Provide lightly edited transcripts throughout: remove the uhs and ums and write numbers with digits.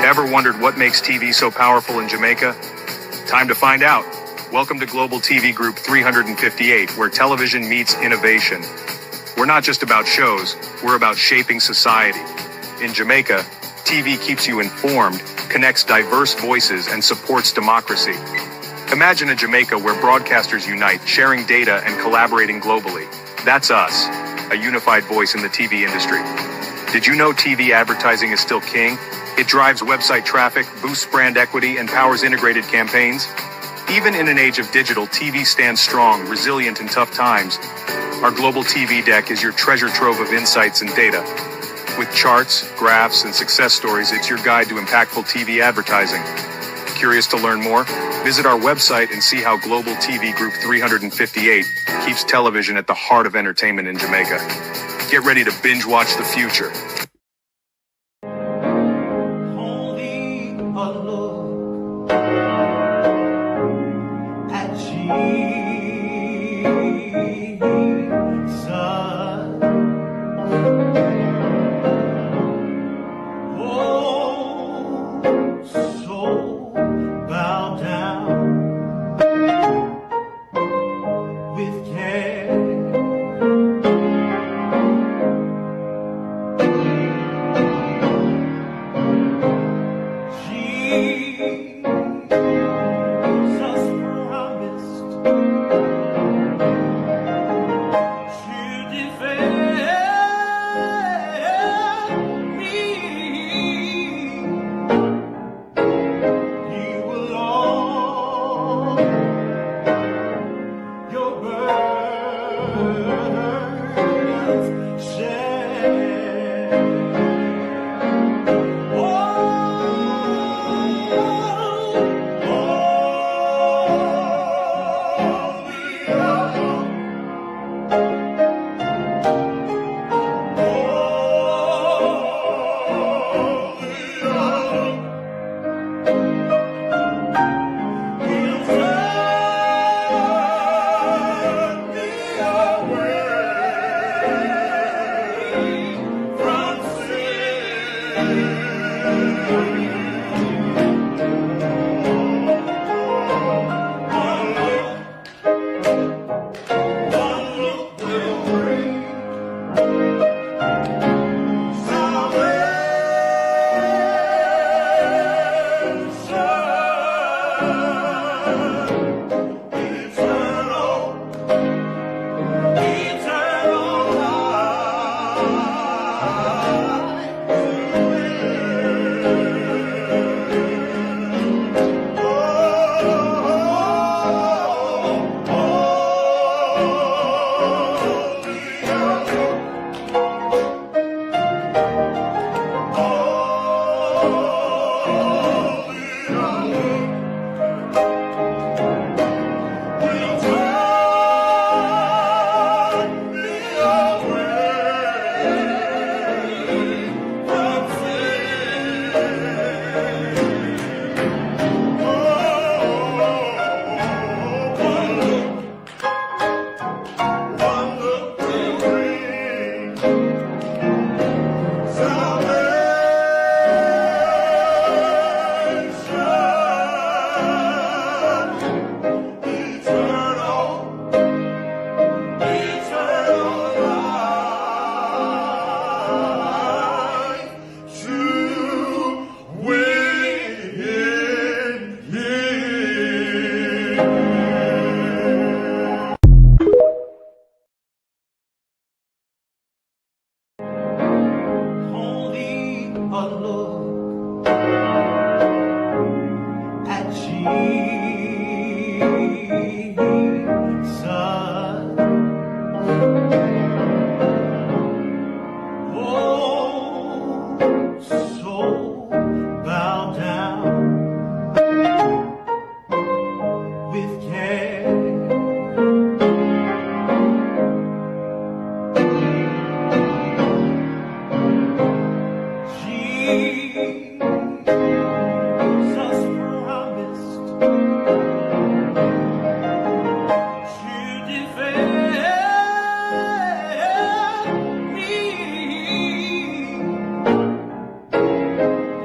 Ever wondered what makes TV so powerful in Jamaica? Time to find out. Welcome to Global TV Group 358, where television meets innovation. We're not just about shows, we're about shaping society. In Jamaica, TV keeps you informed, connects diverse voices, and supports democracy. Imagine a Jamaica where broadcasters unite, sharing data and collaborating globally. That's us, a unified voice in the TV industry. Did you know TV advertising is still king? It drives website traffic, boosts brand equity, and powers integrated campaigns. Even in an age of digital, TV stands strong, resilient in tough times. Our global TV deck is your treasure trove of insights and data. With charts, graphs, and success stories, it's your guide to impactful TV advertising. Curious to learn more? Visit our website and see how Global TV Group 358 keeps television at the heart of entertainment in Jamaica. Get ready to binge watch the future.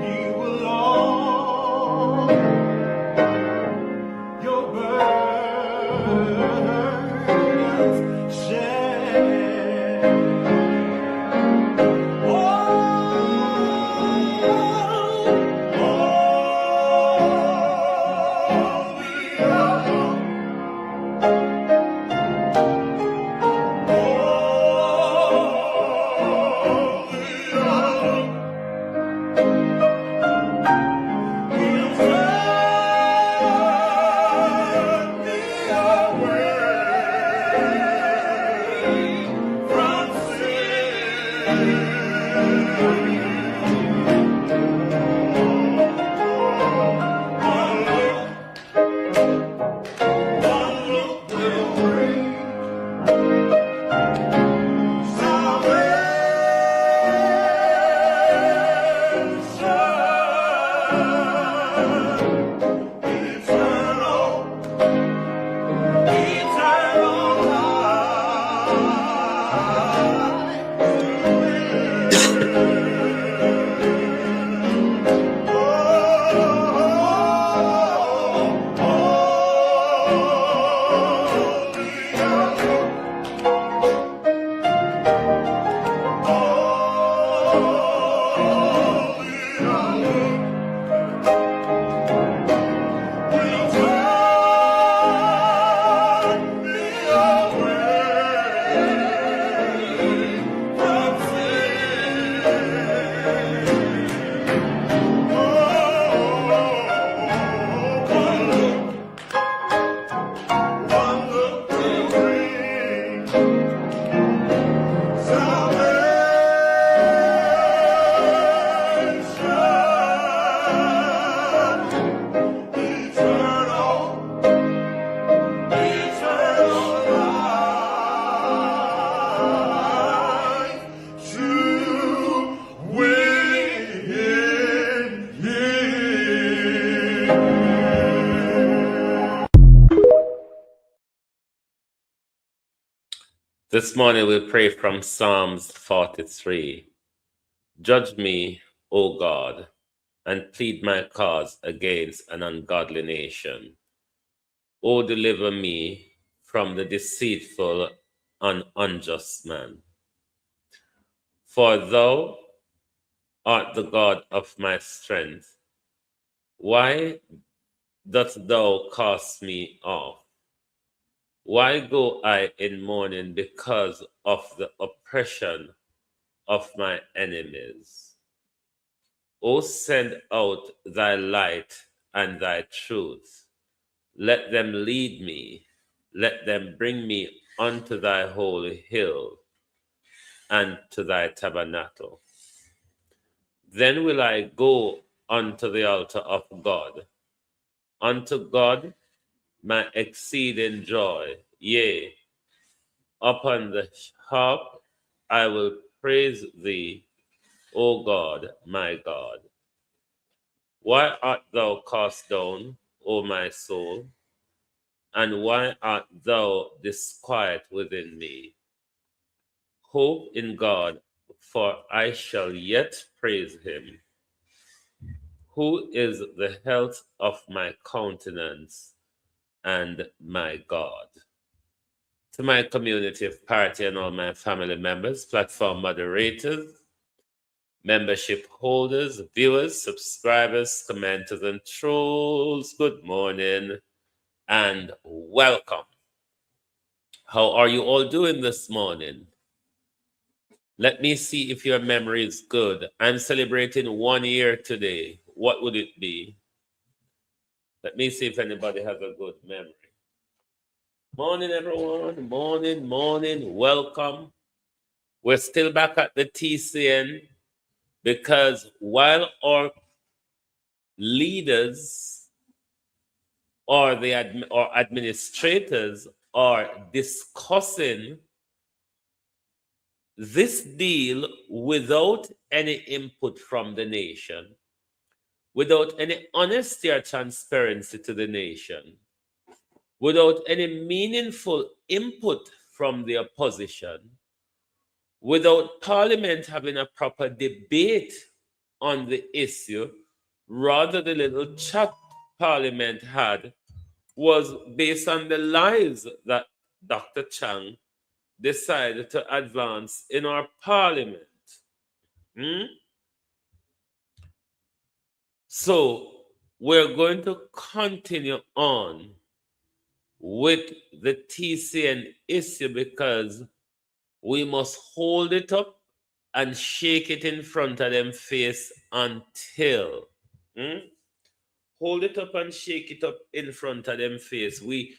You will This morning we pray from Psalms 43. Judge me, O God, and plead my cause against an ungodly nation. O deliver me from the deceitful and unjust man. For thou art the God of my strength. Why dost thou cast me off? Why go I in mourning because of the oppression of my enemies? O send out thy light and thy truth. Let them lead me. Let them bring me unto thy holy hill and to thy tabernacle. Then will I go unto the altar of God, unto God my exceeding joy. Yea, upon the harp I will praise thee, O God, my God. Why art thou cast down, O my soul? And why art thou disquiet within me? Hope in God, for I shall yet praise him, who is the health of my countenance and my God. To my community of party and all my family members, platform moderators, membership holders, viewers, subscribers, commenters, and trolls, good morning and welcome. How are you all doing this morning? Let me see if your memory is good. I'm celebrating 1 year today. What would it be? Let me see if anybody has a good memory. Morning, everyone. Morning, morning. Welcome. We're still back at the TCN because while our leaders or the administrators are discussing this deal without any input from the nation, without any honesty or transparency to the nation, without any meaningful input from the opposition, without Parliament having a proper debate on the issue, rather the little chat Parliament had was based on the lies that Dr. Chang decided to advance in our Parliament. So we're going to continue on with the TCN issue because we must hold it up and shake it in front of them face until hold it up and shake it up in front of them face. We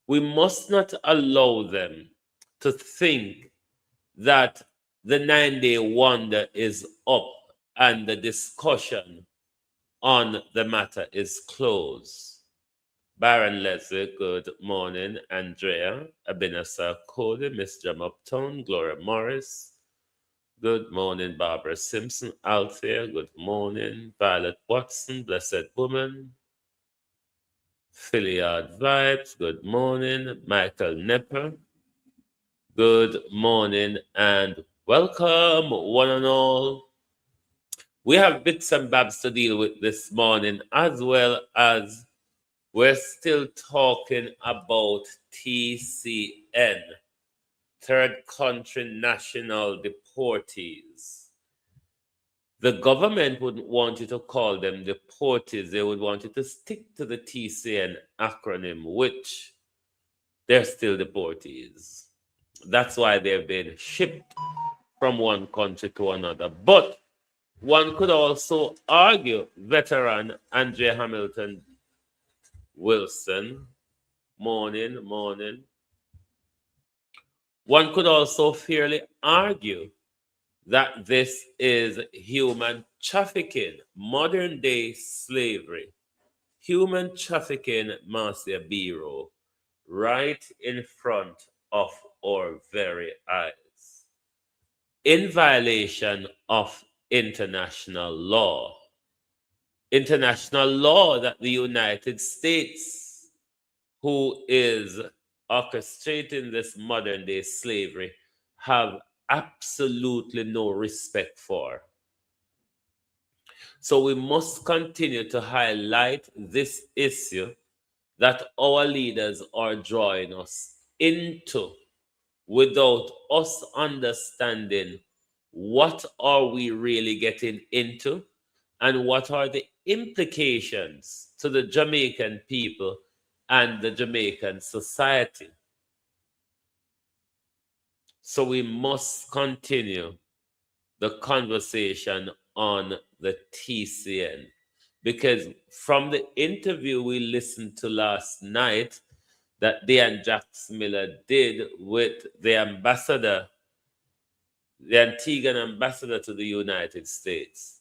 must not allow them to think that the 9-day wonder is up and the discussion on the matter is closed. Baron Leslie, good morning. Andrea, Abinasa Cody, Miss Jam Uptown, Gloria Morris, good morning. Barbara Simpson, Althea, good morning. Violet Watson, Blessed Woman, Philiard Vibes, good morning. Michael Nepper, good morning and welcome, one and all. We have bits and babs to deal with this morning, as well as we're still talking about TCN, Third Country National Deportees. The government wouldn't want you to call them deportees. They would want you to stick to the TCN acronym, which they're still deportees. That's why they've been shipped from one country to another. But one could also argue, veteran Andrea Hamilton Wilson, morning. One could also fairly argue that this is human trafficking, modern day slavery, human trafficking, Marcia Bureau, right in front of our very eyes, in violation of international law. International law that the United States, who is orchestrating this modern day slavery have absolutely no respect for. So we must continue to highlight this issue that our leaders are drawing us into without us understanding what are we really getting into and what are the implications to the Jamaican people and the Jamaican society. So we must continue the conversation on the TCN, because from the interview we listened to last night that Dan Jax Miller did with the ambassador, the Antiguan ambassador to the United States,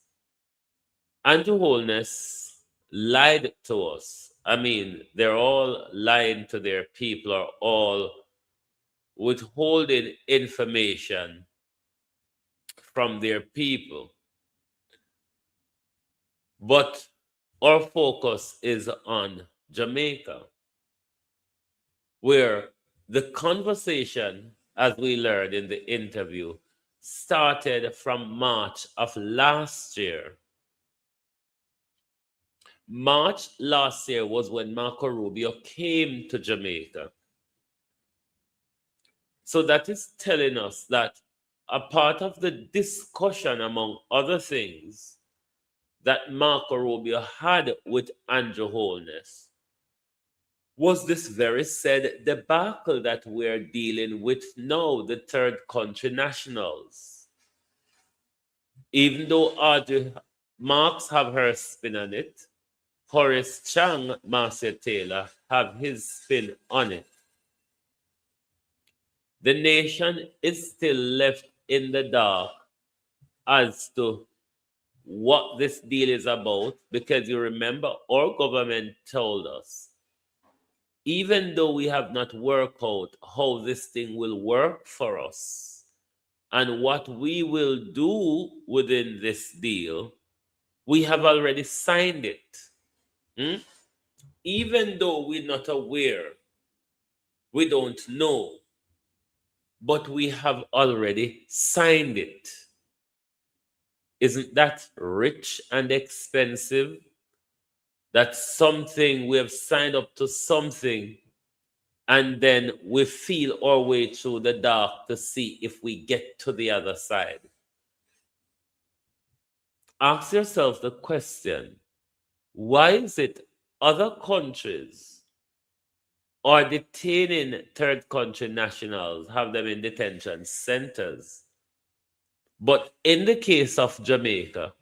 Andrew Holness lied to us. I mean, they're all lying to their people, or all withholding information from their people. But our focus is on Jamaica, where the conversation, as we learned in the interview, started from March of last year. March last year was when Marco Rubio came to Jamaica. So that is telling us that a part of the discussion, among other things, that Marco Rubio had with Andrew Holness was this very said debacle that we're dealing with now, the third country nationals. Even though Audrey Marks have her spin on it, Horace Chang, Marcia Taylor have his spin on it. The nation is still left in the dark as to what this deal is about, because you remember our government told us, even though we have not worked out how this thing will work for us and what we will do within this deal, we have already signed it. Even though we're not aware, we don't know, but we have already signed it. Isn't that rich and expensive? That's something we have signed up to something, and then we feel our way through the dark to see if we get to the other side. Ask yourself the question, why is it other countries are detaining third country nationals, have them in detention centers? But in the case of Jamaica,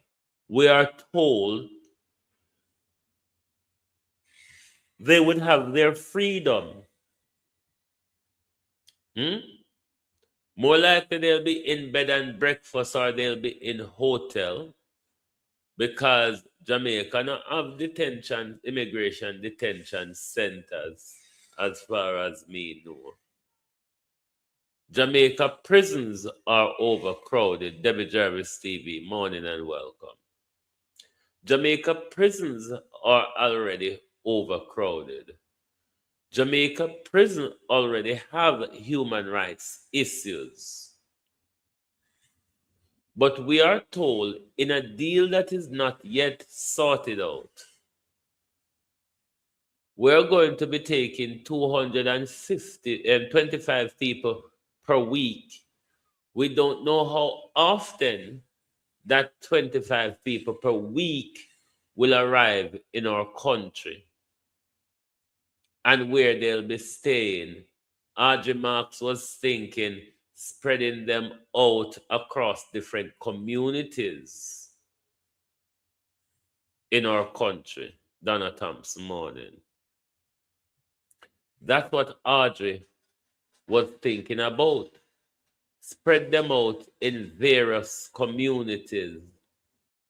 we are told they would have their freedom. More likely they'll be in bed and breakfast, or they'll be in hotel, because Jamaica not have immigration detention centers, as far as me know. Jamaica prisons are overcrowded. Debbie Jarvis TV, morning and welcome. Jamaica prisons are already overcrowded. Jamaica prison already have human rights issues. But we are told in a deal that is not yet sorted out, we're going to be taking 25 people per week. We don't know how often that 25 people per week will arrive in our country and where they'll be staying. Audrey Marks was thinking spreading them out across different communities in our country. Donna Thompson, morning. That's what Audrey was thinking about. Spread them out in various communities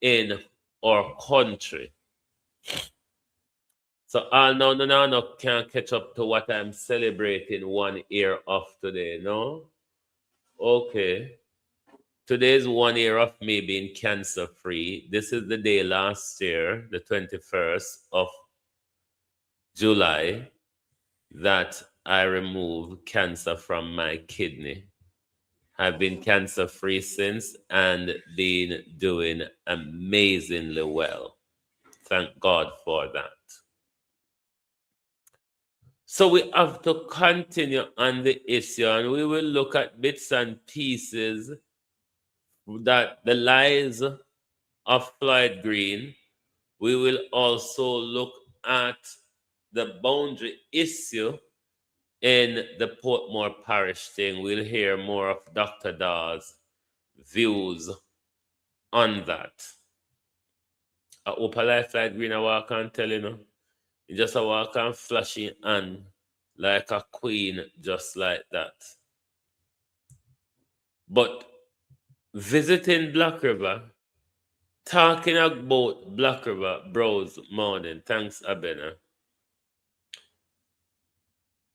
in our country. So all no can't catch up to what I'm celebrating 1 year of today, no? Okay. Today is 1 year of me being cancer free. This is the day last year, the 21st of July, that I removed cancer from my kidney. I've been cancer free since and been doing amazingly well. Thank God for that. So we have to continue on the issue, and we will look at bits and pieces that the lies of Floyd Green. We will also look at the boundary issue in the Portmore Parish thing. We'll hear more of Dr. Dawes' views on that. I hope a life like Green I walk and tell you know. You just a walk and flashing hand like a queen, just like that. But visiting Black River, talking about Black River Bros morning, thanks Abena.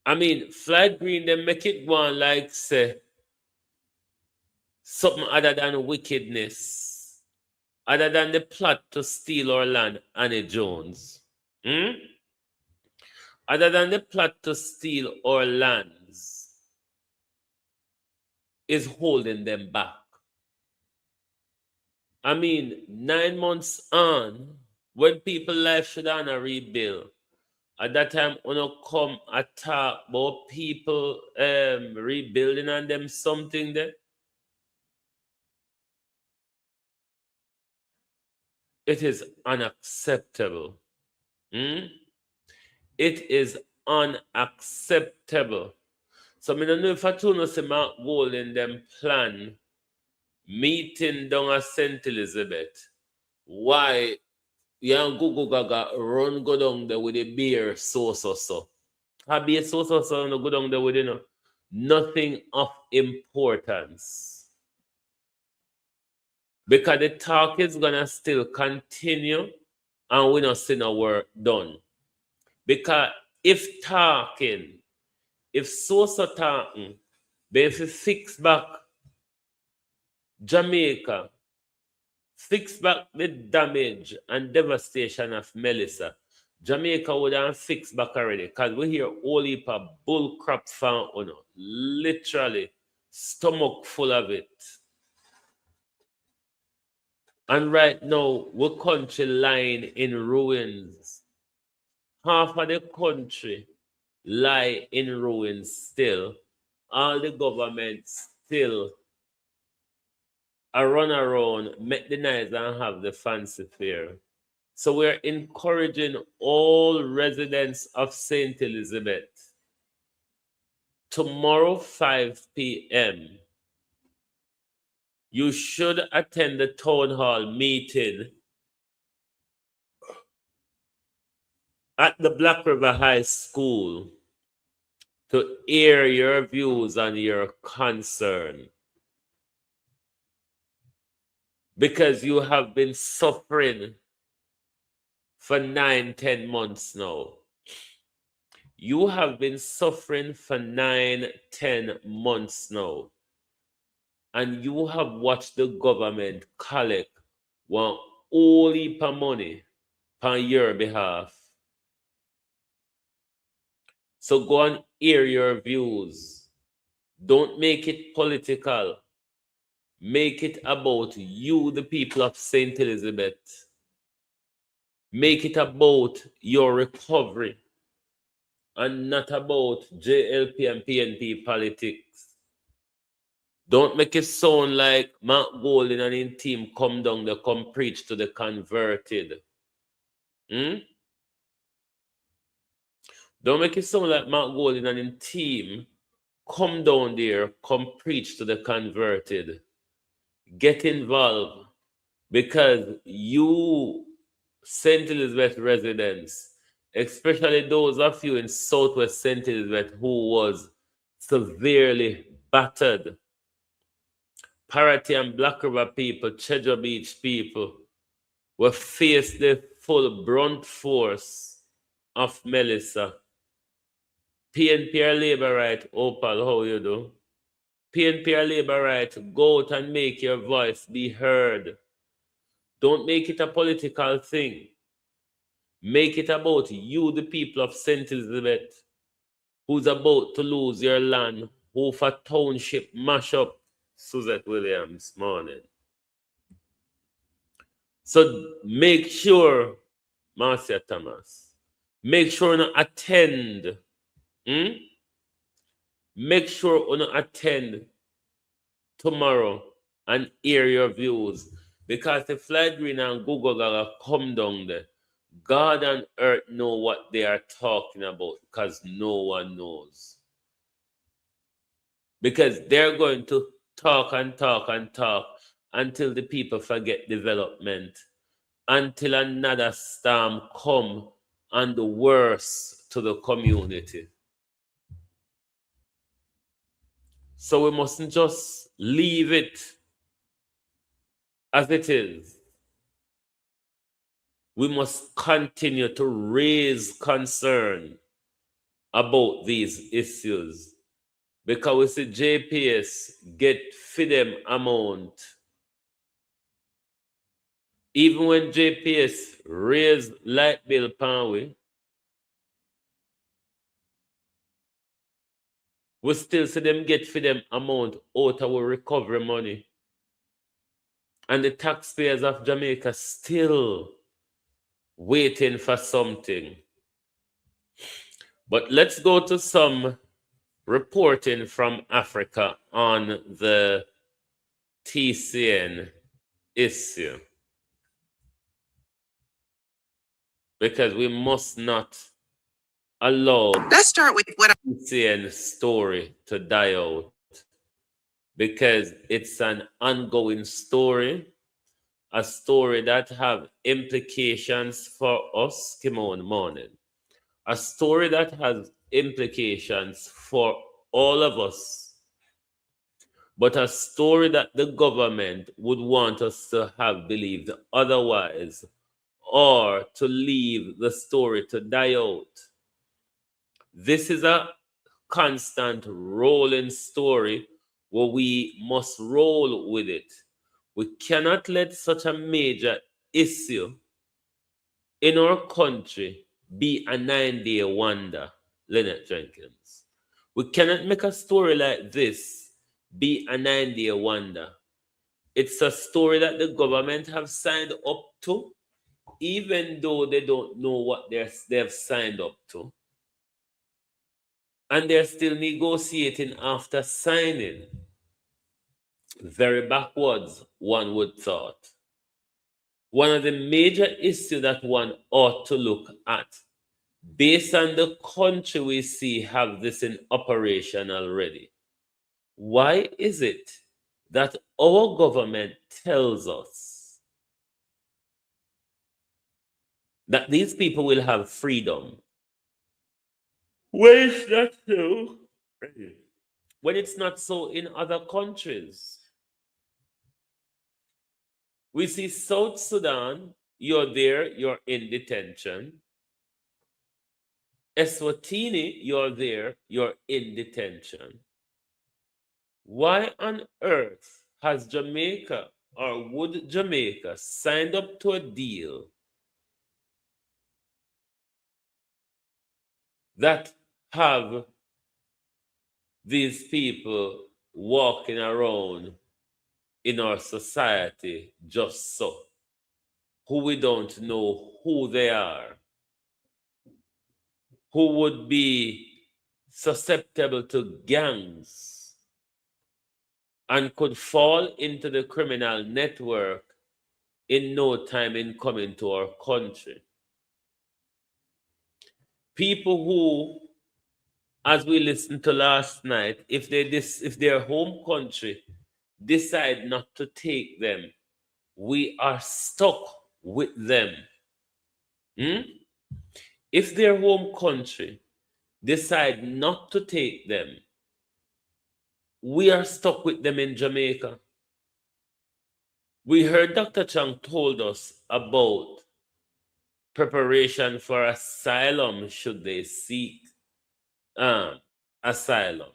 I mean, Floyd Green, they make it one like say something other than wickedness, other than the plot to steal our land, Annie Jones. Other than the plot to steal our lands is holding them back. I mean, 9 months on, when people life should on a rebuild, at that time, when you come talk about people rebuilding on them something there, it is unacceptable. It is unacceptable. So I don't know if I told you say Mark Gold in them plan meeting down at St. Elizabeth. Why young Google Gaga run go down there with a beer so. A beer so no go down there with nothing of importance. Because the talk is gonna still continue and we not see no work done. Because if talking, if so talking, then if you fix back Jamaica, fix back the damage and devastation of Melissa, Jamaica would have fixed back already. Because we hear all heap of bull crap from literally stomach full of it. And right now, we country lying in ruins. Half of the country lie in ruins still. All the government still run around, make the nice and have the fancy fair. So we're encouraging all residents of St. Elizabeth. Tomorrow, 5 p.m., you should attend the town hall meeting at the Black River High School to hear your views and your concern. Because you have been suffering for 9-10 months now. You have been suffering for 9-10 months now. And you have watched the government collect one whole heap of money on your behalf. So go and hear your views. Don't make it political. Make it about you, the people of St. Elizabeth. Make it about your recovery and not about JLP and PNP politics. Don't make it sound like Mark Golding and his team come down there, come preach to the converted. Don't make it sound like Mark Golding and his team come down there, come preach to the converted. Get involved, because you, St. Elizabeth residents, especially those of you in Southwest St. Elizabeth who was severely battered, Parity and Black River people, Treasure Beach people, will face the full brunt force of Melissa. PNP or Labour right, Opal, how you do? PNP or Labour right, go out and make your voice be heard. Don't make it a political thing. Make it about you, the people of St. Elizabeth, who's about to lose your land, who for township mash up Suzette Williams morning. So make sure, Marcia Thomas, make sure you attend. Make sure you attend tomorrow and hear your views. Because if Fly Green and Google gotta come down there, God and earth know what they are talking about because no one knows. Because they're going to talk and talk and talk until the people forget development, until another storm come and the worst to the community. So we mustn't just leave it as it is. We must continue to raise concern about these issues. Because we see JPS get for them amount. Even when JPS raise light bill pan we still see them get for them amount out of our recovery money. And the taxpayers of Jamaica still waiting for something. But let's go to some reporting from Africa on the TCN issue. Because we must not allow let's start with what TCN story to die out. Because it's an ongoing story, a story that have implications for us, Kimon morning. A story that has implications for all of us, but a story that the government would want us to have believed otherwise, or to leave the story to die out. This is a constant rolling story where we must roll with it. We cannot let such a major issue in our country be a 9-day wonder, Lynette Jenkins. We cannot make a story like this be a 9-day wonder. It's a story that the government have signed up to, even though they don't know what they've signed up to. And they're still negotiating after signing. Very backwards, one would thought. One of the major issues that one ought to look at, based on the country we see have this in operation already. Why is it that our government tells us that these people will have freedom when it's not so? When it's not so in other countries. We see South Sudan, you're there, you're in detention. Eswatini, you're there, you're in detention. Why on earth has Jamaica, or would Jamaica, signed up to a deal that have these people walking around in our society just so, who we don't know who they are, who would be susceptible to gangs and could fall into the criminal network in no time in coming to our country. People who, as we listened to last night, if their home country decide not to take them, we are stuck with them. If their home country decide not to take them, we are stuck with them in Jamaica. We heard Dr. Chang told us about preparation for asylum should they seek asylum.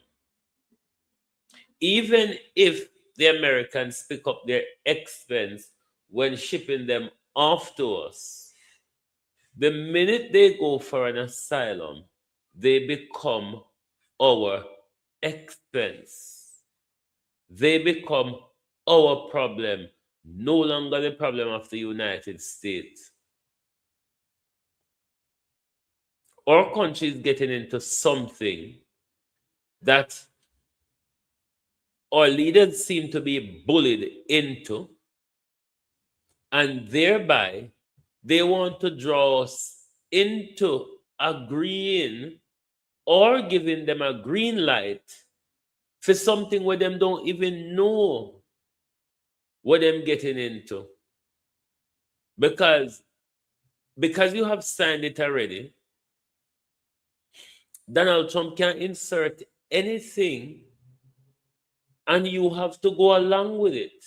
Even if the Americans pick up their expense when shipping them off to us, the minute they go for an asylum, they become our expense. They become our problem, no longer the problem of the United States. Our country is getting into something that our leaders seem to be bullied into, and thereby they want to draw us into agreeing or giving them a green light for something where them don't even know what them getting into. Because you have signed it already, Donald Trump can insert anything and you have to go along with it.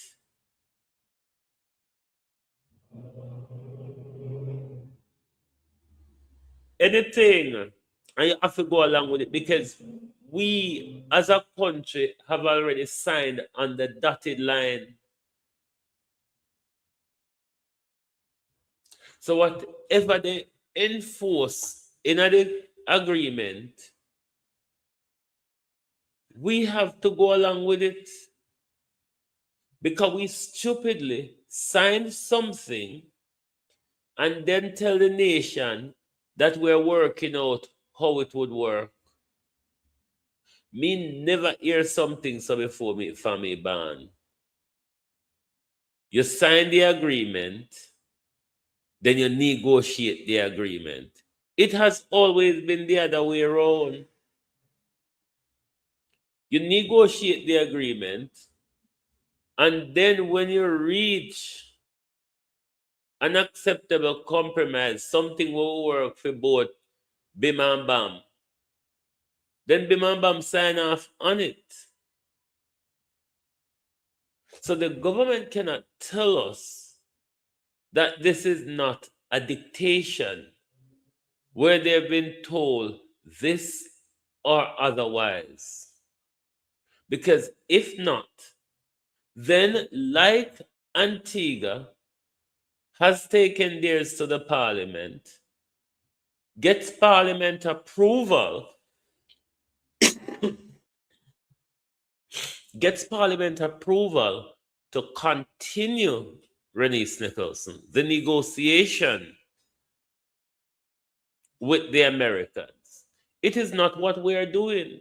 Anything, and you have to go along with it because we as a country have already signed on the dotted line. So whatever they enforce in the agreement, we have to go along with it because we stupidly signed something and then tell the nation that we're working out how it would work. Me never hear something so before me for me ban. You sign the agreement, then you negotiate the agreement. It has always been the other way around. You negotiate the agreement, and then when you reach an acceptable compromise, something will work for both Bim and Bam, then Bim and Bam sign off on it. So the government cannot tell us that this is not a dictation where they've been told this or otherwise. Because if not, then like Antigua has taken theirs to the parliament, gets parliament approval, to continue, Renice Nicholson, the negotiation with the Americans. It is not what we are doing.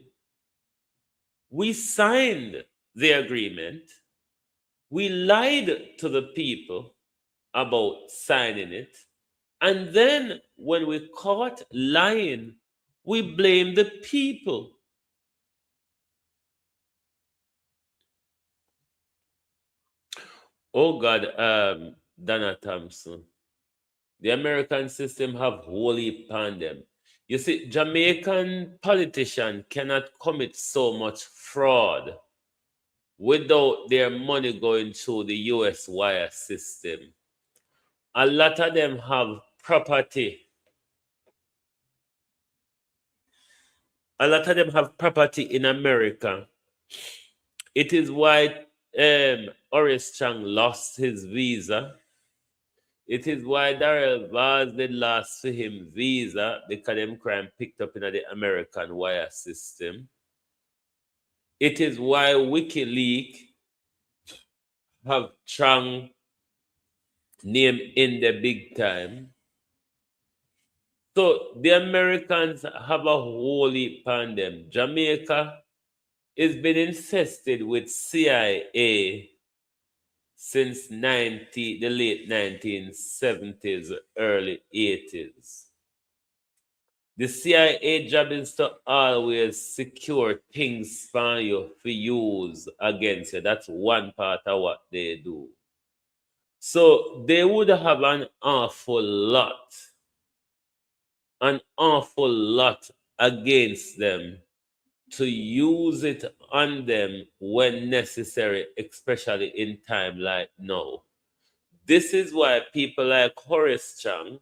We signed the agreement. We lied to the people about signing it. And then when we caught lying, we blame the people. Oh God, Donna Thompson. The American system have wholly upon them. You see, Jamaican politicians cannot commit so much fraud without their money going through the US wire system. A lot of them have property. A lot of them have property in America. It is why Horace Chang lost his visa. It is why Darrell Vaz did lost for him visa because them crime picked up in the American wire system. It is why WikiLeaks have Chang name in the big time. So the Americans have a holy pandem. Jamaica has been infested with CIA since the late 1970s, early 80s. The CIA job is to always secure things for you for use against you. That's one part of what they do. So they would have an awful lot against them to use it on them when necessary, especially in time like now. This is why people like Horace Chang,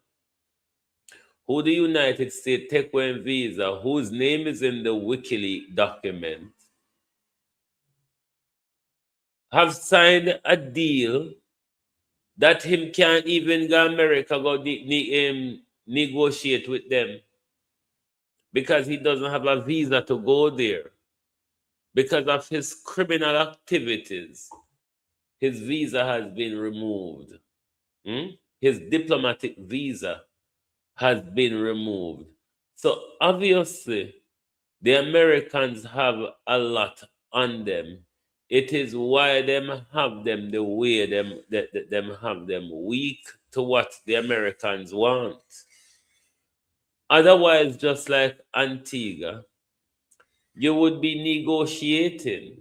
who the United States take away visa, whose name is in the WikiLeaks document, have signed a deal that him can't even go America go negotiate with them because he doesn't have a visa to go there. Because of his criminal activities, his visa has been removed. His diplomatic visa has been removed. So obviously, the Americans have a lot on them. It is why them have them the way them have them weak to what the Americans want. Otherwise, just like Antigua, you would be negotiating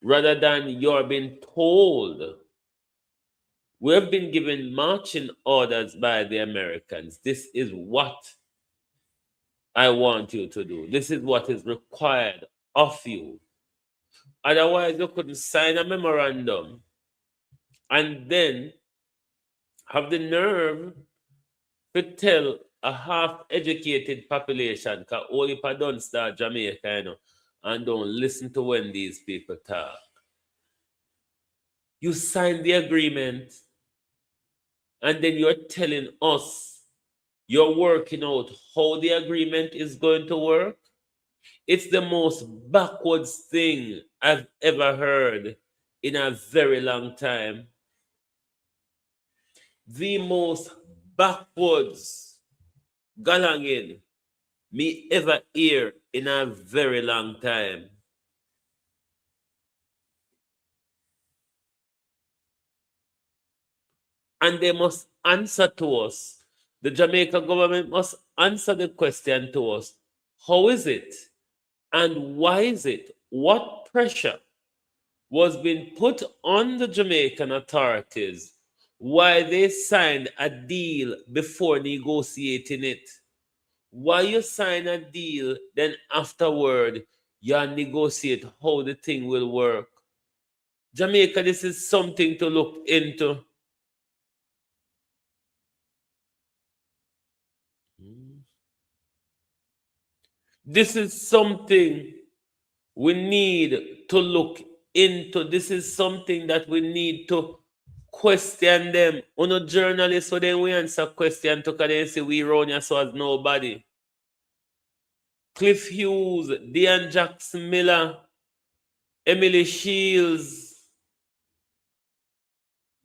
rather than you're being told. We have been given marching orders by the Americans. This is what I want you to do. This is what is required of you. Otherwise, you couldn't sign a memorandum and then have the nerve to tell a half-educated population, because all if I don't start Jamaica, and don't listen to when these people talk. You sign the agreement, and then you're telling us you're working out how the agreement is going to work. It's the most backwards thing I've ever heard in a very long time. The most backwards galangin me ever hear in a very long time. And they must answer to us. The Jamaica government must answer the question to us. How is it? And why is it? What pressure was being put on the Jamaican authorities why they signed a deal before negotiating it? Why you sign a deal, then afterward you negotiate how the thing will work? Jamaica, this is something to look into. This is something we need to look into. This is something that we need to question them. On journalists, so then we answer question to they say we run us as nobody. Cliff Hughes, Dean Jackson Miller, Emily Shields,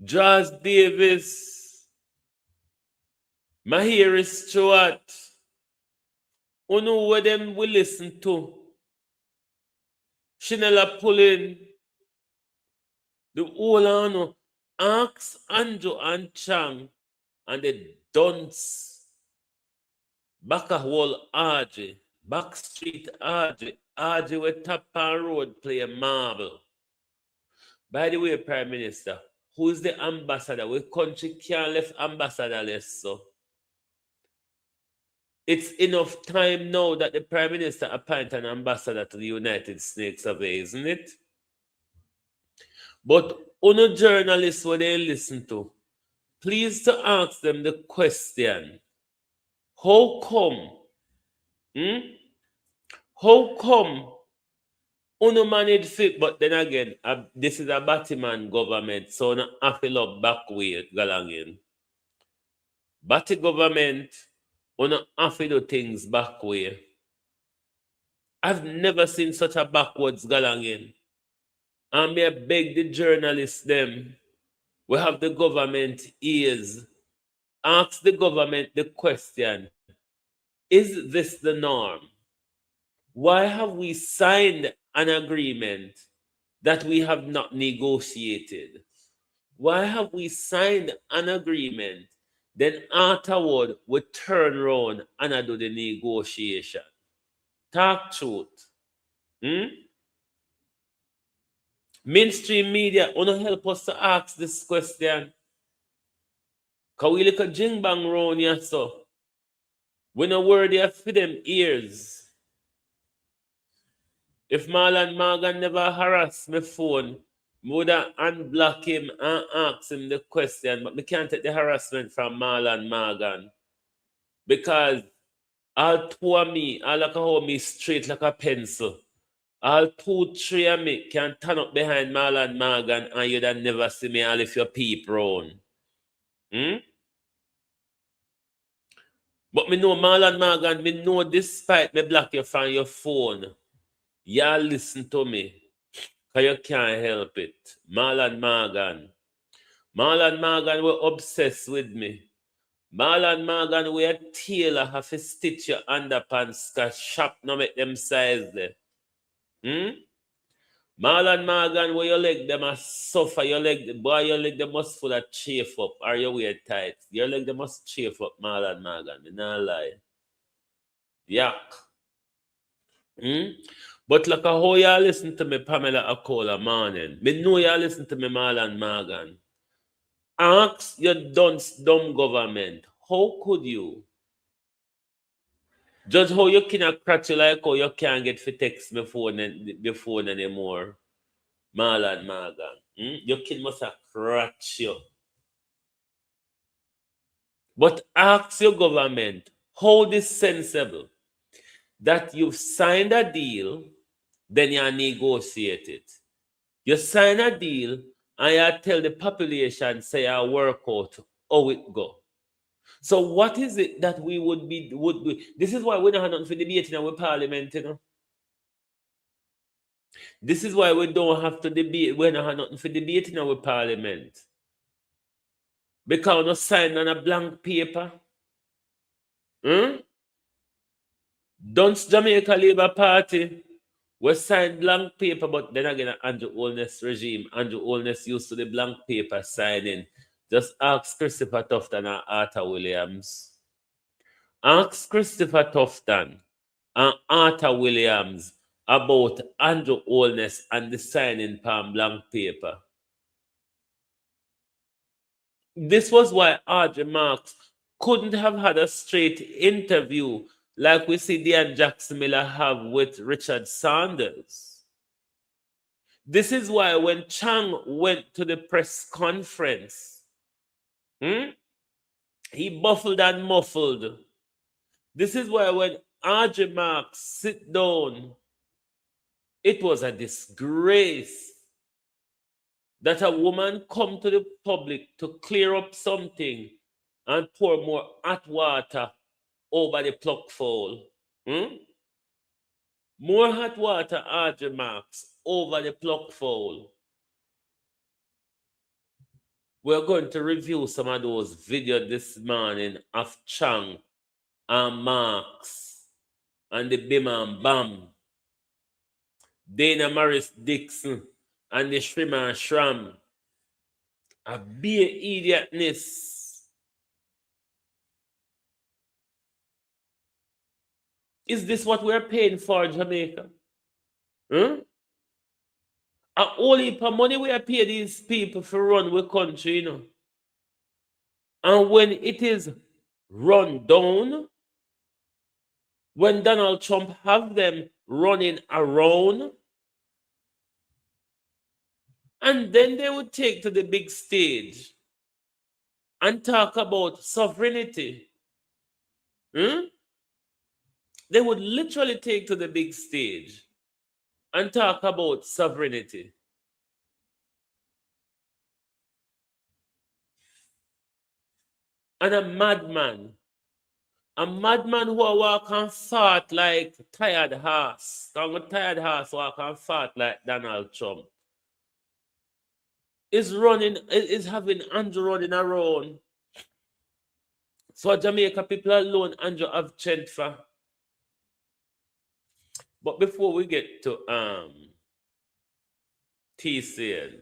Josh Davis, Mahiri Stewart. Who know what them we listen to? Shinella Pulling, the whole Ask Andrew and Chang and the dunce Backahole RJ, Backstreet RJ with Top Road play a marble. By the way, Prime Minister, who is the ambassador? We country can't left ambassadorless, so. It's enough time now that the Prime Minister appoint an ambassador to the United States of A, isn't it? But on journalists, when they listen to, please to ask them the question, how come? How come manage fit? But then again, this is a Batman government, so I have to look back way galangin. Batty government, have to do things back way. I've never seen such a backwards galangin. And may I beg the journalists them, we have the government ears. Ask the government the question, is this the norm? Why have we signed an agreement that we have not negotiated? Why have we signed an agreement, then afterward we turn around and do the negotiation? Talk truth. Mainstream media, wanna help us to ask this question? Because we look at jingbang round here, so we know where they have for them ears. If Marlon Morgan never harassed my phone, I would have unblock him and ask him the question, but we can't take the harassment from Marlon Morgan. Because all two of me, all like hold me straight like a pencil. All 2, 3 of me can turn up behind Marlon Morgan and you'd have never see me all if you peep round. But me know Marlon Morgan, me know despite me block you from your phone, y'all listen to me. Because you can't help it. Marlon Morgan. Marlon Morgan were obsessed with me. Marlon Morgan were a tailor have to stitch your underpants because shop no make them size there. Marlon Morgan where your leg them a suffer, your leg, boy, your leg them must full of chafe up or your wear tight. Your leg them must chafe up, Marlon Morgan. Me not lie. Yak. But like how y'all listen to me, Pamela Akola morning. Me know y'all listen to me, Marlon Morgan. Ask your dumb government, how could you? Just how you can crack you like how you can't get for text me phone anymore. Marlon Morgan. Your kid must have cracked you. But ask your government, how this sensible that you've signed a deal, then you negotiate it. You sign a deal and you tell the population, say, I work out how it go. So what is it that we would be? This is why we don't have nothing for debate in our parliament, you know. This is why we don't have to debate. We don't have nothing for debate in our parliament. Because we not sign on a blank paper. Don't Jamaica Labour Party. We signed blank paper, but then again, Andrew Holness regime. Andrew Holness used to the blank paper signing. Just ask Christopher Tufton and Arthur Williams. Ask Christopher Tufton and Arthur Williams about Andrew Holness and the signing palm blank paper. This was why Audrey Marks couldn't have had a straight interview like we see Dan Jackson Miller have with Richard Sanders. This is why when Chang went to the press conference, he buffled and muffled. This is why when Audrey Marks sit down, it was a disgrace that a woman come to the public to clear up something and pour more hot water over the pluck fowl. More hot water, Audrey Marks, over the pluck fowl. We're going to review some of those videos this morning of Chang and Marks and the Bim and Bam, Dana Morris Dixon and the Shrim and Shram. A bare idiotness. Is this what we're paying for, Jamaica? A whole heap of money we are paying these people for run with country, you know. And when it is run down, when Donald Trump have them running around, and then they would take to the big stage and talk about sovereignty. They would literally take to the big stage and talk about sovereignty. And a madman who walk and fart like tired horse. A tired horse walk and fart like Donald Trump. Is having Andrew running around. So Jamaica people alone, Andrew have chant for. But before we get to TCN,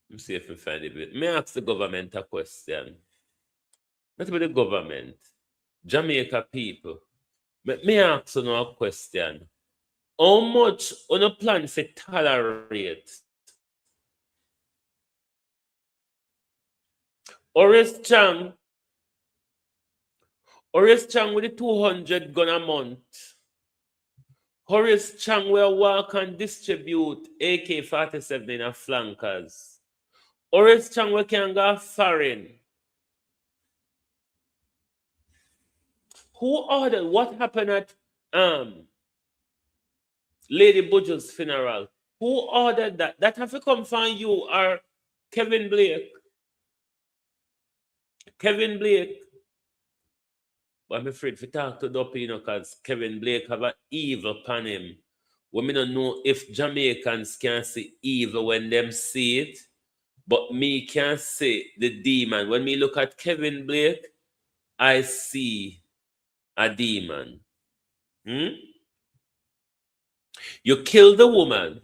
let me see if we find it. May I ask the government a question? Not about the government, Jamaica people. May I ask you a question? How much on a plan to tolerate Horace Chang with the 200 gun a month? Horace Chang will walk and distribute AK-47 in a flankers. Horace Chang will can go foreign. Who ordered what happened at Lady Buju's funeral? Who ordered that? That have to come from you or Kevin Blake. Kevin Blake. But I'm afraid to talk to Duppy, because Kevin Blake have an evil upon him. We don't know if Jamaicans can see evil when them see it, but me can see the demon. When me look at Kevin Blake, I see a demon. You killed the woman,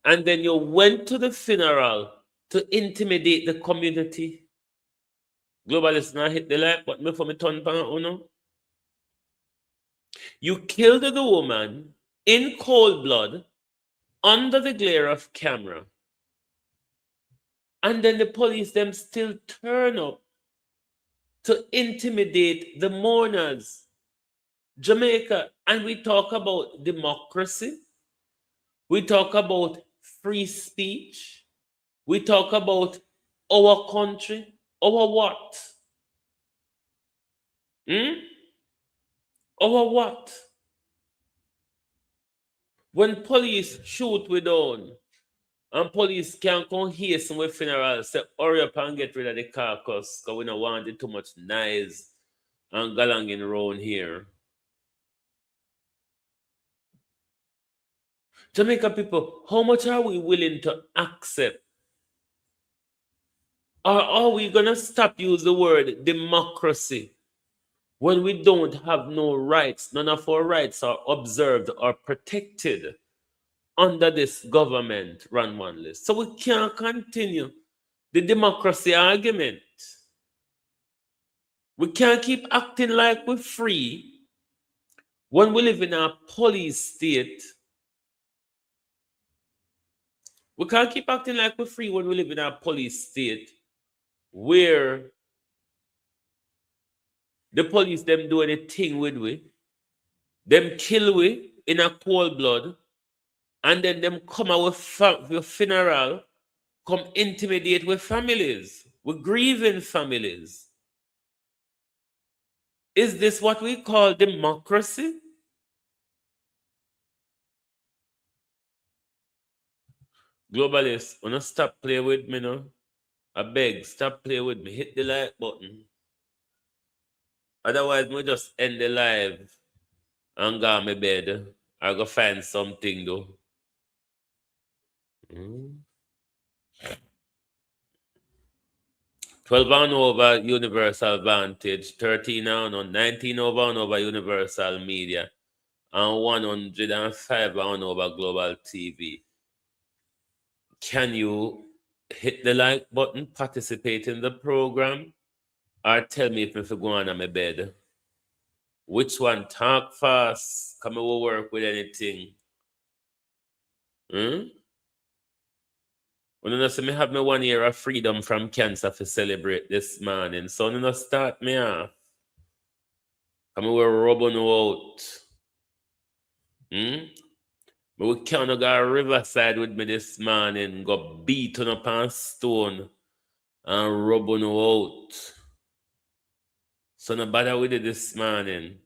and then you went to the funeral to intimidate the community. Globalists now hit the like button before me turn pan uno. You killed the woman in cold blood under the glare of camera. And then the police them still turn up to intimidate the mourners. Jamaica, and we talk about democracy. We talk about free speech. We talk about our country. Our what? Our what? When police shoot we down, and police can't come hasten with funeral, say, hurry up and get rid of the carcass, because we don't want it too much noise and galanging around here. Jamaica people, how much are we willing to accept? Or are we going to stop use the word democracy when we don't have no rights? None of our rights are observed or protected under this government run one list. So we can't continue the democracy argument. We can't keep acting like we're free when we live in a police state. We can't keep acting like we're free when we live in a police state where the police them do anything with we, them kill we in a cold blood, and then them come out with funeral, come intimidate with families, with grieving families. Is this what we call democracy? Globalists, wanna stop playing with me now? I beg, stop playing with me. Hit the like button. Otherwise, we just end the live and go on my bed. I go find something though. 12 and over Universal Vantage, 13 and on, 19 over and over Universal Media, and 105 and over Global TV. Can you hit the like button, participate in the program, or tell me if I go on my bed? Which one? Talk fast. Come over work with anything. When you say me have me 1 year of freedom from cancer to celebrate this morning, so you start me off. Come over rubbing out. But we can't go riverside with me this morning, go beating up on stone and rubbing out. So no bother with it this morning.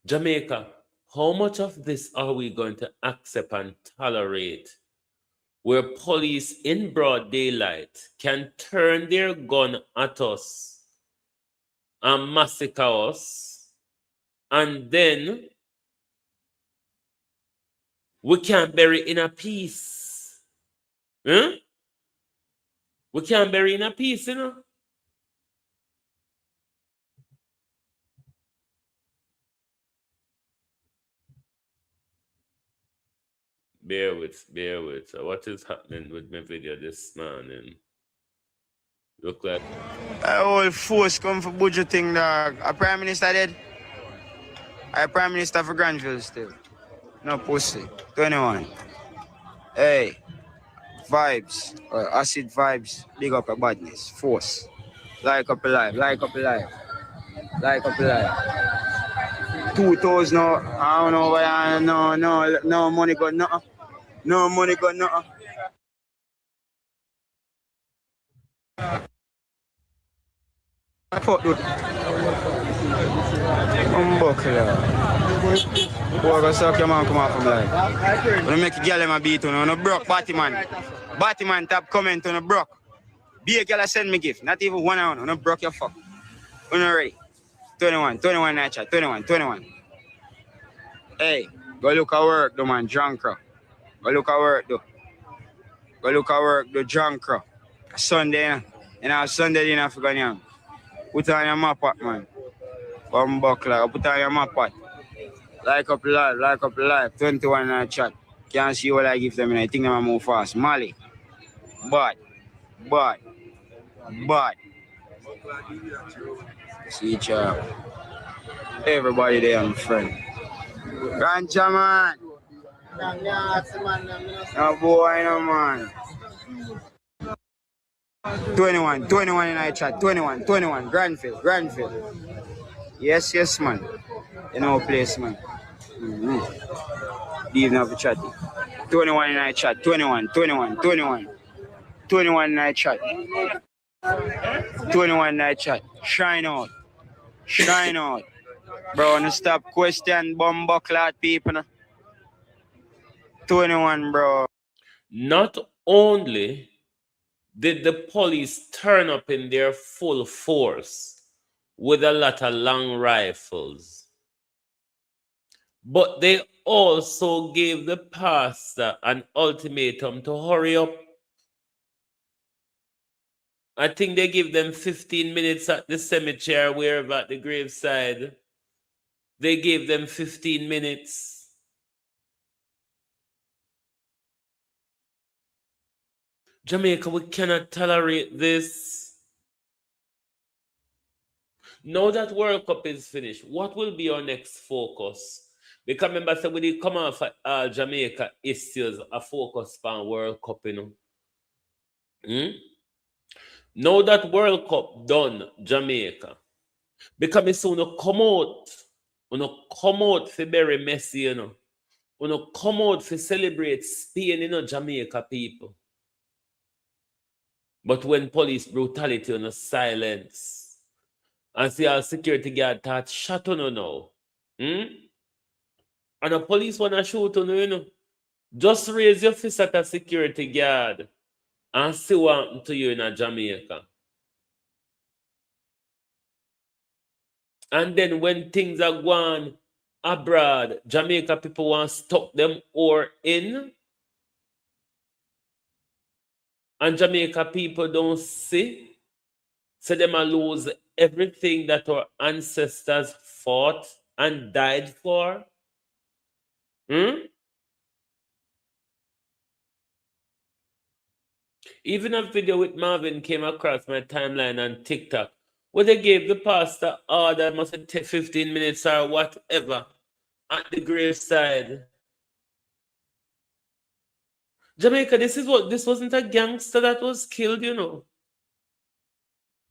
Jamaica, how much of this are we going to accept and tolerate? Where police in broad daylight can turn their gun at us and massacre us, and then we can't bury in a peace. We can't bury in a peace, you know? Bear with. What is happening with my video this morning? Look like a whole force come for Buju thing, dog. A prime minister dead. A prime minister for Granville still. No pussy. 21. Hey. Vibes. Acid vibes. Big up a badness. Force. Like up alive. 2,000 no. I don't know why. No money got nothing. No money got nothing. Fuck dude. Unbuckle. Boy, go suck your man come off from life. When you make a girl in my beat, no broke Batman. Batman tap comment on a broke. Be a girl send me gift. Not even 1 hour, no broke your fuck. Una ready. 21, 21 in that chat. 21, 21. Hey, go look at work, though, man. Drunk, bro. Go look at work, though. Go look at work, the drunk, bro. Sunday, you know, Sunday, you know, forgot him. Put on your map, man. Come back, like, put on your map, like up live. 21 in that chat. Can't see what I give them, and I think I'm move fast. Mali. But. See each other. Everybody there, my friend. Ganja, man. No boy, no man. 21 in our chat. 21. Granville. Yes, man. You know place, man. Leave now for chatting. 21 in our chat. 21 in our chat. 21 in our chat. Shine out. Bro, wanna stop question bumbuckler people. No? 21, bro. Not only did the police turn up in their full force with a lot of long rifles, but they also gave the pastor an ultimatum to hurry up. I think they give them 15 minutes at the cemetery, wherever at the graveside. They gave them 15 minutes. Jamaica, we cannot tolerate this. Now that World Cup is finished, what will be our next focus? Because remember, so we did come off Jamaica issues a focus on World Cup, you know. Now that World Cup done, Jamaica, because it's gonna come out for very messy, you know. Gonna come out for celebrate Spain, you know, Jamaica people. But when police brutality on silence, and see our security guard thought shot on now. And the police wanna shoot on you know. Just raise your fist at a security guard and see what happened to you in Jamaica. And then when things are going abroad, Jamaica people want to stop them or in. And Jamaica people don't see. So them a lose everything that our ancestors fought and died for. Even a video with Marvin came across my timeline on TikTok where they gave the pastor order, must take 15 minutes or whatever at the graveside. Jamaica, this wasn't a gangster that was killed, you know.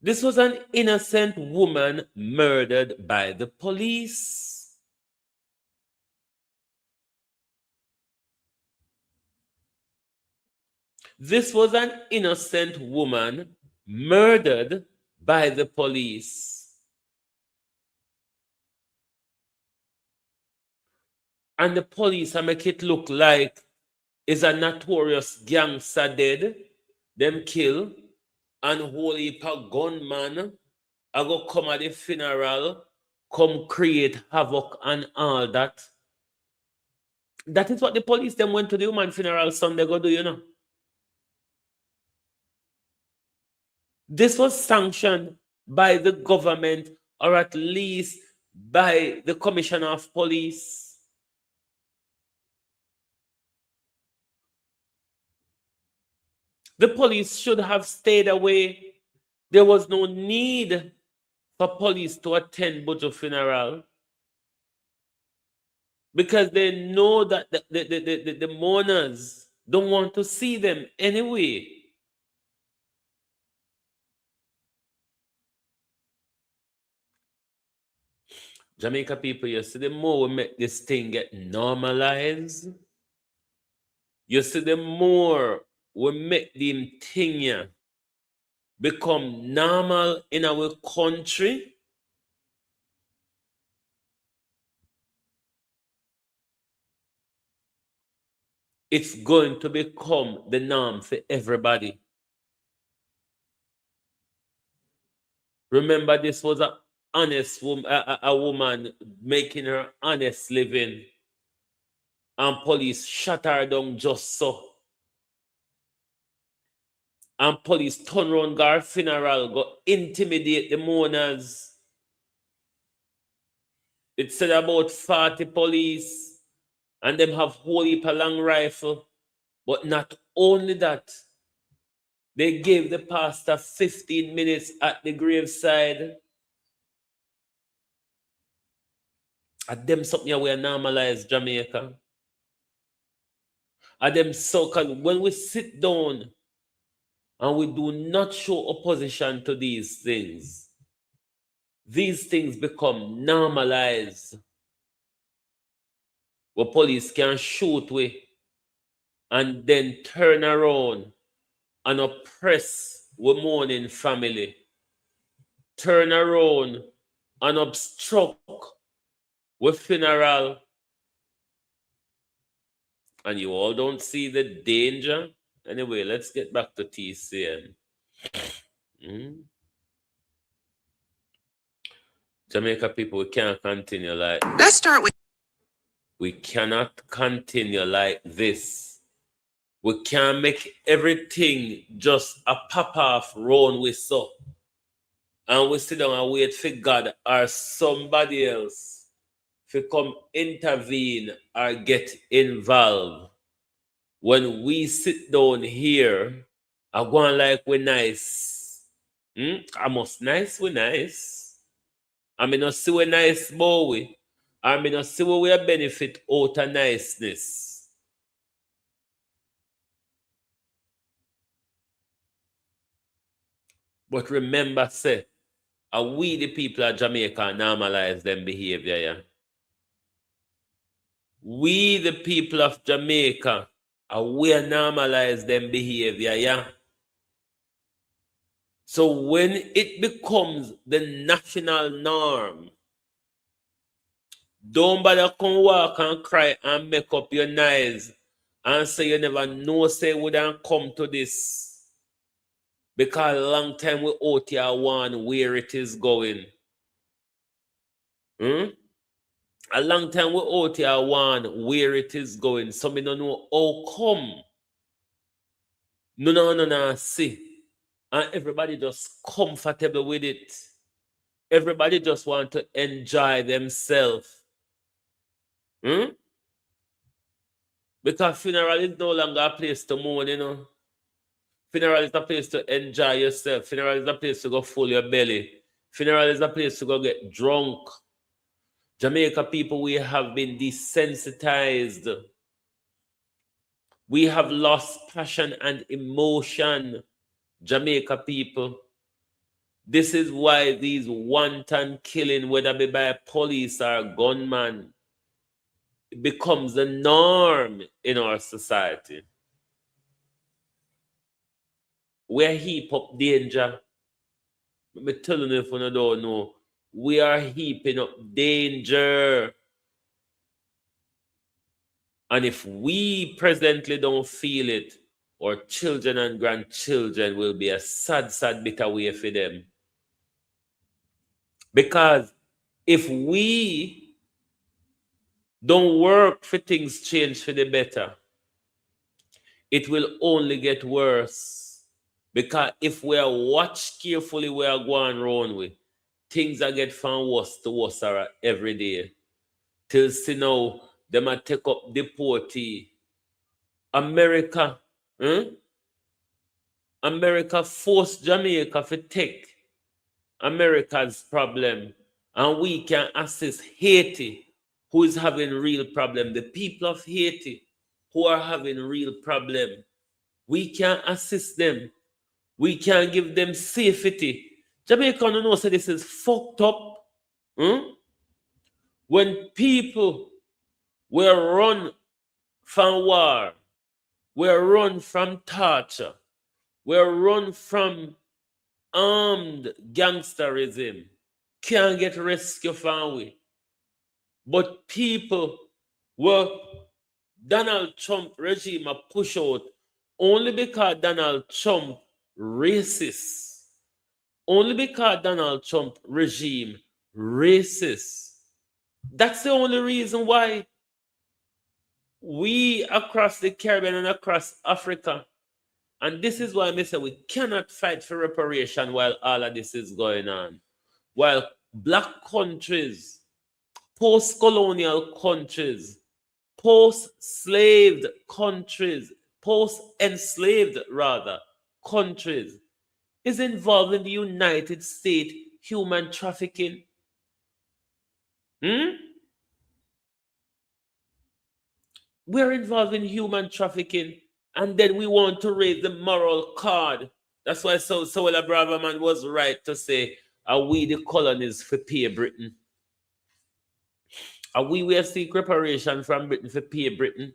This was an innocent woman murdered by the police. This was an innocent woman murdered by the police. And the police make it look like is a notorious gangster dead, them kill, and holy gunman I go come at the funeral, come create havoc and all that. That is what the police them went to the human funeral Sunday go do, you know. This was sanctioned by the government or at least by the commissioner of police. The police should have stayed away. There was no need for police to attend Buju funeral because they know that the mourners don't want to see them anyway. Jamaica people, you see, the more we make this thing get normalized, you see, the more we make the thing become normal in our country, it's going to become the norm for everybody. Remember, this was honest woman, a woman making her honest living, and police shut her down just so. And police turn around her funeral, go intimidate the mourners. It said about 40 police, and them have whole heap of long rifle. But not only that, they gave the pastor 15 minutes at the graveside. And them something we normalize Jamaica. And them so-called, when we sit down and we do not show opposition to these things become normalized. Where police can shoot we and then turn around and oppress we mourning family. Turn around and obstruct with funeral. And you all don't see the danger. Anyway, let's get back to TCN. Jamaica people, we can't continue like... Let's start with... We cannot continue like this. We can't make everything just a pop-off round with so. And we sit down and wait for God or somebody else to come intervene or get involved. When we sit down here, I go on like we're nice. I must nice, we nice. I mean, not see we nice, boy. I mean, not see we benefit out of niceness. But remember, say, are we the people of Jamaica normalize them behavior, yeah? We the people of Jamaica, are we normalize them behavior, yeah? So when it becomes the national norm, don't bother come walk and cry and make up your noise and say you never know, say we don't come to this. Because a long time we out here one where it is going. A long time we out here one where it is going. So me don't know how come. No, see. And everybody just comfortable with it. Everybody just want to enjoy themselves. Because funeral is no longer a place to mourn, you know. Funeral is a place to enjoy yourself. Funeral is a place to go full your belly. Funeral is a place to go get drunk. Jamaica people, we have been desensitized. We have lost passion and emotion. Jamaica people. This is why these wanton killing, whether be by police or gunman, it becomes the norm in our society. We're heap up danger. I'm telling you if you don't know, we are heaping up danger. And if we presently don't feel it, our children and grandchildren will be a sad, sad bitter way for them. Because if we don't work for things change for the better, it will only get worse. Because if we are watched carefully, we are going around with, things are get from worse to worse every day. Till see now, they might take up deportee. America forced Jamaica to take America's problem, and we can assist Haiti, who is having real problem. The people of Haiti who are having real problem, we can assist them. We can give them safety. Jamaica don't know say this is fucked up. When people were run from war, were run from torture, were run from armed gangsterism, can't get rescue from we. But people were Donald Trump regime a push out only because Donald Trump racist. Only because Donald Trump regime racist. That's the only reason why we across the Caribbean and across Africa, and this is why I say we cannot fight for reparation while all of this is going on. While black countries, post-colonial countries, post-enslaved rather, countries, is involved in the United States human trafficking. We're involved in human trafficking, and then we want to raise the moral card. That's why Sowella Braverman was right to say, are we the colonies for pay Britain? Are we will seek reparation from Britain for pay Britain?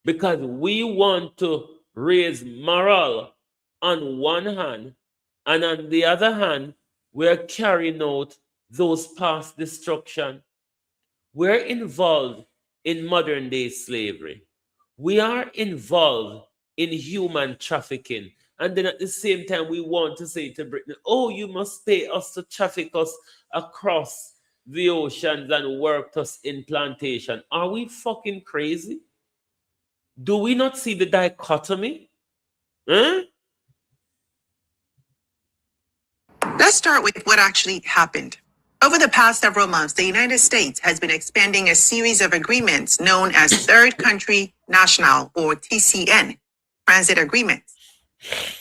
Because we want to raise moral on one hand, and on the other hand, we're carrying out those past destruction. We're involved in modern day slavery. We are involved in human trafficking. And then at the same time, we want to say to Britain, oh, you must pay us to traffic us across the oceans and work us in plantation. Are we fucking crazy? Do we not see the dichotomy? Huh? Let's start with what actually happened. Over the past several months, the United States has been expanding a series of agreements known as Third Country National, or TCN, transit agreements.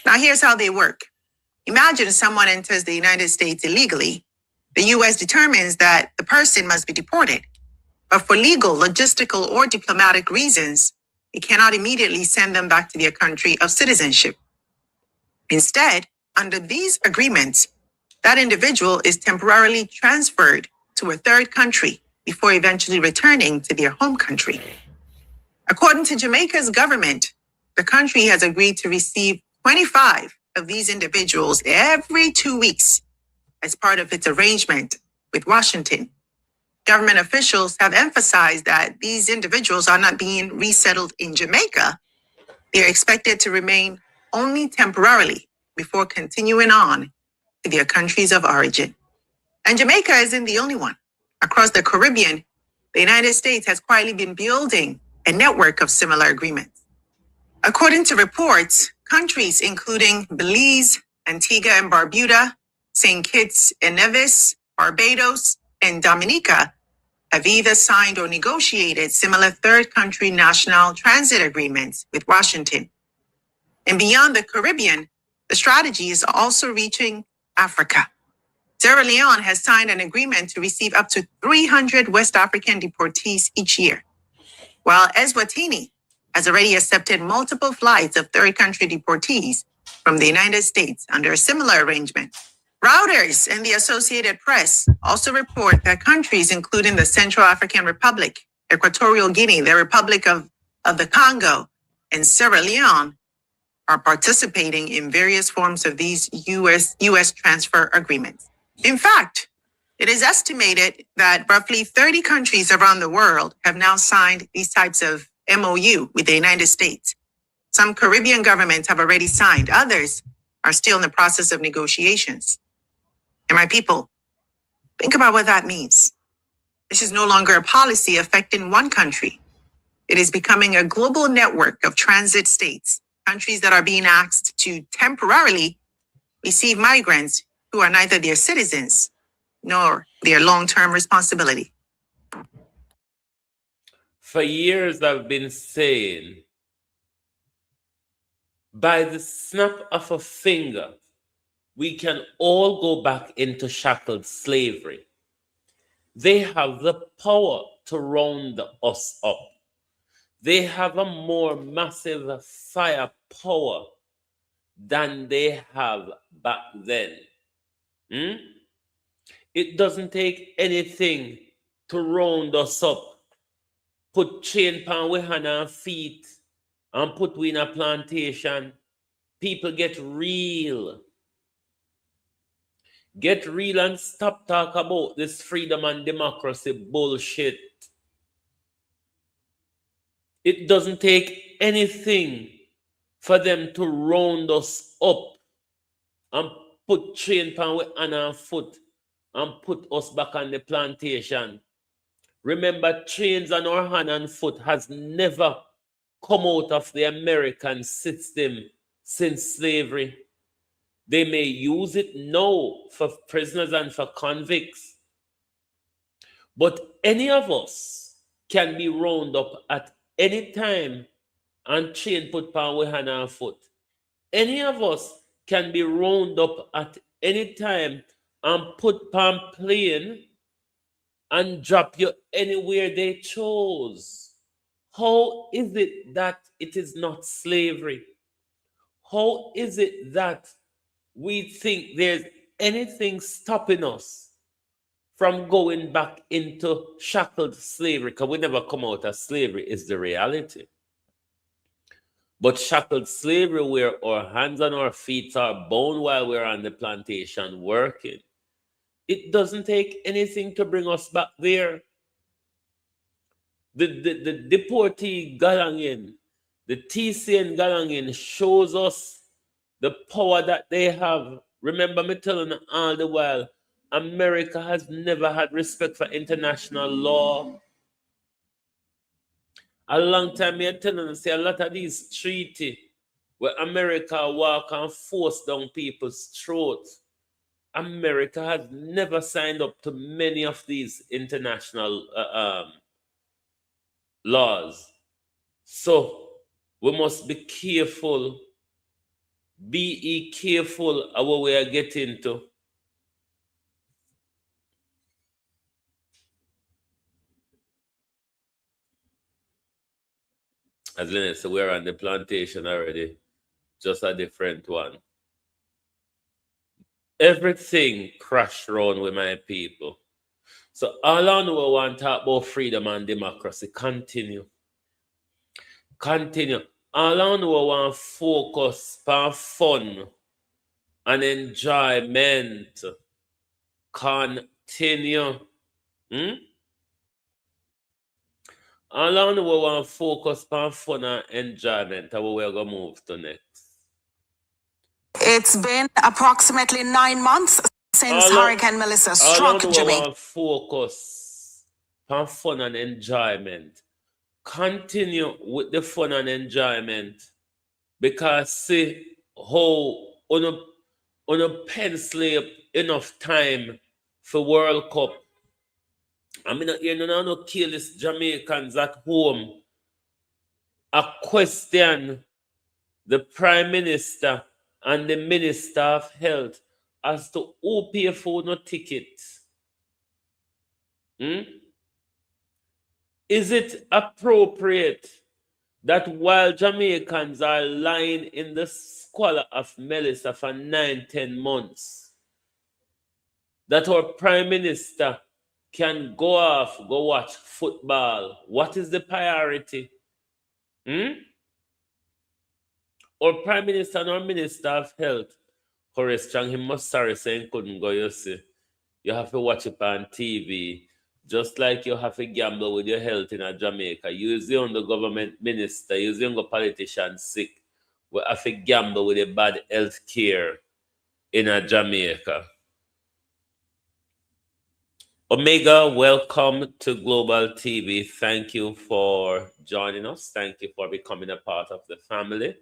Now, here's how they work. Imagine someone enters the United States illegally. The U.S. determines that the person must be deported. But for legal, logistical, or diplomatic reasons, it cannot immediately send them back to their country of citizenship. Instead, under these agreements, that individual is temporarily transferred to a third country before eventually returning to their home country. According to Jamaica's government, the country has agreed to receive 25 of these individuals every 2 weeks as part of its arrangement with Washington. Government officials have emphasized that these individuals are not being resettled in Jamaica. They're expected to remain only temporarily before continuing on to their countries of origin. And Jamaica isn't the only one. Across the Caribbean, the United States has quietly been building a network of similar agreements. According to reports, countries including Belize, Antigua and Barbuda, St. Kitts and Nevis, Barbados, and Dominica have either signed or negotiated similar third country national transit agreements with Washington. And beyond the Caribbean, the strategy is also reaching Africa. Sierra Leone has signed an agreement to receive up to 300 West African deportees each year, while Eswatini has already accepted multiple flights of third country deportees from the United States under a similar arrangement. Reuters and the Associated Press also report that countries including the Central African Republic, Equatorial Guinea, the Republic of the Congo, and Sierra Leone are participating in various forms of these U.S. transfer agreements. In fact, it is estimated that roughly 30 countries around the world have now signed these types of MOU with the United States. Some Caribbean governments have already signed. Others are still in the process of negotiations. And my people, think about what that means. This is no longer a policy affecting one country. It is becoming a global network of transit states, countries that are being asked to temporarily receive migrants who are neither their citizens nor their long-term responsibility. For years, I've been saying, by the snap of a finger, we can all go back into shackled slavery. They have the power to round us up. They have a more massive firepower than they have back then. It doesn't take anything to round us up. Put chain pan we hand and feet and put we in a plantation. People get real. Get real and stop talk about this freedom and democracy bullshit. It doesn't take anything for them to round us up and put train pan with hand and foot and put us back on the plantation. Remember, trains on our hand and foot has never come out of the American system since slavery. They may use it now for prisoners and for convicts. But any of us can be round up at any time and train put pan with hand and foot. Any of us can be round up at any time and put pan plane and drop you anywhere they chose. How is it that it is not slavery? How is it that we think there's anything stopping us from going back into shackled slavery? Because we never come out of slavery, is the reality. But shackled slavery, where our hands and our feet are bound while we're on the plantation working, it doesn't take anything to bring us back there. The deportee Galangin, the TCN Galangin shows us the power that they have. Remember me telling you all the while, America has never had respect for international law. A long time me telling you, say a lot of these treaties where America walk and force down people's throats. America has never signed up to many of these international laws. So we must be careful. Be careful of what we are getting to. As Lynette said, we're on the plantation already, just a different one. Everything crashed around with my people. So all I know I want to talk about freedom and democracy. Continue. All I know I want to focus on fun and enjoyment. Continue. All I know I want to focus on fun and enjoyment. How we're going to move to next. It's been approximately 9 months since Hurricane Melissa struck Jamaica. All focus on fun and enjoyment. Continue with the fun and enjoyment, because see how on a pencil enough time for World Cup. I mean, you know, no kill these Jamaicans at home. A question the Prime Minister and the Minister of Health as to who pay for no ticket. Is it appropriate that while Jamaicans are lying in the squalor of Melissa for 9-10 months, that our Prime Minister can go watch football? What is the priority? Our Prime Minister and our Minister of Health, Horace Chang, he must sorry saying couldn't go, you see. You have to watch it on TV. Just like you have to gamble with your health in Jamaica. You is the only government minister, you is the only politician sick. We have to gamble with the bad health care in Jamaica. Omega, welcome to Global TV. Thank you for joining us. Thank you for becoming a part of the family.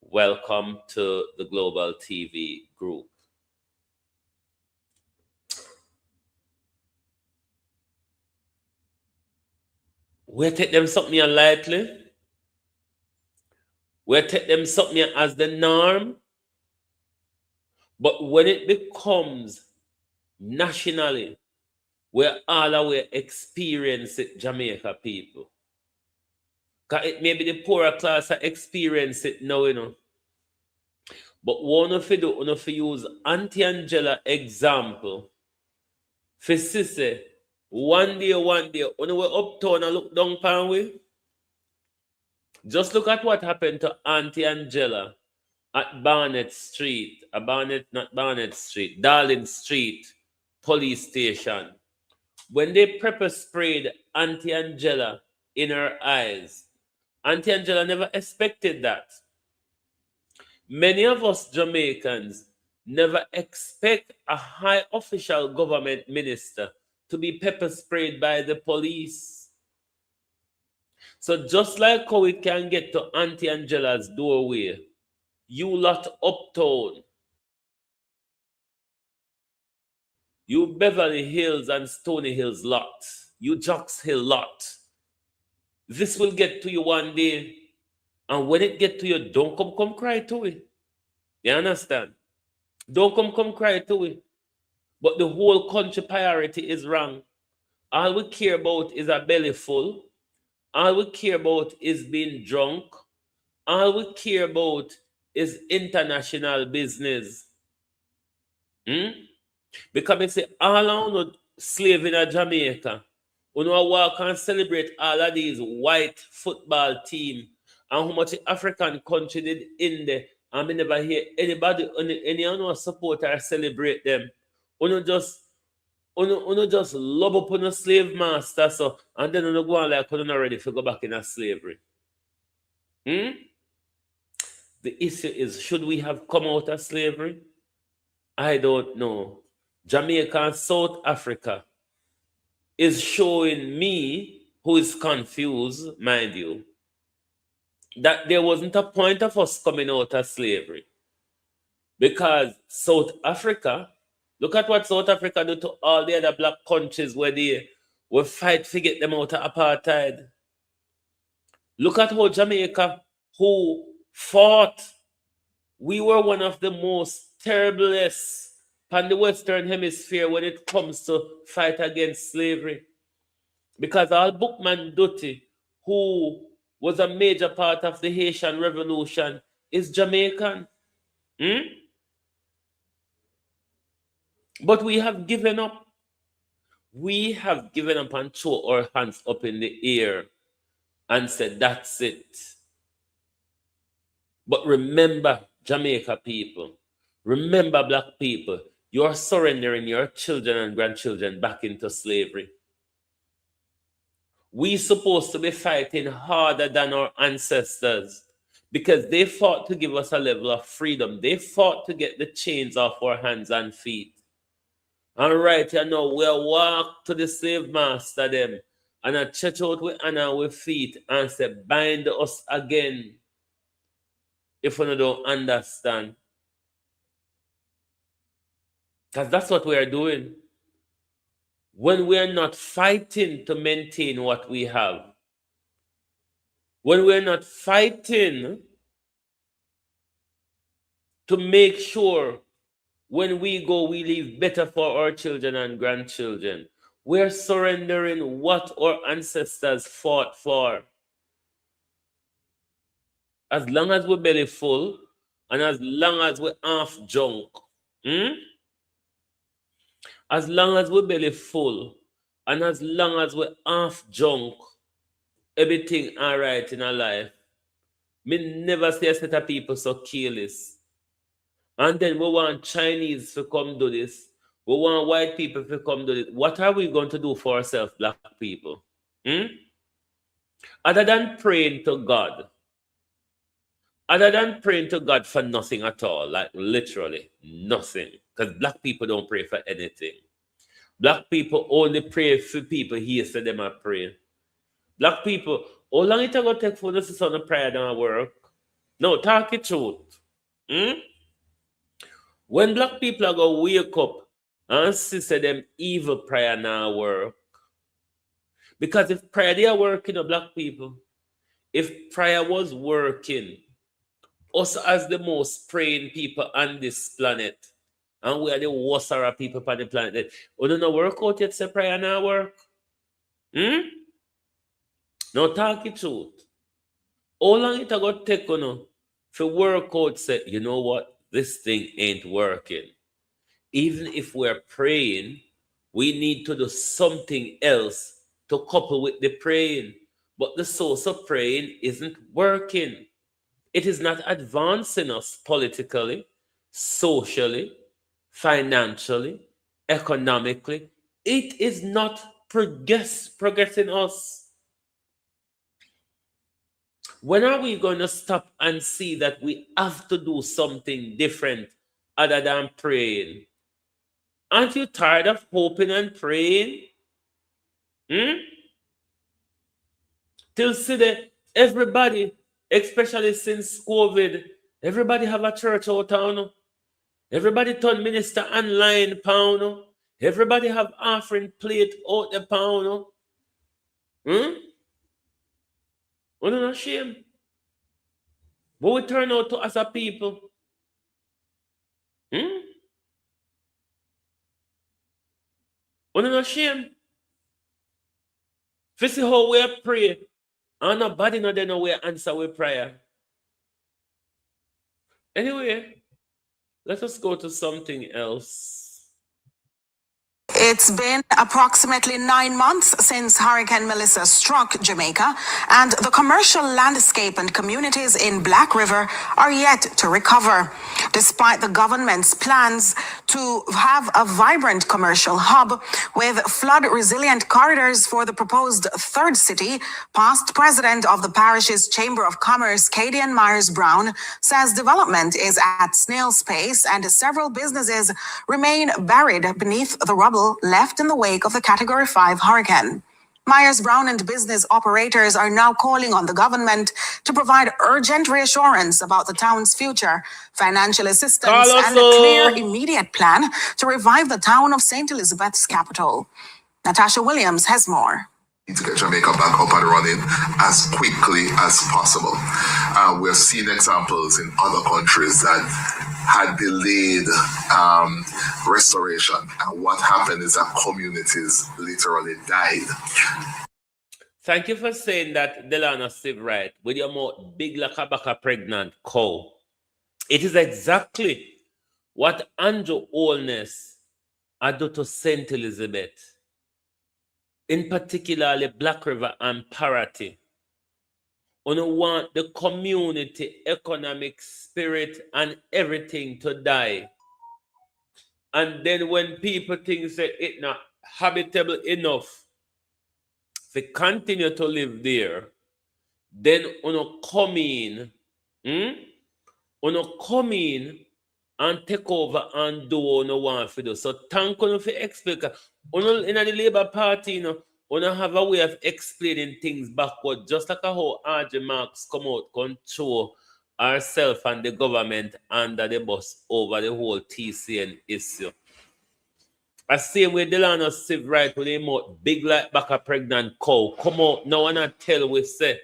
Welcome to the Global TV group. We take them something lightly. We take them something as the norm. But when it becomes nationally, we're all aware experience it, Jamaica people. Because it may be the poorer class that experience it now, you know. But one of you do, one of you use Auntie Angela example. For say, one day, when we're uptown and look down pan we, just look at what happened to Auntie Angela at Barnett Street, Darling Street police station. When they pepper sprayed Auntie Angela in her eyes, Auntie Angela never expected that. Many of us Jamaicans Never expect a high official government minister to be pepper sprayed by the police. So just like how it can get to Auntie Angela's doorway, you lot uptown, you Beverly Hills and Stony Hills lot, you Jocks Hill lot, this will get to you one day. And when it get to you, don't come cry to it. You understand? Don't come cry to it. But the whole country priority is wrong. All we care about is a belly full. All we care about is being drunk. All we care about is international business. Because it's all on slave in a Jamaica. We know walk and celebrate all of these white football team and how much the African country did in there. And we never hear anybody, any of support or celebrate them. We just love up on a slave master, so and then we go on like we're not ready to go back in a slavery. The issue is, should we have come out of slavery? I don't know. Jamaica and South Africa is showing me, who is confused, mind you, that there wasn't a point of us coming out of slavery. Because South Africa, look at what South Africa do to all the other black countries where they will fight to get them out of apartheid. Look at how Jamaica, who fought, we were one of the most terriblest in the Western Hemisphere when it comes to fight against slavery. Because all Bookman Duty, who was a major part of the Haitian Revolution, is Jamaican. But we have given up. We have given up and thrown our hands up in the air and said, that's it. But remember, Jamaica people, remember black people, you're surrendering your children and grandchildren back into slavery. We're supposed to be fighting harder than our ancestors because they fought to give us a level of freedom. They fought to get the chains off our hands and feet. And right here now, we'll walk to the slave master them and I stretch out with hand and with feet and say, bind us again. If we don't understand. Because that's what we are doing. When we are not fighting to maintain what we have, when we are not fighting to make sure when we go, we leave better for our children and grandchildren, we are surrendering what our ancestors fought for. As long as we're belly full and as long as we're half drunk, as long as we're belly full and as long as we're half drunk, everything all right in our life. Me never see a set of people so careless. And then we want Chinese to come do this. We want white people to come do this. What are we going to do for ourselves, black people? Other than praying to God. Other than praying to God for nothing at all, like literally nothing. Because black people don't pray for anything. Black people only pray for people here so them are praying. Black people, how long it going to take for this on the prayer don't work? No, talk it truth. When black people are going to wake up and see say them evil prayer now work. Because if prayer they are working, black people, if prayer was working, us as the most praying people on this planet, and we are the worst of people on the planet, we don't know work out yet say prayer now work. No, talk it truth. How long it going to take for work out say, you know what, this thing ain't working. Even if we're praying, we need to do something else to couple with the praying. But the source of praying isn't working. It is not advancing us politically, socially, financially, economically. It is not progressing us. When are we going to stop and see that we have to do something different other than praying? Aren't you tired of hoping and praying? Till today, everybody, especially since COVID, everybody have a church out town. Everybody turn minister online pound. Everybody have offering plate out the pound. We're not ashamed. What we turn out to as a people? We're not ashamed. If you see how we pray, and nobody know they know we answer with prayer. Anyway, let us go to something else. It's been approximately 9 months since Hurricane Melissa struck Jamaica, and the commercial landscape and communities in Black River are yet to recover. Despite the government's plans to have a vibrant commercial hub with flood-resilient corridors for the proposed third city, past president of the parish's Chamber of Commerce, Cadian Myers-Brown, says development is at snail's pace and several businesses remain buried beneath the rubble left in the wake of the Category 5 hurricane. Myers-Brown and business operators are now calling on the government to provide urgent reassurance about the town's future, financial assistance, and a clear, immediate plan to revive the town of St. Elizabeth's capital. Natasha Williams has more. To get Jamaica back up and running as quickly as possible. We're seeing examples in other countries that had delayed restoration, and what happened is that communities literally died. Thank you for saying that, Delano Steve Wright, with your mouth big like a baka pregnant cow. It is exactly what Andrew Holness had done to St. Elizabeth, in particularly Black River and Parati. We want the community, economic spirit, and everything to die. And then when people think that it's not habitable enough to continue to live there, then come in, and take over and do what you want to do. So thank you for explaining. In the Labour Party, we have a way of explaining things backward, just like how RJ Marks come out, control ourselves and the government under the bus over the whole TCN issue. I see with Delano Steve Wright with him out big like back a pregnant cow. Come out now and I tell we say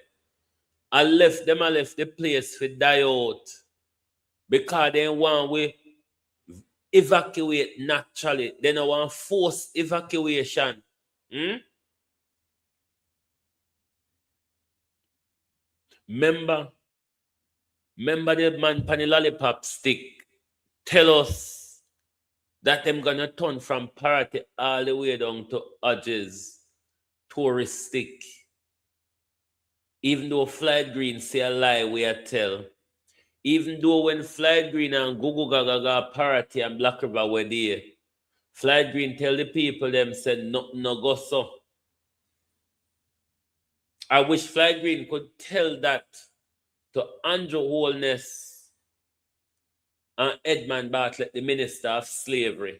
I left the place to die out because they want we evacuate naturally. They don't want forced evacuation. Remember the man pan the lollipop stick tell us that them gonna turn from Parati all the way down to Hodges touristic. Even though Flight Green say a lie we a tell. Even though when Flight Green and Gugu Gaga Parati and Black River were there, Flight Green tell the people them said no go so. I wish Flight Green could tell that to Andrew Holness and Edmund Bartlett, the Minister of Slavery.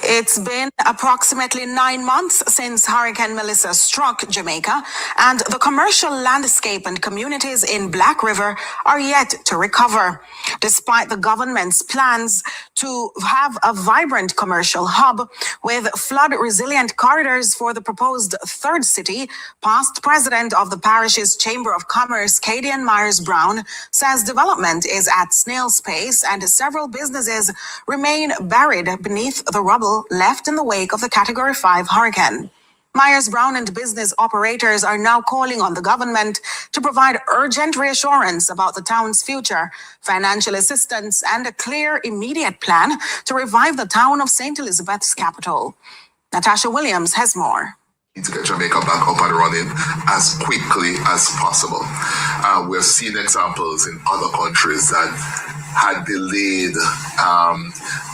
It's been approximately 9 months since Hurricane Melissa struck Jamaica, and the commercial landscape and communities in Black River are yet to recover. Despite the government's plans to have a vibrant commercial hub with flood-resilient corridors for the proposed third city, past president of the parish's Chamber of Commerce, Cadian Myers-Brown, says development is at snail's pace and several businesses remain buried beneath the rubble left in the wake of the Category 5 hurricane. Myers-Brown and business operators are now calling on the government to provide urgent reassurance about the town's future, financial assistance, and a clear, immediate plan to revive the town of St. Elizabeth's capital. Natasha Williams has more. To get Jamaica back up and running as quickly as possible. We're seeing examples in other countries that had delayed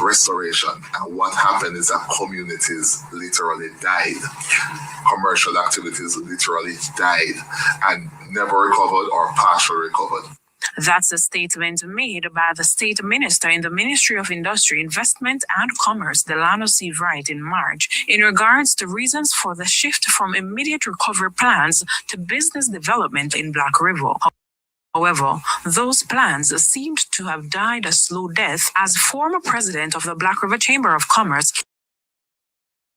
restoration, and what happened is that communities literally died. Commercial activities literally died and never recovered or partially recovered. That's a statement made by the state minister in the Ministry of Industry, Investment and Commerce, Delano C. Wright, in March, in regards to reasons for the shift from immediate recovery plans to business development in Black River. However, those plans seemed to have died a slow death as former president of the Black River Chamber of Commerce,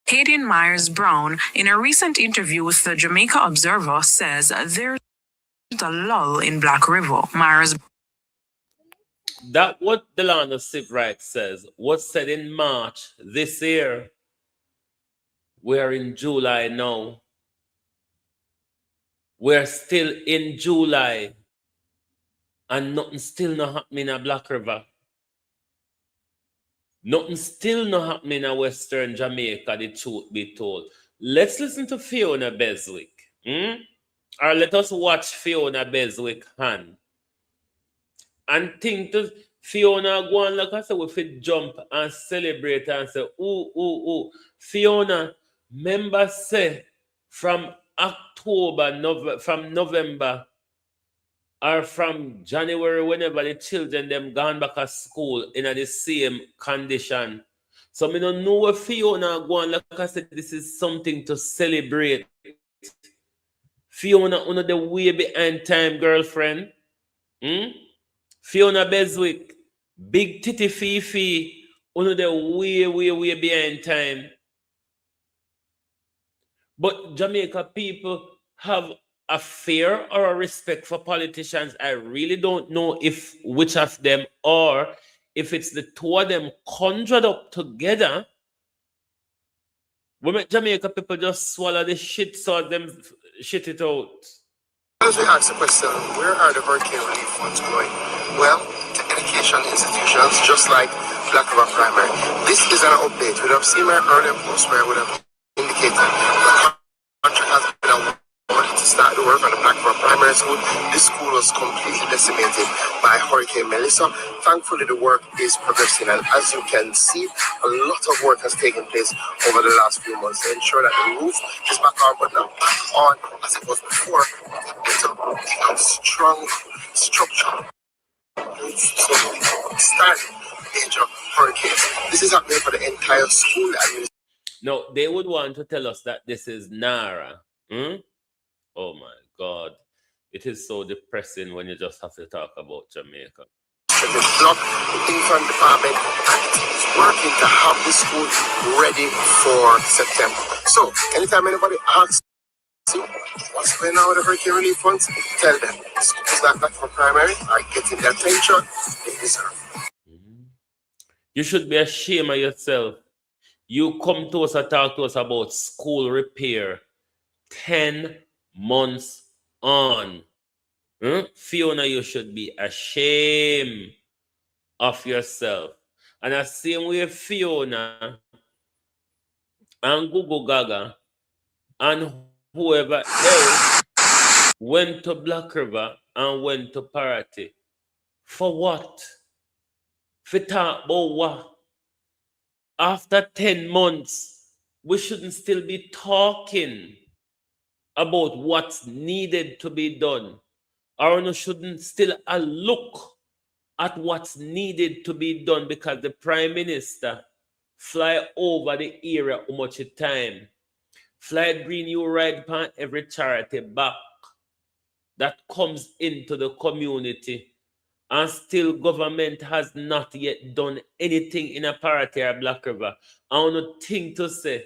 Hayden Myers Brown, in a recent interview with the Jamaica Observer, says there's a lull in Black River. Myers. That what Delano Wright says was said in March this year. We're in July now. We're still in July. And nothing still not happening in Black River. Nothing still not happening in Western Jamaica, the truth be told. Let's listen to Fiona Beswick. Or let us watch Fiona Beswick hand. And think to Fiona go on like I said, if it jump and celebrate and say, ooh. Fiona, member say from November or from January, whenever the children them gone back to school in the same condition. So I don't know if Fiona go on like I said, this is something to celebrate. Fiona, under the way behind time, girlfriend. Fiona Beswick, Big Titty Fifi, under the way behind time. But Jamaica people have a fear or a respect for politicians. I really don't know if which of them, or if it's the two of them conjured up together. We make Jamaica people just swallow the shit so them shit it out. As we ask the question, where are the hurricane relief funds going? Well, to education institutions, just like Black River Primary. This is an update. We would have seen my earlier post where I would have indicated the contract has been awarded to start the work on the Black River Primary School. This school was completely decimated by Hurricane Melissa. Thankfully, the work is progressing, and as you can see, a lot of work has taken place over the last few months to ensure that the roof is back on, but now back on as it was before. It's a strong structure. So start major hurricanes. This is happening for the entire school administration. No, they would want to tell us that this is Nara. Oh my God. It is so depressing when you just have to talk about Jamaica. The block infant department is working to have the school ready for September. So, anytime anybody asks you what's going on with the hurricane relief funds, tell them schools like Black River Primary are getting the attention they deserve. You should be ashamed of yourself. You come to us and talk to us about school repair 10 months on. Fiona, you should be ashamed of yourself. And the same way Fiona and Gugu Gaga and whoever else went to Black River and went to Parity. For what? For talk about what? After 10 months, we shouldn't still be talking about what's needed to be done. Or we shouldn't still look at what's needed to be done because the Prime Minister fly over the area how much time. Fly green, you ride upon every charity back that comes into the community. And still government has not yet done anything in a Parity or Black River. I want to think to say,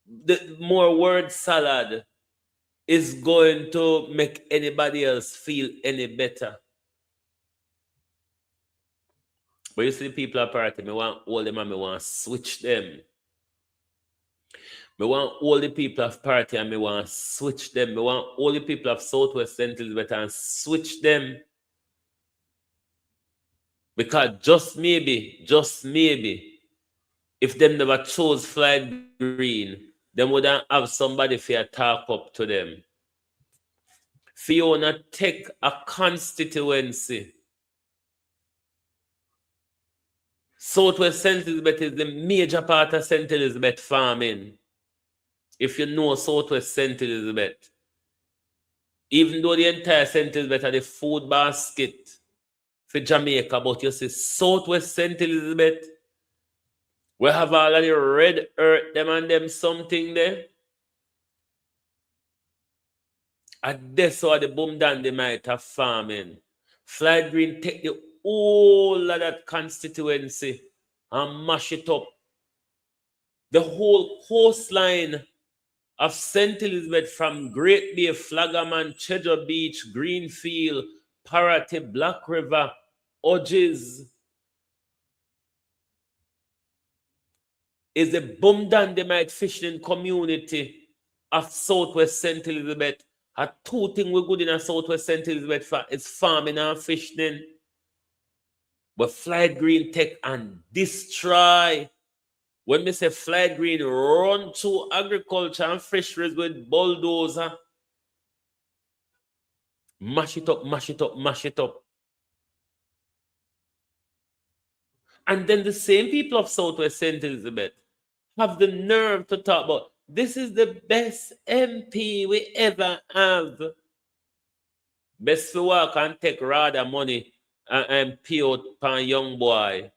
the more word salad is going to make anybody else feel any better. But you see the people at Parity, I want all them and I want to switch them. I want all the people of Parity and I want to switch them. I want all the people of Southwest St. Elizabeth and switch them. Because just maybe, if them never chose fly green, them wouldn't have somebody for talk up to them. Fiona take a constituency. Southwest St. Elizabeth is the major part of St. Elizabeth farming. If you know Southwest St. Elizabeth. Even though the entire St. Elizabeth are the food basket for Jamaica, but you see Southwest St. Elizabeth, we have all of the red earth, them and them something there. And that's how the boom down they might have farming. Flight Green take the whole of that constituency and mash it up. The whole coastline of St. Elizabeth from Great Bay, Flagaman, Cheddar Beach, Greenfield, Paraty, Black River, Odges, is the Bumdandemite fishing community of Southwest St. Elizabeth. A two things we good in a Southwest St. Elizabeth for is farming and fishing. But Flight Green take and destroy. When we say Flight Green run through agriculture and fisheries with bulldozer, mash it up, mash it up, mash it up. And then the same people of Southwest St. Elizabeth have the nerve to talk about this is the best MP we ever have. Best for work and take rather money and pay out pan young boy.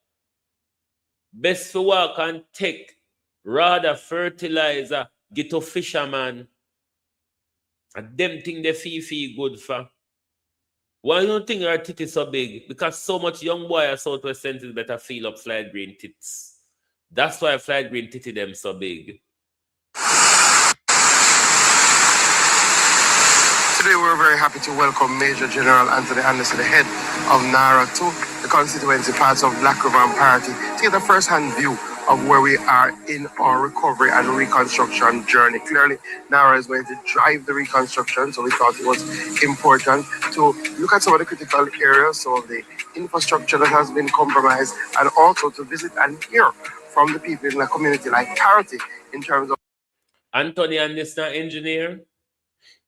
Best for work and take rather fertilizer, get to fisherman. And them thing the fee good for. Why don't you think our tit is so big? Because so much young boy at Southwest St. Elizabeth better feel up Flight Green tits. That's why Flight Green titty them so big. Today we're very happy to welcome Major General Anthony Anderson, the head of NARA, to the constituency parts of Black River and Paraty to get a first-hand view of where we are in our recovery and reconstruction journey. Clearly, NARA is going to drive the reconstruction, so we thought it was important to look at some of the critical areas, some of the infrastructure that has been compromised, and also to visit and hear from the people in a community like Paraty in terms of... Anthony Anderson, engineer?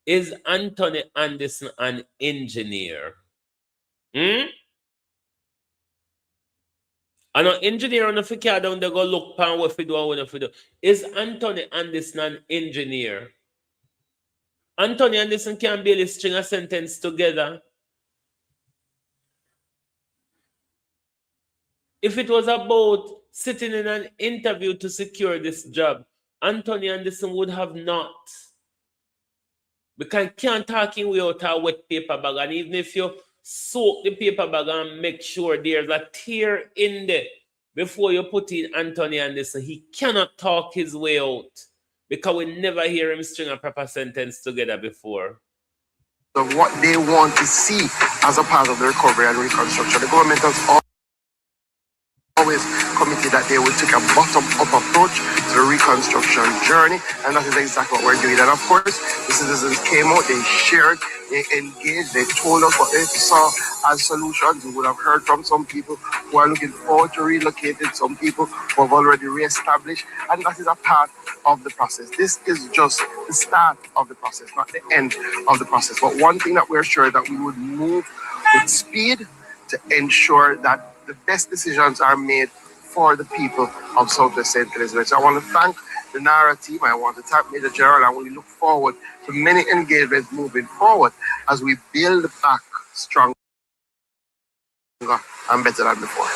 Is Anthony Anderson an engineer? And an engineer on the figure down there go look pan what we do and what we do. Is Anthony Anderson an engineer? Anthony Anderson can barely string a sentence together. If it was about sitting in an interview to secure this job, Anthony Anderson would have not. Because you can't talk in way out a wet paper bag, and even if you soak the paper bag and make sure there's a tear in there before you put in Anthony Anderson, he cannot talk his way out because we never hear him string a proper sentence together before. Of what they want to see as a part of the recovery and reconstruction. The government has always committed that they would take a bottom-up approach to the reconstruction journey, and that is exactly what we're doing. And of course, the citizens came out, they shared, they engaged, they told us what they saw as solutions. We would have heard from some people who are looking forward to relocating, some people who have already re-established, and that is a part of the process. This is just the start of the process, not the end of the process. But one thing that we're sure that we would move with speed to ensure that the best decisions are made for the people of Southwest St. Elizabeth. So I want to thank the NARA team. I want to thank Major General, and we look forward to many engagements moving forward as we build back stronger and better than before.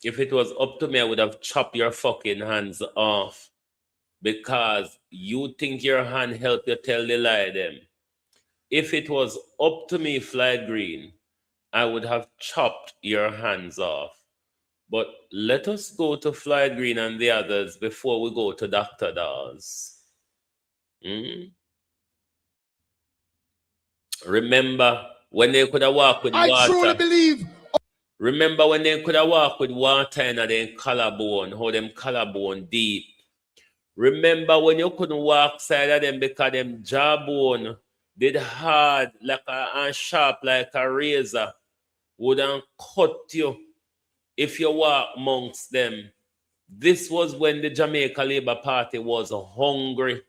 If it was up to me, I would have chopped your fucking hands off because you think your hand helped you tell the lie them. If it was up to me, Flight Green, I would have chopped your hands off. But let us go to Flight Green and the others before we go to Dr. Dawes. Remember when they could have walked with water? I truly believe. Remember when they could have walked with water in their collarbone, how them collarbone deep. Remember when you couldn't walk side of them because them jawbone did hard like and sharp like a razor. Wouldn't cut you if you walk amongst them. This was when the Jamaica Labour Party was hungry.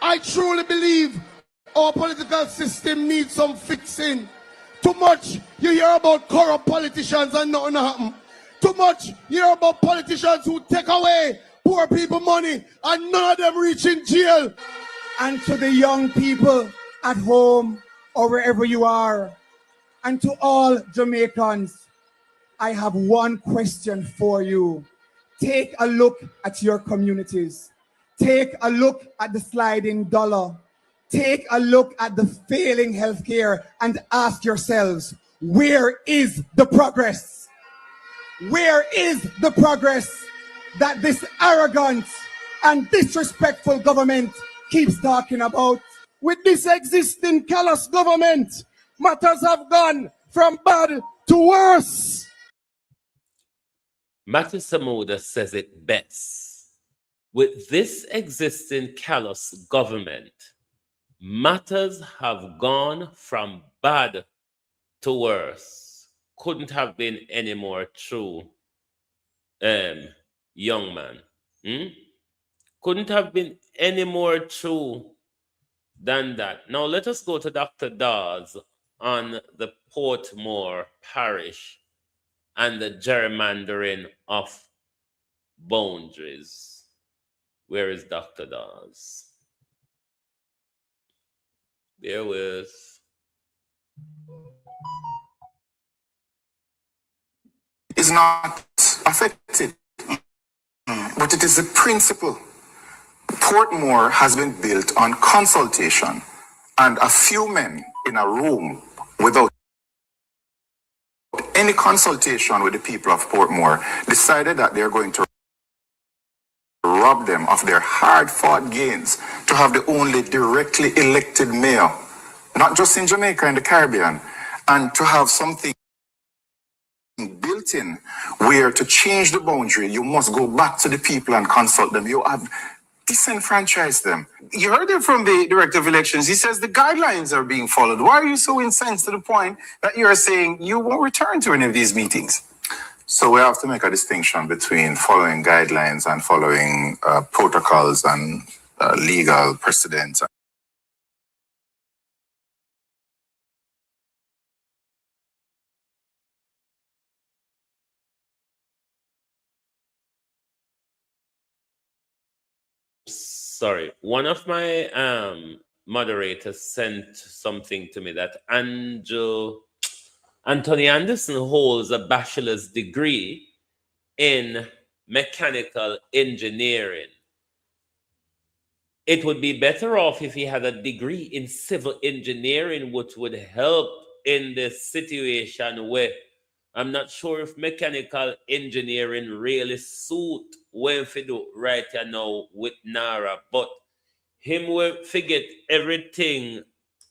I truly believe our political system needs some fixing. Too much you hear about corrupt politicians and nothing happen. Too much you hear about politicians who take away poor people money and none of them reach in jail. And to the young people at home or wherever you are, and to all Jamaicans, I have one question for you. Take a look at your communities. Take a look at the sliding dollar. Take a look at the failing healthcare and ask yourselves, where is the progress? Where is the progress that this arrogant and disrespectful government keeps talking about? With this existing callous government, matters have gone from bad to worse. Matthew Samuda says it best. With this existing callous government, matters have gone from bad to worse. Couldn't have been any more true, young man. Couldn't have been any more true than that. Now let us go to Dr. Dawes on the Portmore parish and the gerrymandering of boundaries. Where is Dr. Dawes? Bear with. Is not affected, but it is the principle. Portmore has been built on consultation and a few men in a room without any consultation with the people of Portmore decided that they're going to rob them of their hard-fought gains to have the only directly elected mayor, not just in Jamaica, in the Caribbean, and to have something built in where to change the boundary, you must go back to the people and consult them. You have disenfranchised them. You heard it from the director of elections. He says the guidelines are being followed. Why are you so incensed to the point that you're saying you won't return to any of these meetings? So we have to make a distinction between following guidelines and following protocols and legal precedents. Sorry, one of my moderators sent something to me that Anthony Anderson holds a bachelor's degree in mechanical engineering. It would be better off if he had a degree in civil engineering, which would help in this situation where I'm not sure if mechanical engineering really suit when we do right now with Nara, but him will forget everything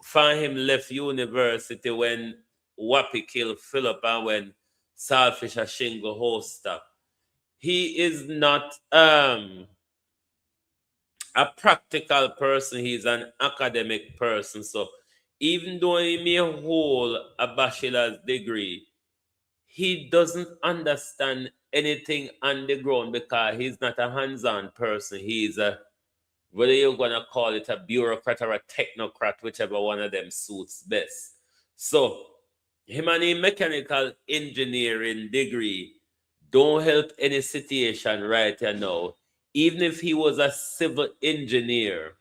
for him left university when Wapi killed Philip and when Saltfish Shingo Hosta. He is not a practical person, he's an academic person. So even though he may hold a bachelor's degree, he doesn't understand anything on the ground because he's not a hands-on person. He's a, whether you're going to call it a bureaucrat or a technocrat, whichever one of them suits best. So him and a mechanical engineering degree don't help any situation right now. Even if he was a civil engineer,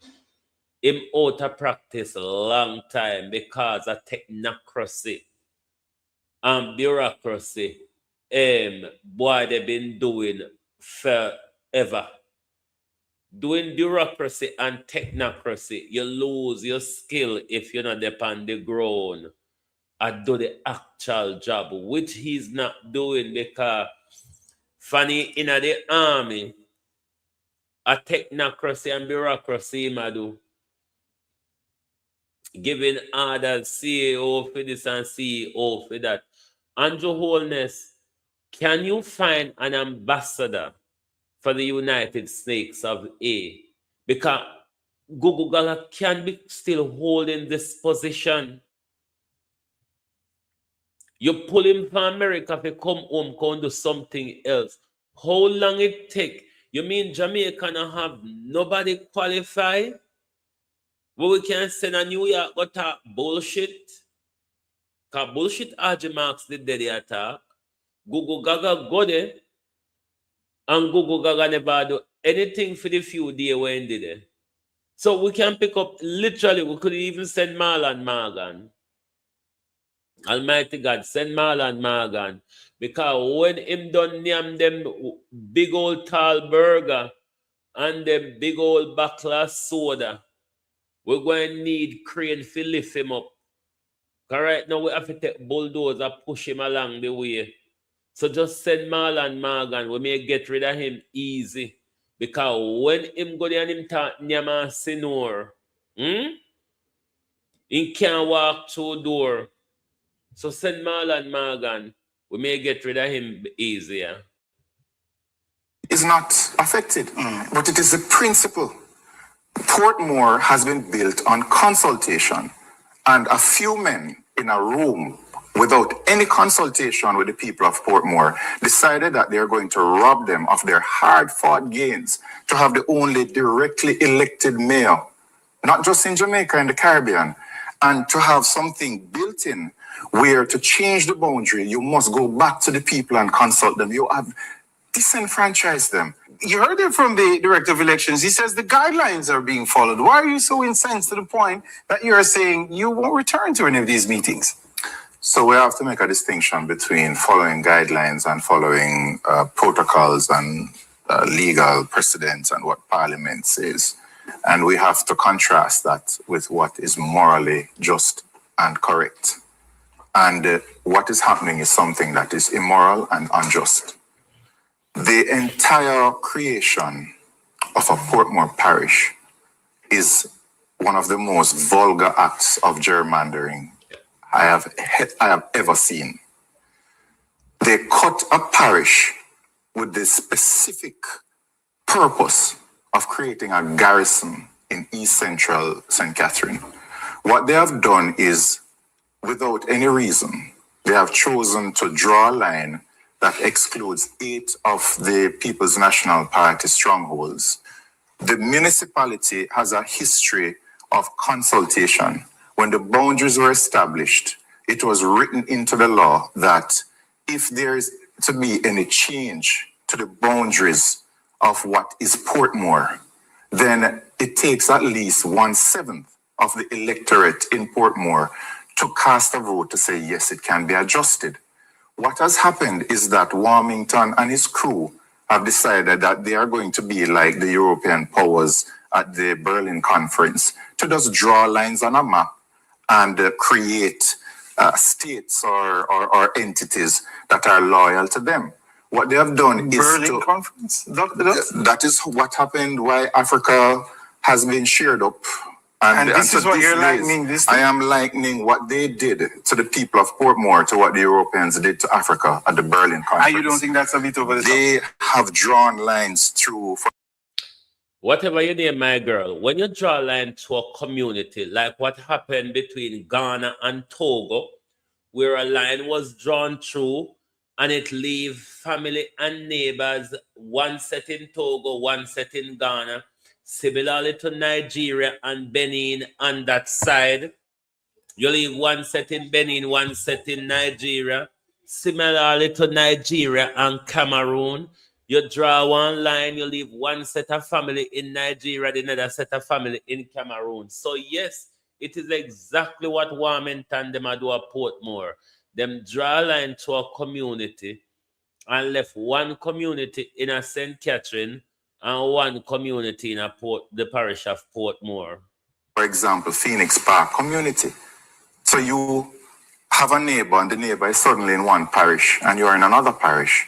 him out of practice a long time because of technocracy and bureaucracy, boy, they've been doing forever. Doing bureaucracy and technocracy, you lose your skill if you're not up on the ground and do the actual job, which he's not doing because funny in the army, a technocracy and bureaucracy, Madu, giving orders, CEO for this and CEO for that. Andrew Holness, can you find an ambassador for the United States of A? Because Gugu Gala can be still holding this position. You pull him from America if he come home, come do something else. How long it take? You mean Jamaica not have nobody qualified? Well, we can send a New York go talk bullshit. Because bullshit RG Marks did the attack. Gugu Gaga go there. And Gugu Gaga never do anything for the few days when did it. So we can pick up, literally, we could even send Marlon Morgan. Almighty God, send Marlon Morgan. Because when him done name them big old tall burger and them big old bottle soda, we're going to need crane to lift him up. Because right now we have to take bulldozer, push him along the way. So just send Marlon Morgan. We may get rid of him easy. Because when him go there and him talk Nyama Sinor, he can't walk through door. So send Marlon Morgan. We may get rid of him easier. Is not affected, but it is the principle. Portmore has been built on consultation, and a few men in a room without any consultation with the people of Portmore decided that they're going to rob them of their hard-fought gains to have the only directly elected mayor, not just in Jamaica, in the Caribbean, and to have something built in where to change the boundary, you must go back to the people and consult them. You have disenfranchised them. You heard it from the director of elections. He says the guidelines are being followed. Why are you so incensed to the point that you're saying you won't return to any of these meetings? So we have to make a distinction between following guidelines and following protocols and legal precedents and what Parliament says. And we have to contrast that with what is morally just and correct. And what is happening is something that is immoral and unjust. The entire creation of a Portmore parish is one of the most vulgar acts of gerrymandering I have ever seen. They cut a parish with the specific purpose of creating a garrison in East Central St. Catherine. What they have done is, without any reason, they have chosen to draw a line that excludes 8 of the People's National Party strongholds. The municipality has a history of consultation. When the boundaries were established, it was written into the law that if there is to be any change to the boundaries of what is Portmore, then it takes at least 1/7 of the electorate in Portmore to cast a vote to say, yes, it can be adjusted. What has happened is that Warmington and his crew have decided that they are going to be like the European powers at the Berlin conference, to just draw lines on a map and create states or entities that are loyal to them. What they have done is Berlin conference? That is what happened, why Africa has been sheared up. And this is what you're likening this to? I am likening what they did to the people of Portmore to what the Europeans did to Africa at the Berlin conference. And you don't think that's a bit over the top? They have drawn lines through. Whatever you name, my girl, when you draw a line to a community, like what happened between Ghana and Togo, where a line was drawn through and it leave family and neighbors, one set in Togo, one set in Ghana, similarly to Nigeria and Benin on that side. You leave one set in Benin, one set in Nigeria. Similarly to Nigeria and Cameroon, you draw one line, you leave one set of family in Nigeria, another set of family in Cameroon. So yes, it is exactly what Warmington them do at Portmore. Them draw a line to a community and left one community in a St. Catherine and one community in the parish of Portmore. For example, Phoenix Park community. So you have a neighbor and the neighbor is suddenly in one parish and you're in another parish.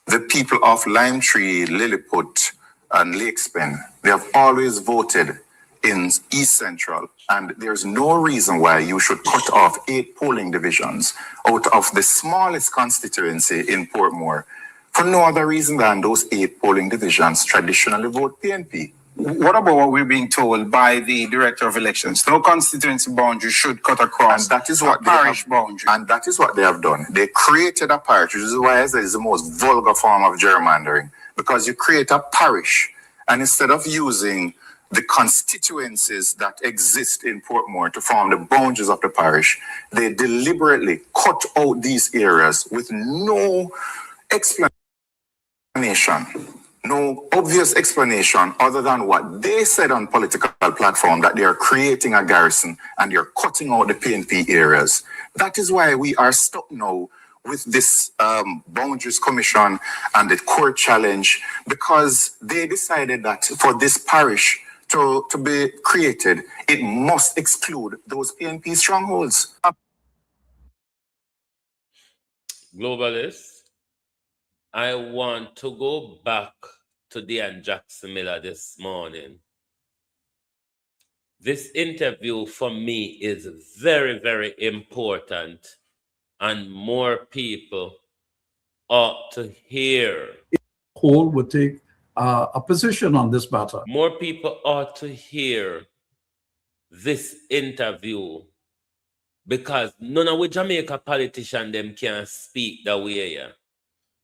The people of Lime Tree, Lilliput, and Lakespen, they have always voted in East Central, and there's no reason why you should cut off 8 polling divisions out of the smallest constituency in Portmore for no other reason than those 8 polling divisions traditionally vote PNP. What about what we're being told by the director of elections? No constituency boundary should cut across and that is what parish boundary. And that is what they have done. They created a parish, which is why it is the most vulgar form of gerrymandering, because you create a parish, and instead of using the constituencies that exist in Portmore to form the boundaries of the parish, they deliberately cut out these areas with no explanation no obvious explanation other than what they said on political platform, that they are creating a garrison and they're cutting out the PNP areas. That is why we are stuck now with this boundaries commission and the court challenge, because they decided that for this parish to be created, it must exclude those PNP strongholds. Globalists, I want to go back to Dean Jackson Miller this morning. This interview for me is very, very important, and more people ought to hear. Cole would take a position on this matter. More people ought to hear this interview, because none of the Jamaica politicians them can speak that way. Yeah?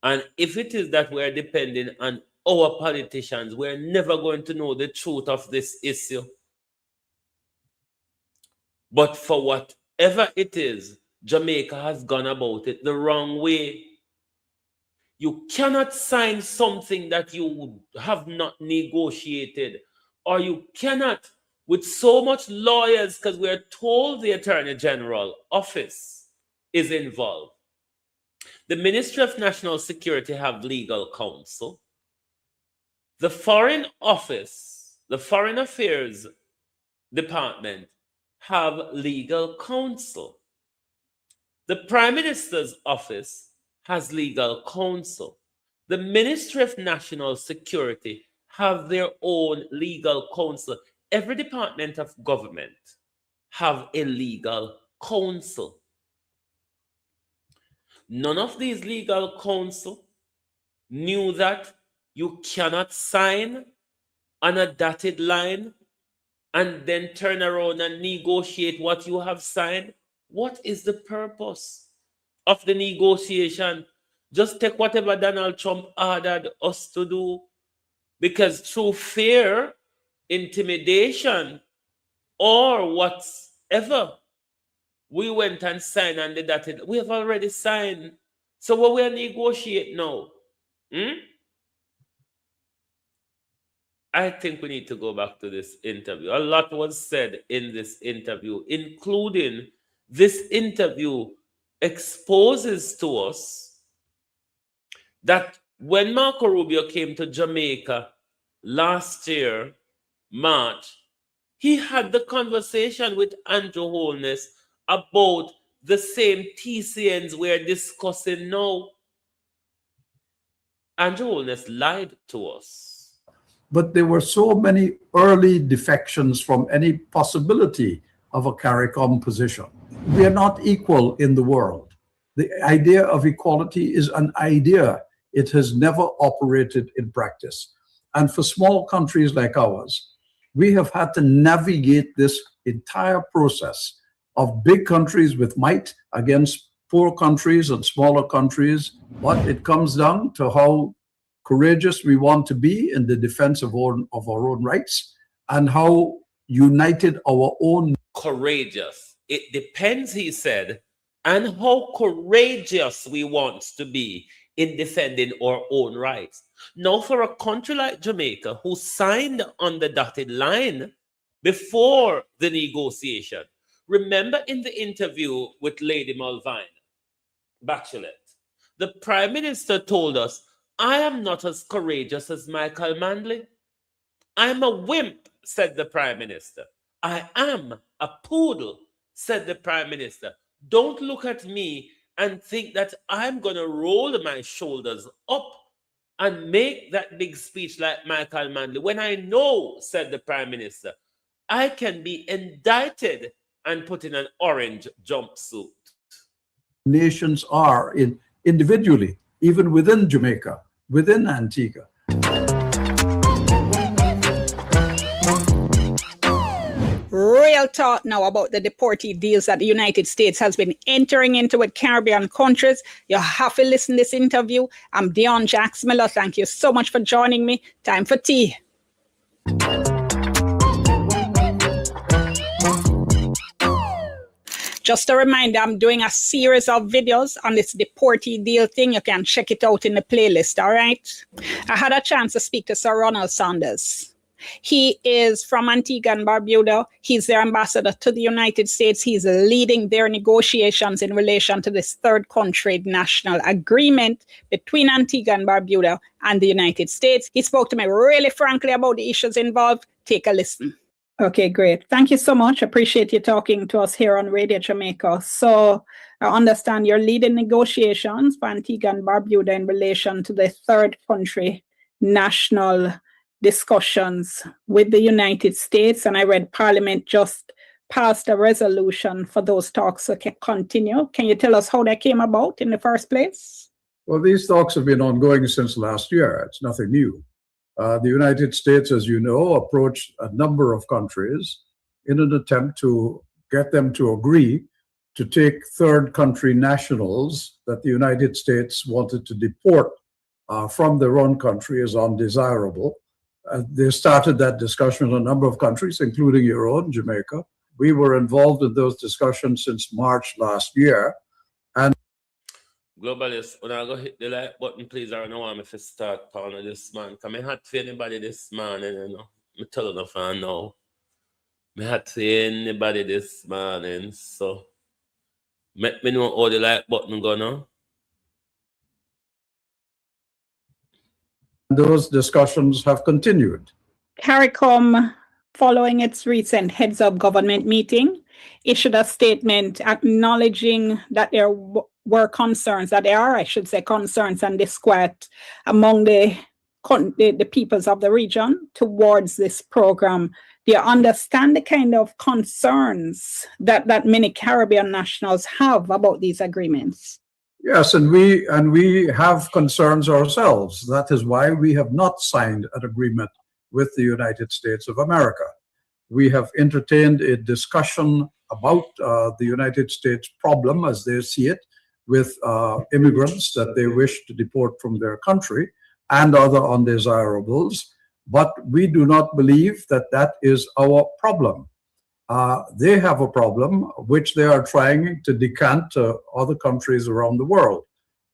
And if it is that we're depending on our politicians, we're never going to know the truth of this issue. But for whatever it is, Jamaica has gone about it the wrong way. You cannot sign something that you have not negotiated, or you cannot, with so much lawyers, because we're told the Attorney General office is involved. The Ministry of National Security have legal counsel. The Foreign Office, the Foreign Affairs Department have legal counsel. The Prime Minister's office has legal counsel. The Ministry of National Security have their own legal counsel. Every department of government have a legal counsel. None of these legal counsel knew that you cannot sign on a dotted line and then turn around and negotiate what you have signed. What is the purpose of the negotiation? Just take whatever Donald Trump ordered us to do, because through fear, intimidation, or whatever, we went and signed on the dotted. We have already signed. So what we are negotiating now? I think we need to go back to this interview. A lot was said in this interview, including this interview exposes to us that when Marco Rubio came to Jamaica last year, March, he had the conversation with Andrew Holness about the same TCNs we're discussing now. Andrew Holness lied to us. But there were so many early defections from any possibility of a CARICOM position. We are not equal in the world. The idea of equality is an idea. It has never operated in practice. And for small countries like ours, we have had to navigate this entire process of big countries with might against poor countries and smaller countries. But it comes down to how courageous we want to be in the defense of our own rights, and how united our own. Courageous. It depends, he said, on how courageous we want to be in defending our own rights. Now, for a country like Jamaica, who signed on the dotted line before the negotiation, remember in the interview with Lady Mulvine, Bachelet, the Prime Minister told us, I am not as courageous as Michael Manley. I'm a wimp, said the Prime Minister. I am a poodle, said the Prime Minister. Don't look at me and think that I'm going to roll my shoulders up and make that big speech like Michael Manley, when I know, said the Prime Minister, I can be indicted and put in an orange jumpsuit. Nations are individually, even within Jamaica, within Antigua. Real talk now about the deportee deals that the United States has been entering into with Caribbean countries. You have to listen to this interview. I'm Deon Jackson Miller. Thank you so much for joining me. Time for tea. Just a reminder, I'm doing a series of videos on this deportee deal thing. You can check it out in the playlist, all right? I had a chance to speak to Sir Ronald Sanders. He is from Antigua and Barbuda. He's their ambassador to the United States. He's leading their negotiations in relation to this third country national agreement between Antigua and Barbuda and the United States. He spoke to me really frankly about the issues involved. Take a listen. Okay, great. Thank you so much. Appreciate you talking to us here on Radio Jamaica. So I understand you're leading negotiations for Antigua and Barbuda in relation to the third country national discussions with the United States. And I read Parliament just passed a resolution for those talks to continue. Can you tell us how that came about in the first place? Well, these talks have been ongoing since last year. It's nothing new. The United States, as you know, approached a number of countries in an attempt to get them to agree to take third country nationals that the United States wanted to deport from their own country as undesirable. They started that discussion in a number of countries, including your own, Jamaica. We were involved in those discussions since March last year. And Globalist, when I go hit the like button, please, I don't want me to start calling this man. Because I had to anybody this morning, you know. I tell you if I know. I had to anybody this morning, so let me know how the like button go now. those discussions have continued. CARICOM, following its recent heads-up government meeting, issued a statement acknowledging that there were concerns, that there are, I should say, concerns and disquiet among the peoples of the region towards this program. Do you understand the kind of concerns that many Caribbean nationals have about these agreements? Yes, and we have concerns ourselves. That is why we have not signed an agreement with the United States of America. We have entertained a discussion about the United States problem, as they see it, with immigrants that they wish to deport from their country and other undesirables. But we do not believe that that is our problem. They have a problem which they are trying to decant to other countries around the world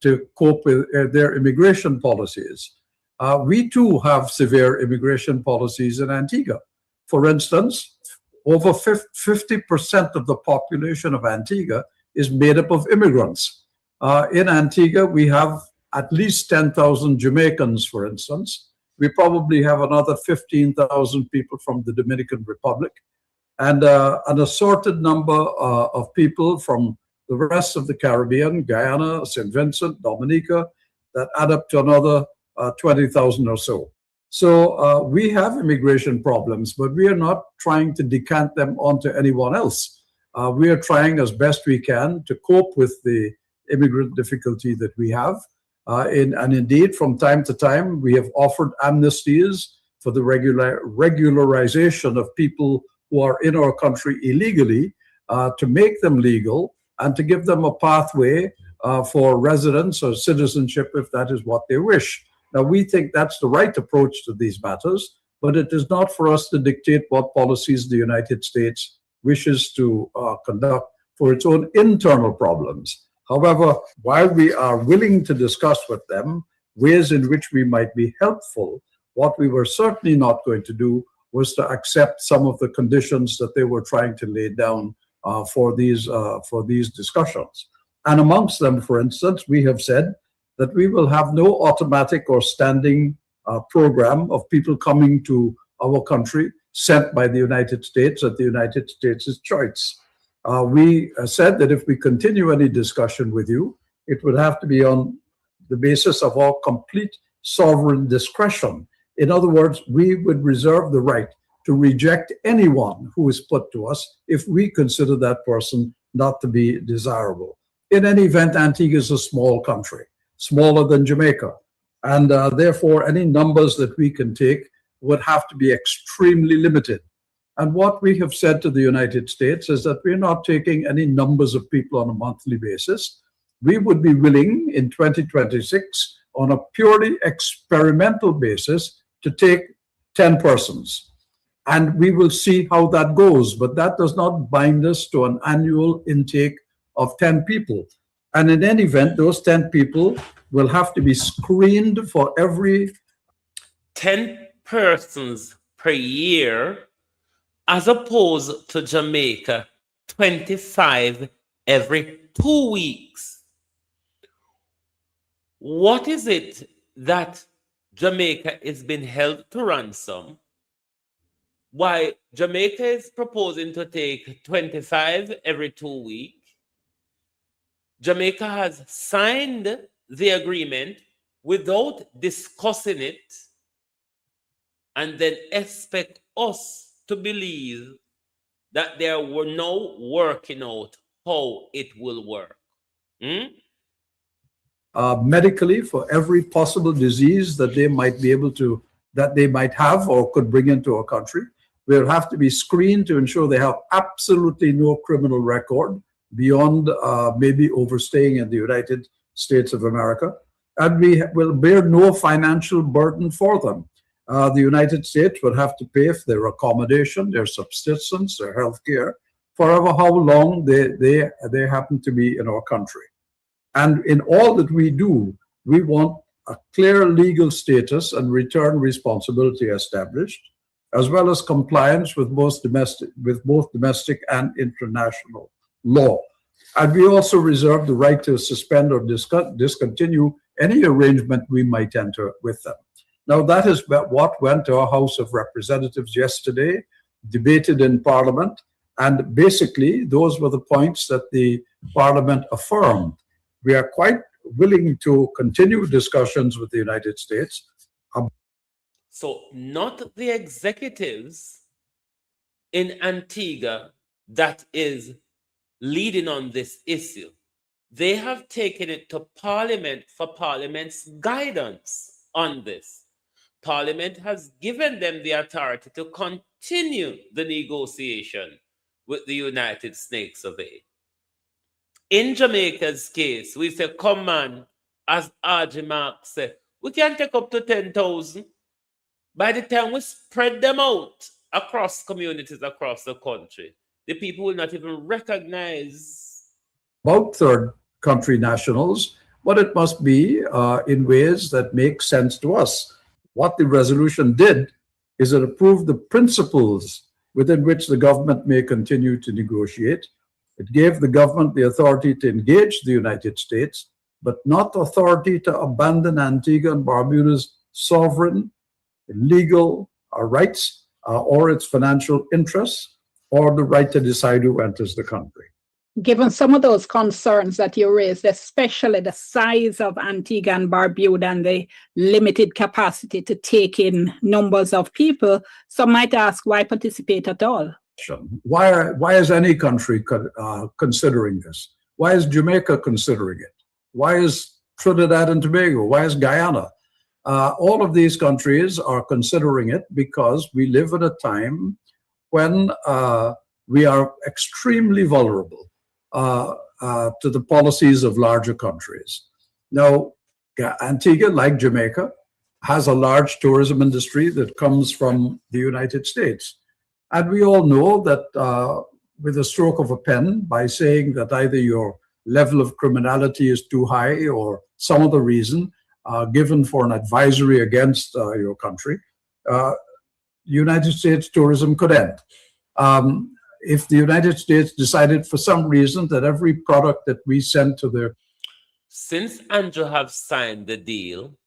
to cope with their immigration policies. We too have severe immigration policies in Antigua. For instance, over 50% of the population of Antigua is made up of immigrants. In Antigua, we have at least 10,000 Jamaicans, for instance. We probably have another 15,000 people from the Dominican Republic, and an assorted number of people from the rest of the Caribbean, Guyana, St. Vincent, Dominica, that add up to another 20,000 or so. So we have immigration problems, but we are not trying to decant them onto anyone else. We are trying as best we can to cope with the immigrant difficulty that we have. And indeed, from time to time, we have offered amnesties for the regularization of people who are in our country illegally, to make them legal and to give them a pathway for residence or citizenship if that is what they wish. Now, we think that's the right approach to these matters, but it is not for us to dictate what policies the United States wishes to conduct for its own internal problems. However, while we are willing to discuss with them ways in which we might be helpful, what we were certainly not going to do was to accept some of the conditions that they were trying to lay down for these discussions. And amongst them, for instance, we have said that we will have no automatic or standing program of people coming to our country sent by the United States at the United States' choice. We said that if we continue any discussion with you, it would have to be on the basis of our complete sovereign discretion. In other words, we would reserve the right to reject anyone who is put to us if we consider that person not to be desirable. In any event, Antigua is a small country, smaller than Jamaica, and therefore any numbers that we can take would have to be extremely limited. And what we have said to the United States is that we're not taking any numbers of people on a monthly basis. We would be willing in 2026 on a purely experimental basis to take 10 persons. And we will see how that goes. But that does not bind us to an annual intake of 10 people. And in any event, those 10 people will have to be screened for every 10 persons per year, as opposed to Jamaica, 25 every 2 weeks. What is it that Jamaica is being held to ransom? Why Jamaica is proposing to take 25 every 2 weeks? Jamaica has signed the agreement without discussing it, and then expect us to believe that they were now working out how it will work. Medically for every possible disease that they might be able to, that they might have or could bring into our country. Will have to be screened to ensure they have absolutely no criminal record beyond maybe overstaying in the United States of America. And we will bear no financial burden for them. The United States would have to pay for their accommodation, their subsistence, their health care, forever how long they happen to be in our country. And in all that we do, we want a clear legal status and return responsibility established, as well as compliance with both domestic and international law. And we also reserve the right to suspend or discontinue any arrangement we might enter with them. Now, that is what went to our House of Representatives yesterday, debated in Parliament, and basically those were the points that the Parliament affirmed. We are quite willing to continue discussions with the United States. So not the executives in Antigua that is leading on this issue. They have taken it to Parliament for Parliament's guidance on this. Parliament has given them the authority to continue the negotiation with the United Snakes of A. In Jamaica's case, we say, come on, as RG Mark said, we can take up to 10,000. By the time we spread them out across communities across the country, the people will not even recognize about third country nationals, but it must be in ways that make sense to us. What the resolution did is it approved the principles within which the government may continue to negotiate. It gave the government the authority to engage the United States, but not authority to abandon Antigua and Barbuda's sovereign, legal rights or its financial interests, or the right to decide who enters the country. Given some of those concerns that you raised, especially the size of Antigua and Barbuda and the limited capacity to take in numbers of people, some might ask, why participate at all? Why is any country considering this? Why is Jamaica considering it? Why is Trinidad and Tobago? Why is Guyana? All of these countries are considering it because we live at a time when we are extremely vulnerable to the policies of larger countries. Now, Antigua, like Jamaica, has a large tourism industry that comes from the United States. And we all know that with a stroke of a pen, by saying that either your level of criminality is too high or some other reason given for an advisory against your country, United States tourism could end. If the United States decided for some reason that every product that we send to their... Since Andrew have signed the deal,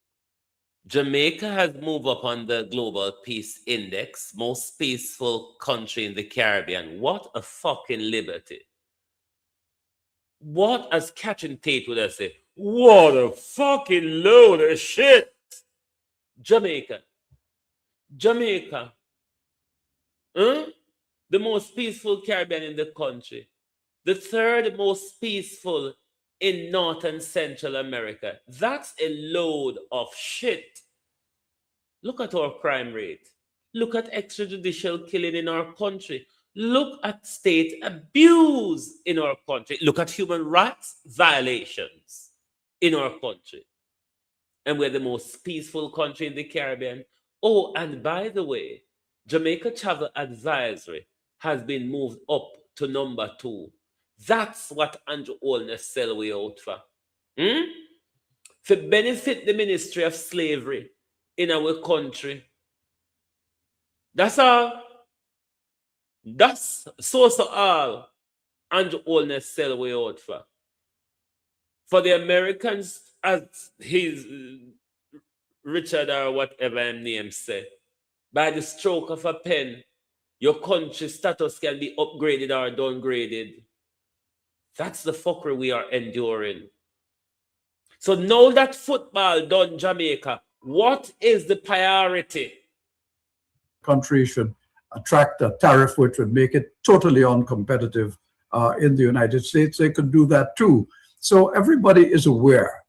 Jamaica has moved up on the Global Peace Index, most peaceful country in the Caribbean. What a fucking liberty. What, as Catherine Tate would have said, what a fucking load of shit. Jamaica. The most peaceful Caribbean in the country. The third most peaceful in North and Central America. That's a load of shit. Look at our crime rate. Look at extrajudicial killing in our country. Look at state abuse in our country. Look at human rights violations in our country. And we're the most peaceful country in the Caribbean. Oh, and by the way, Jamaica travel advisory has been moved up to number 2. That's what Andrew Holness sell way out for. To benefit the Ministry of Slavery in our country. That's all. That's so all Andrew Holness sell way out for. For the Americans, as his Richard or whatever his name say, by the stroke of a pen, your country status can be upgraded or downgraded. That's the fuckery we are enduring. So now that football done Jamaica, what is the priority? Country should attract a tariff which would make it totally uncompetitive in the United States. They could do that too. So everybody is aware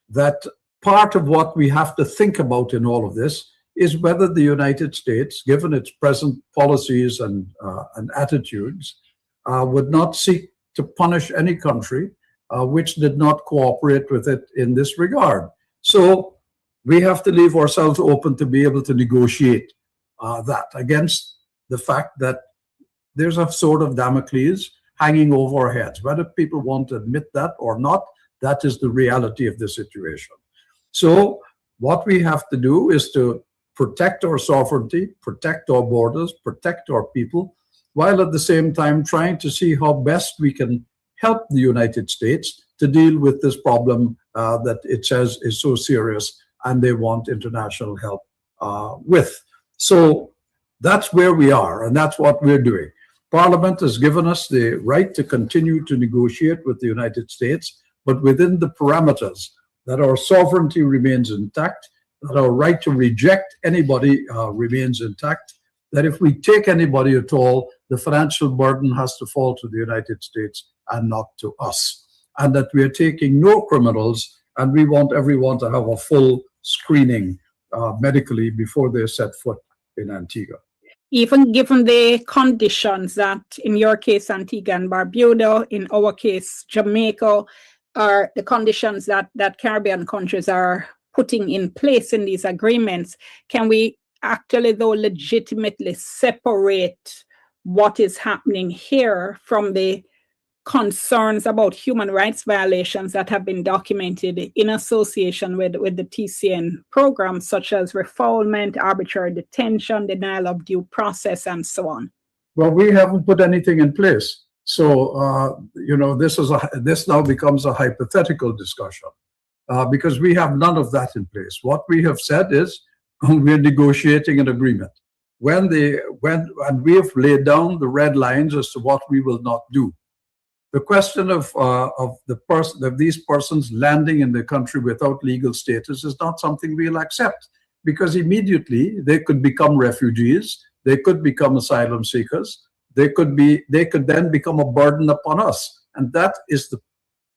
that part of what we have to think about in all of this is whether the United States, given its present policies and attitudes, would not seek to punish any country which did not cooperate with it in this regard. So we have to leave ourselves open to be able to negotiate that against the fact that there's a sword of Damocles hanging over our heads. Whether people want to admit that or not, that is the reality of the situation. So what we have to do is to protect our sovereignty, protect our borders, protect our people, while at the same time trying to see how best we can help the United States to deal with this problem that it says is so serious and they want international help with. So that's where we are, and that's what we're doing. Parliament has given us the right to continue to negotiate with the United States, but within the parameters that our sovereignty remains intact, that our right to reject anybody remains intact, that if we take anybody at all, the financial burden has to fall to the United States and not to us. And that we are taking no criminals, and we want everyone to have a full screening medically before they set foot in Antigua. Even given the conditions that, in your case, Antigua and Barbuda, in our case, Jamaica, are the conditions that Caribbean countries are putting in place in these agreements, can we actually, though, legitimately separate what is happening here from the concerns about human rights violations that have been documented in association with the TCN program, such as refoulement, arbitrary detention, denial of due process, and so on? Well, we haven't put anything in place. So, this now becomes a hypothetical discussion because we have none of that in place. What we have said is we're negotiating an agreement. And we have laid down the red lines as to what we will not do. The question of these persons landing in the country without legal status is not something we'll accept, because immediately they could become refugees, they could become asylum seekers, they could then become a burden upon us, and that is the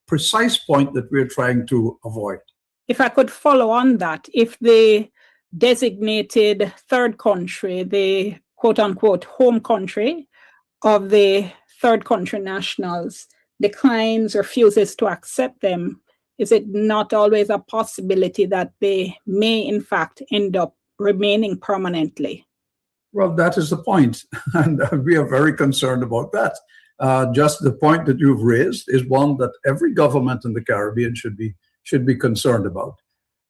precise point that we're trying to avoid. If I could follow on that, if the designated third country, the quote-unquote home country of the third country nationals, declines, refuses to accept them, is it not always a possibility that they may in fact end up remaining permanently? Well, that is the point, and we are very concerned about that. Just the point that you've raised is one that every government in the Caribbean should be concerned about.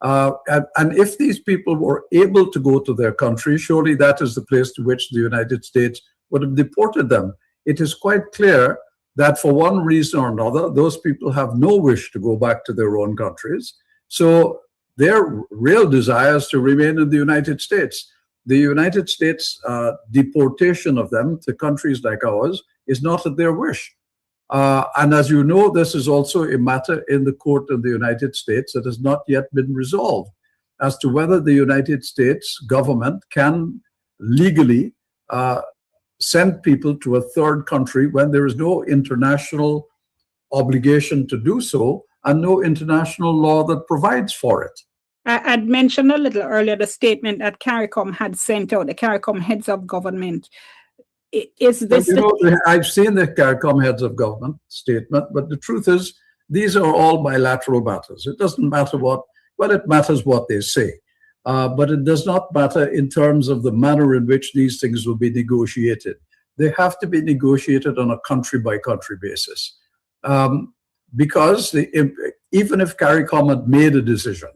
And if these people were able to go to their country, surely that is the place to which the United States would have deported them. It is quite clear that for one reason or another, those people have no wish to go back to their own countries. So their real desire is to remain in the United States. The United States deportation of them to countries like ours is not at their wish. And as you know, this is also a matter in the court of the United States that has not yet been resolved as to whether the United States government can legally send people to a third country when there is no international obligation to do so and no international law that provides for it. I'd mentioned a little earlier the statement that CARICOM had sent out, the CARICOM heads of government. Is this? I've seen the CARICOM heads of government statement, but the truth is these are all bilateral matters. It doesn't matter it matters what they say. but it does not matter in terms of the manner in which these things will be negotiated. They have to be negotiated on a country-by-country basis. Because even if CARICOM had made a decision,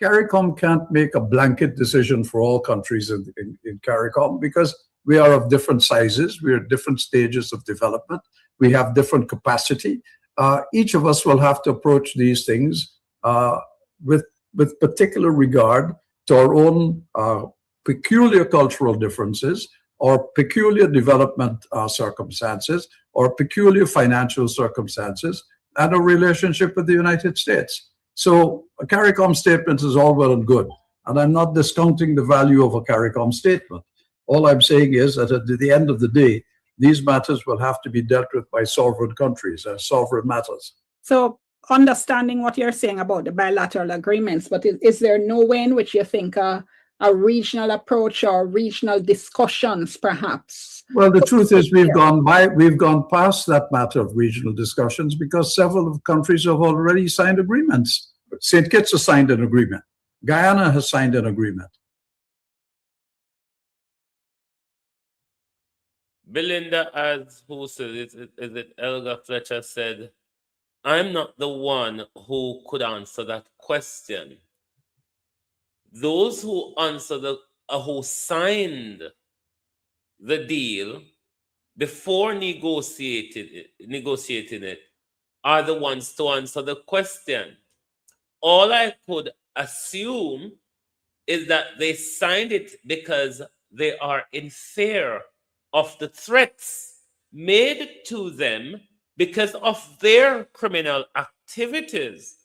CARICOM can't make a blanket decision for all countries in CARICOM because we are of different sizes, we are at different stages of development, we have different capacity. Each of us will have to approach these things with particular regard to our own peculiar cultural differences, or peculiar development circumstances, or peculiar financial circumstances, and a relationship with the United States. So a CARICOM statement is all well and good, and I'm not discounting the value of a CARICOM statement. All I'm saying is that at the end of the day, these matters will have to be dealt with by sovereign countries as sovereign matters. So understanding what you're saying about the bilateral agreements, but is there no way in which you think a regional approach or regional discussions perhaps? Well, the truth is we've gone past that matter of regional discussions because several of the countries have already signed agreements. St. Kitts has signed an agreement. Guyana has signed an agreement. Belinda, as who said it, is it Elga Fletcher said, I'm not the one who could answer that question. Those who who signed the deal before negotiating it are the ones to answer the question. All I could assume is that they signed it because they are in fear of the threats made to them because of their criminal activities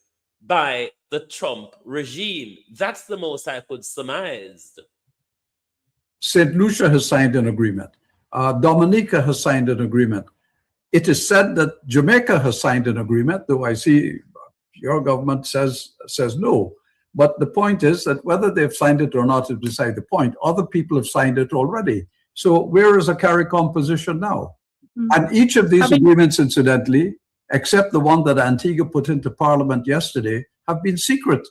by the Trump regime. That's the most I could surmise. St. Lucia has signed an agreement. Dominica has signed an agreement. It is said that Jamaica has signed an agreement, though I see your government says no. But the point is that whether they've signed it or not is beside the point. Other people have signed it already. So where is a CARICOM position now? Mm-hmm. And each of these agreements, incidentally, except the one that Antigua put into Parliament yesterday, have been secret.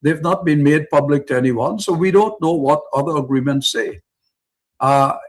They've not been made public to anyone, so we don't know what other agreements say.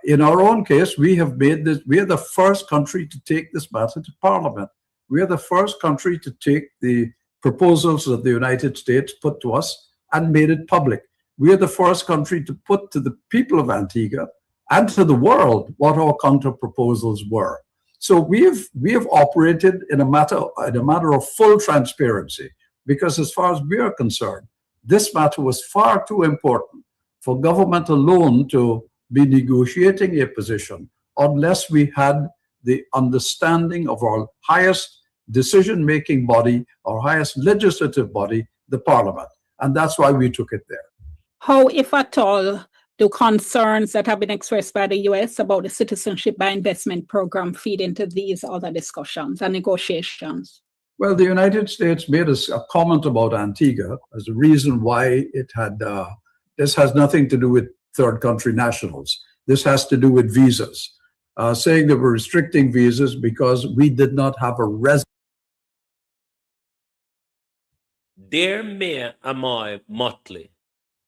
In our own case, we have made this, we are the first country to take this matter to Parliament. We are the first country to take the proposals that the United States put to us and made it public. We are the first country to put to the people of Antigua and to the world what our counter proposals were. So we have operated in a matter of full transparency, because as far as we are concerned, this matter was far too important for government alone to be negotiating a position unless we had the understanding of our highest decision-making body, our highest legislative body, the Parliament. And that's why we took it there. How, if at all, do concerns that have been expressed by the US about the Citizenship by Investment program feed into these other discussions and negotiations? Well, the United States made a comment about Antigua as a reason why it had, this has nothing to do with third country nationals. This has to do with visas, saying that we're restricting visas because we did not have a resident. Dear Mayor Amoy Motley,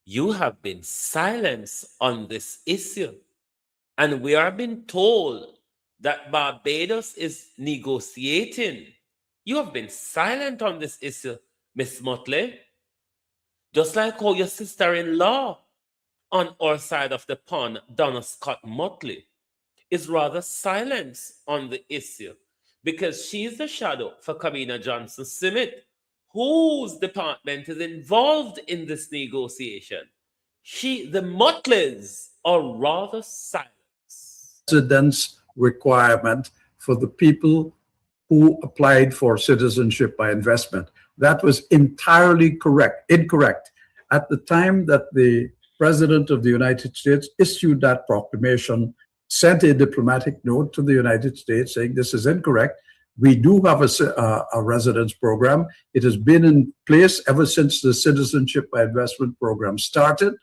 you have been silenced on this issue, and we are being told that Barbados is negotiating. You have been silent on this issue, Miss Motley, just like how your sister-in-law on our side of the pond, Donna Scott Motley, is rather silent on the issue because she's the shadow for Kamina Johnson-Simmet, whose department is involved in this negotiation. The Motleys are rather silent. Residence requirement for the people who applied for citizenship by investment. That was entirely incorrect. At the time that the President of the United States issued that proclamation, sent a diplomatic note to the United States saying this is incorrect. We do have a residence program. It has been in place ever since the Citizenship by Investment program started.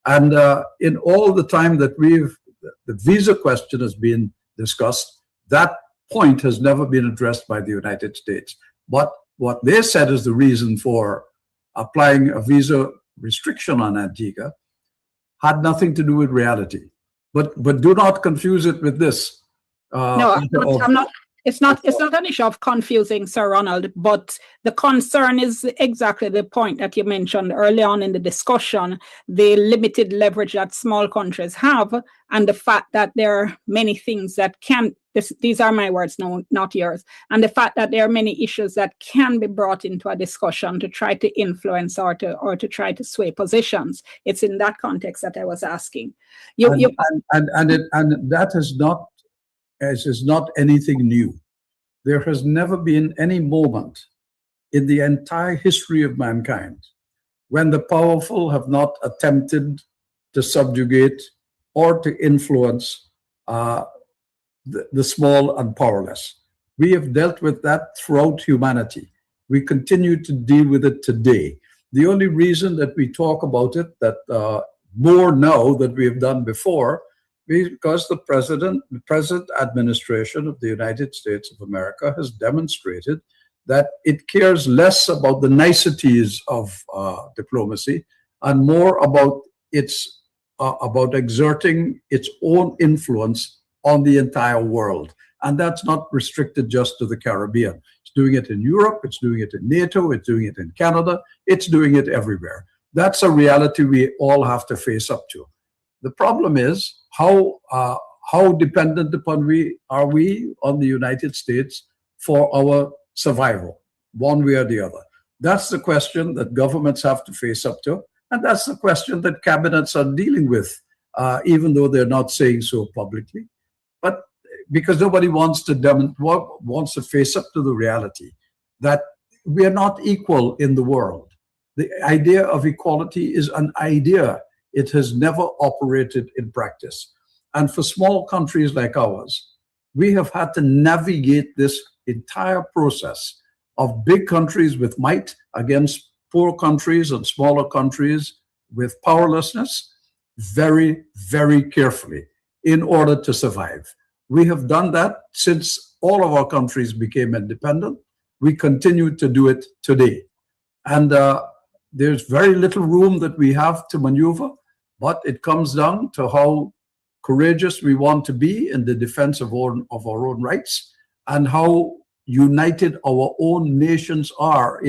And in all the time that the visa question has been discussed, that point has never been addressed by the United States. But what they said is the reason for applying a visa restriction on Antigua had nothing to do with reality. But do not confuse it with this. No, I'm not. It's not an issue of confusing, Sir Ronald, but the concern is exactly the point that you mentioned early on in the discussion, the limited leverage that small countries have, and the fact that there are many things that can, these are my words, no, not yours, and the fact that there are many issues that can be brought into a discussion to try to influence or to try to sway positions. It's in that context that I was asking. And that is not anything new. There has never been any moment in the entire history of mankind when the powerful have not attempted to subjugate or to influence the small and powerless. We have dealt with that throughout humanity. We continue to deal with it today. The only reason that we talk about it that more now than we have done before, because the present administration of the United States of America has demonstrated that it cares less about the niceties of diplomacy and more about about exerting its own influence on the entire world. And that's not restricted just to the Caribbean. It's doing it in Europe, it's doing it in NATO, it's doing it in Canada, it's doing it everywhere. That's a reality we all have to face up to. The problem is how dependent are we on the United States for our survival, one way or the other. That's the question that governments have to face up to, and that's the question that cabinets are dealing with, even though they're not saying so publicly. But because nobody wants to face up to the reality that we are not equal in the world. The idea of equality is an idea. It has never operated in practice. And for small countries like ours, we have had to navigate this entire process of big countries with might against poor countries and smaller countries with powerlessness very, very carefully in order to survive. We have done that since all of our countries became independent. We continue to do it today. And there's very little room that we have to maneuver, but it comes down to how courageous we want to be in the defense of our own rights and how united our own nations are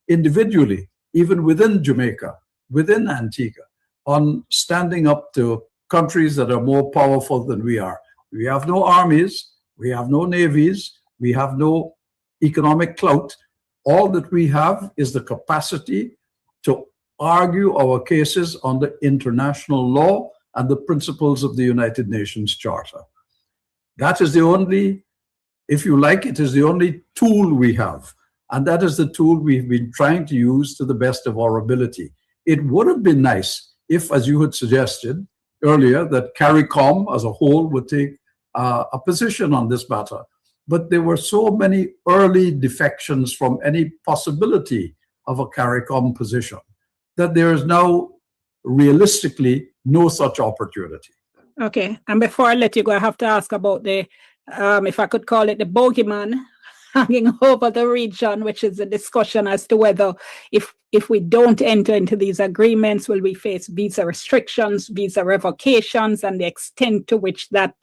individually, even within Jamaica, within Antigua, on standing up to countries that are more powerful than we are. We have no armies, we have no navies, we have no economic clout. All that we have is the capacity to argue our cases under international law and the principles of the United Nations Charter. That is the only, if you like, it is the only tool we have. And that is the tool we've been trying to use to the best of our ability. It would have been nice if, as you had suggested earlier, that CARICOM as a whole would take a position on this matter. But there were so many early defections from any possibility of a CARICOM position that there is now realistically no such opportunity. Okay, and before I let you go, I have to ask about the, if I could call it the bogeyman hanging over the region, which is a discussion as to whether if we don't enter into these agreements, will we face visa restrictions, visa revocations, and the extent to which that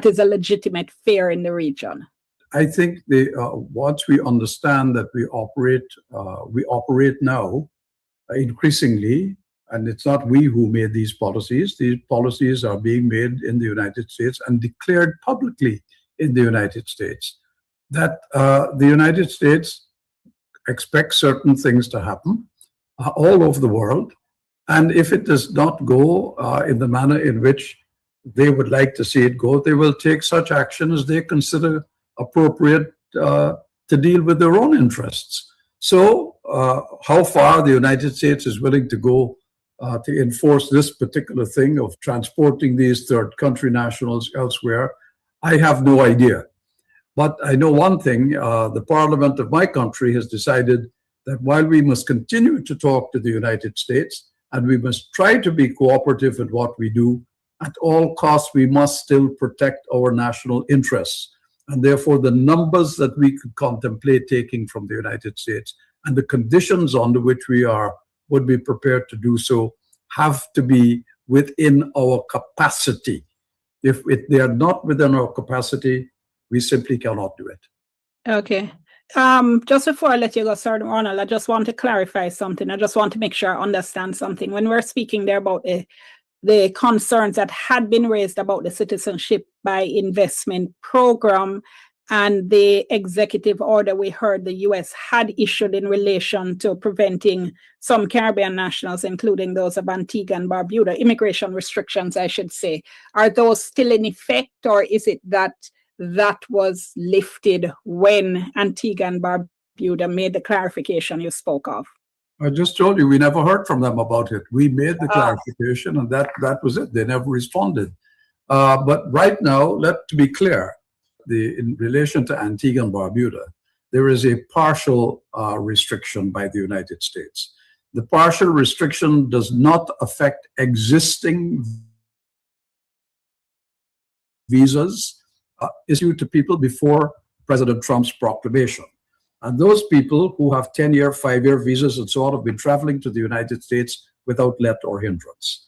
is a legitimate fear in the region. I think once we understand that we operate now increasingly, and it's not we who made these policies are being made in the United States and declared publicly in the United States, that the United States expects certain things to happen all over the world. And if it does not go in the manner in which they would like to see it go, they will take such action as they consider appropriate to deal with their own interests. So how far the United States is willing to go to enforce this particular thing of transporting these third country nationals elsewhere, I have no idea. But I know one thing, the parliament of my country has decided that while we must continue to talk to the United States and we must try to be cooperative in what we do, at all costs we must still protect our national interests. And therefore the numbers that we could contemplate taking from the United States and the conditions under which we are would be prepared to do so have to be within our capacity. If they are not within our capacity, we simply cannot do it. Okay. Just before I let you go, Sir Ronald, I just want to clarify something. I just want to make sure I understand something. When we're speaking there about the concerns that had been raised about the citizenship by investment program and the executive order we heard the U.S. had issued in relation to preventing some Caribbean nationals, including those of Antigua and Barbuda, immigration restrictions, I should say, are those still in effect, or is it that was lifted when Antigua and Barbuda made the clarification you spoke of? I just told you we never heard from them about it. We made the clarification, and that was it. They never responded. But right now, to be clear, in relation to Antigua and Barbuda, there is a partial restriction by the United States. The partial restriction does not affect existing visas issued to people before President Trump's proclamation. And those people who have 10-year, 5-year visas and so on have been traveling to the United States without let or hindrance.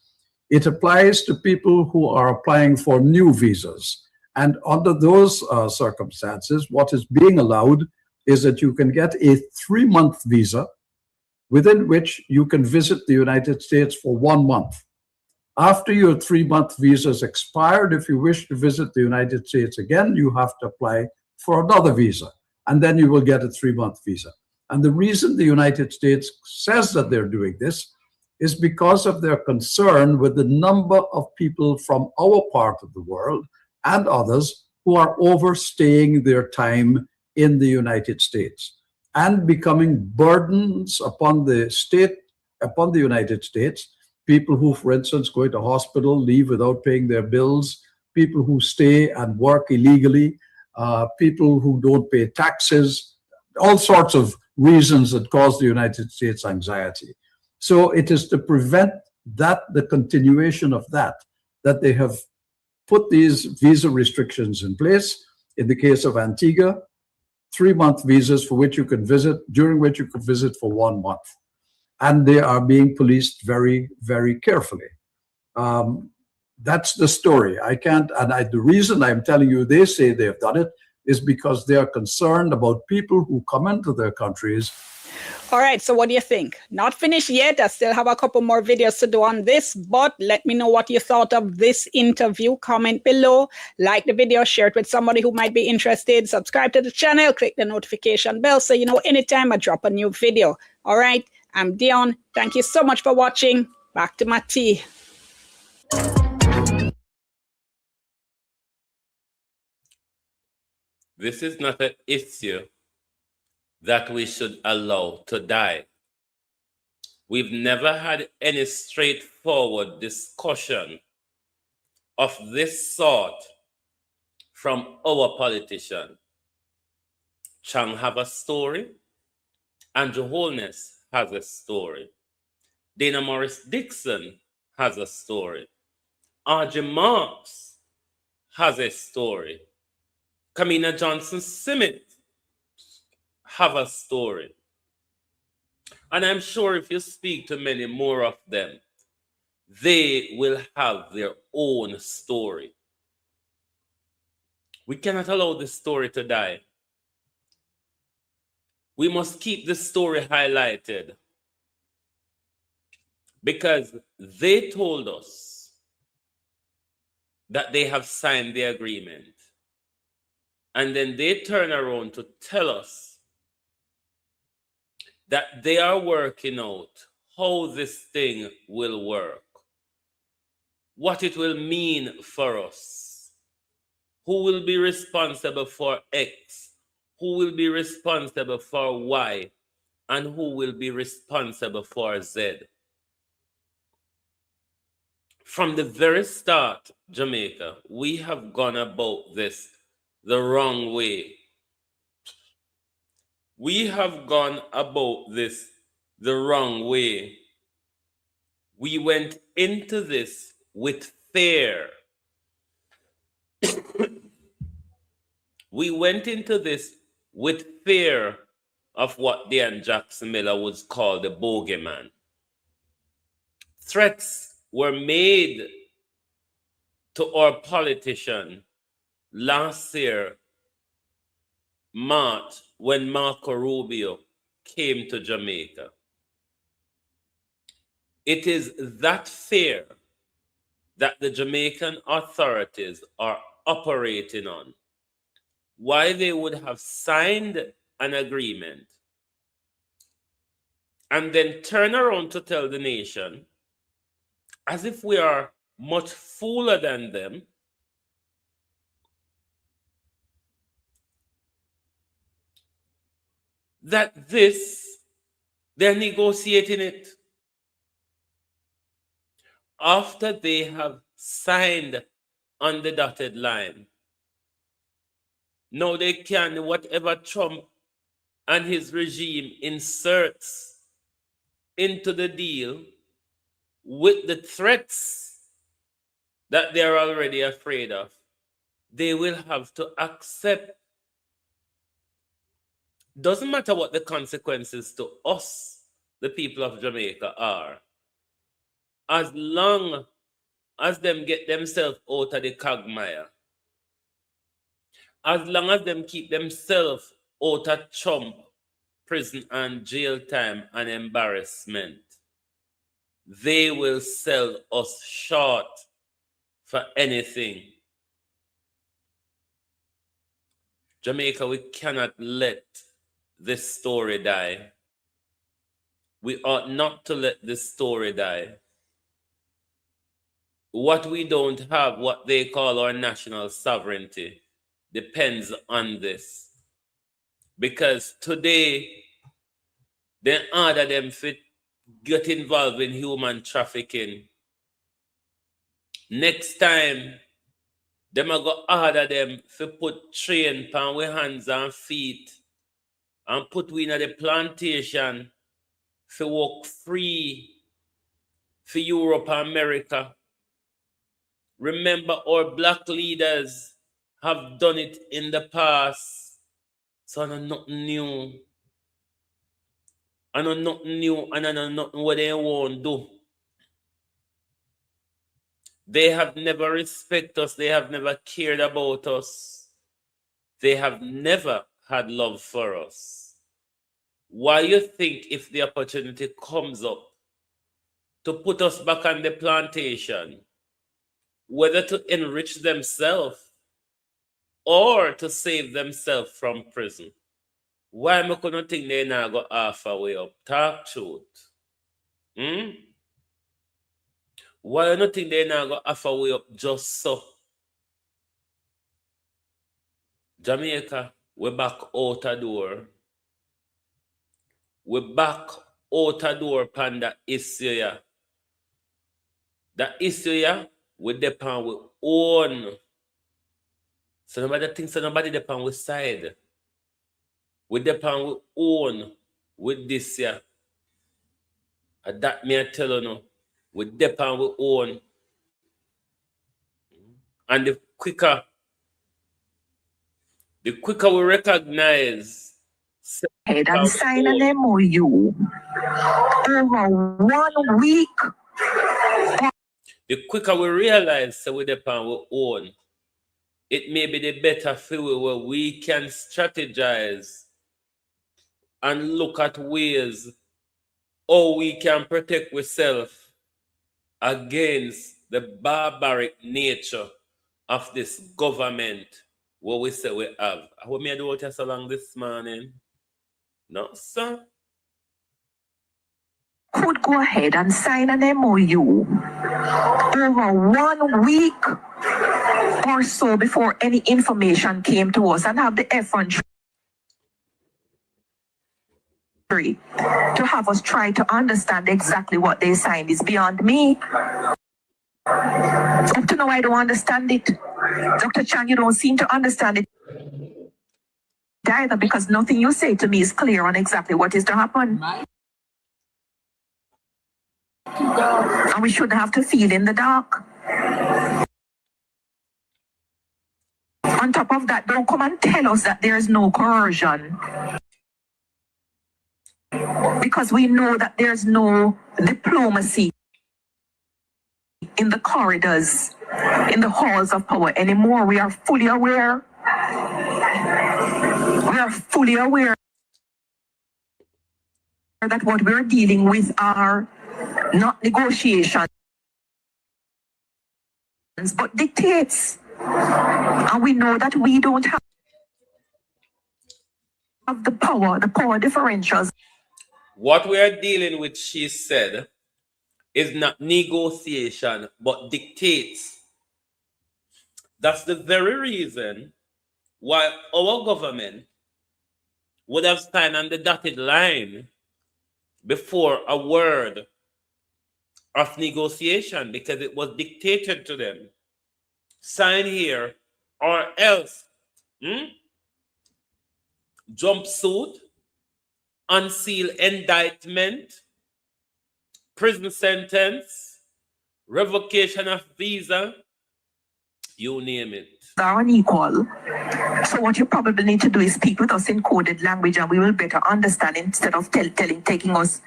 It applies to people who are applying for new visas. And under those circumstances, what is being allowed is that you can get a 3-month visa within which you can visit the United States for 1 month. After your 3-month visa is expired, if you wish to visit the United States again, you have to apply for another visa, and then you will get a 3-month visa. And the reason the United States says that they're doing this is because of their concern with the number of people from our part of the world and others who are overstaying their time in the United States and becoming burdens upon the United States. People who, for instance, go into hospital, leave without paying their bills, people who stay and work illegally, people who don't pay taxes, all sorts of reasons that cause the United States anxiety. So it is to prevent the continuation of that they have put these visa restrictions in place. In the case of Antigua, 3-month visas for which you can visit, during which you can visit for 1 month. And they are being policed very, very carefully. That's the story. The reason I'm telling you they say they've done it is because they are concerned about people who come into their countries. All right, so what do you think? Not finished yet. I still have a couple more videos to do on this, but let me know what you thought of this interview. Comment below, like the video, share it with somebody who might be interested, subscribe to the channel, click the notification bell so you know anytime I drop a new video. All right, I'm Dion. Thank you so much for watching. Back to my tea. This is not an issue that we should allow to die. We've never had any straightforward discussion of this sort from our politician. Chang have a story, Andrew Holness has a story, Dana Morris Dixon has a story, R.J. Marks has a story, Kamina Johnson-Simmet have a story. And I'm sure if you speak to many more of them, they will have their own story. We cannot allow this story to die. We must keep this story highlighted because they told us that they have signed the agreement. And then they turn around to tell us that they are working out how this thing will work, what it will mean for us, who will be responsible for X, who will be responsible for Y, and who will be responsible for Z. From the very start, Jamaica, we have gone about this the wrong way. We have gone about this the wrong way. We went into this with fear. We went into this with fear of what Dan Jackson Miller would call the bogeyman. threats were made to our politician last year, March, when Marco Rubio came to Jamaica. It is that fear that the Jamaican authorities are operating on. Why they would have signed an agreement and then turn around to tell the nation, as if we are much fooler than them, that they're negotiating it after they have signed on the dotted line. Now they can, whatever Trump and his regime inserts into the deal with the threats that they're already afraid of, they will have to accept. Doesn't matter what the consequences to us, the people of Jamaica, are, as long as them get themselves out of the quagmire, as long as them keep themselves out of Trump prison and jail time and embarrassment, they will sell us short for anything. Jamaica, we cannot let this story die. We ought not to let this story die. What we don't have, what they call our national sovereignty, depends on this. Because today, they order them to get involved in human trafficking. Next time, them are going to order them to put train pan with hands and feet and put we in the plantation to walk free for Europe and America. Remember, our black leaders have done it in the past. So I know nothing new. I know nothing new, and I know nothing what they won't do. They have never respected us. They have never cared about us. They have never had love for us. Why you think if the opportunity comes up to put us back on the plantation, whether to enrich themselves or to save themselves from prison, why am I going to think they now go halfway up? Talk truth. Why do you think they now go halfway up just so? Jamaica, we're back out a door. We're back out a door upon that issue here. That issue here, we depend we own. So nobody thinks so nobody depend with side. We depend we own with this here. And that me I tell you now. We depend we own. And the quicker we recognize and sign an MOU over 1 week. The quicker we realize that we depend we own, it may be the better feel where we can strategize and look at ways how we can protect ourselves against the barbaric nature of this government what we say we have. What me I do what you so long this morning? No, sir. Could go ahead and sign an MOU over 1 week or so before any information came to us and have the F1 to have us try to understand exactly what they signed is beyond me. Up to now, I don't understand it. Dr. Chang, you don't seem to understand it either, because nothing you say to me is clear on exactly what is to happen. And we shouldn't have to feel in the dark. On top of that, don't come and tell us that there is no coercion, because we know that there's no diplomacy in the corridors, in the halls of power anymore. We are fully aware. We are fully aware that what we're dealing with are not negotiations, but dictates. And we know that we don't have the power differentials. What we are dealing with, she said, is not negotiation, but dictates. That's the very reason why our government would have signed on the dotted line before a word of negotiation, because it was dictated to them. Sign here or else. Jumpsuit, unsealed indictment, prison sentence, revocation of visa, you name it. Are unequal. So what you probably need to do is speak with us in coded language, and we will better understand instead of taking us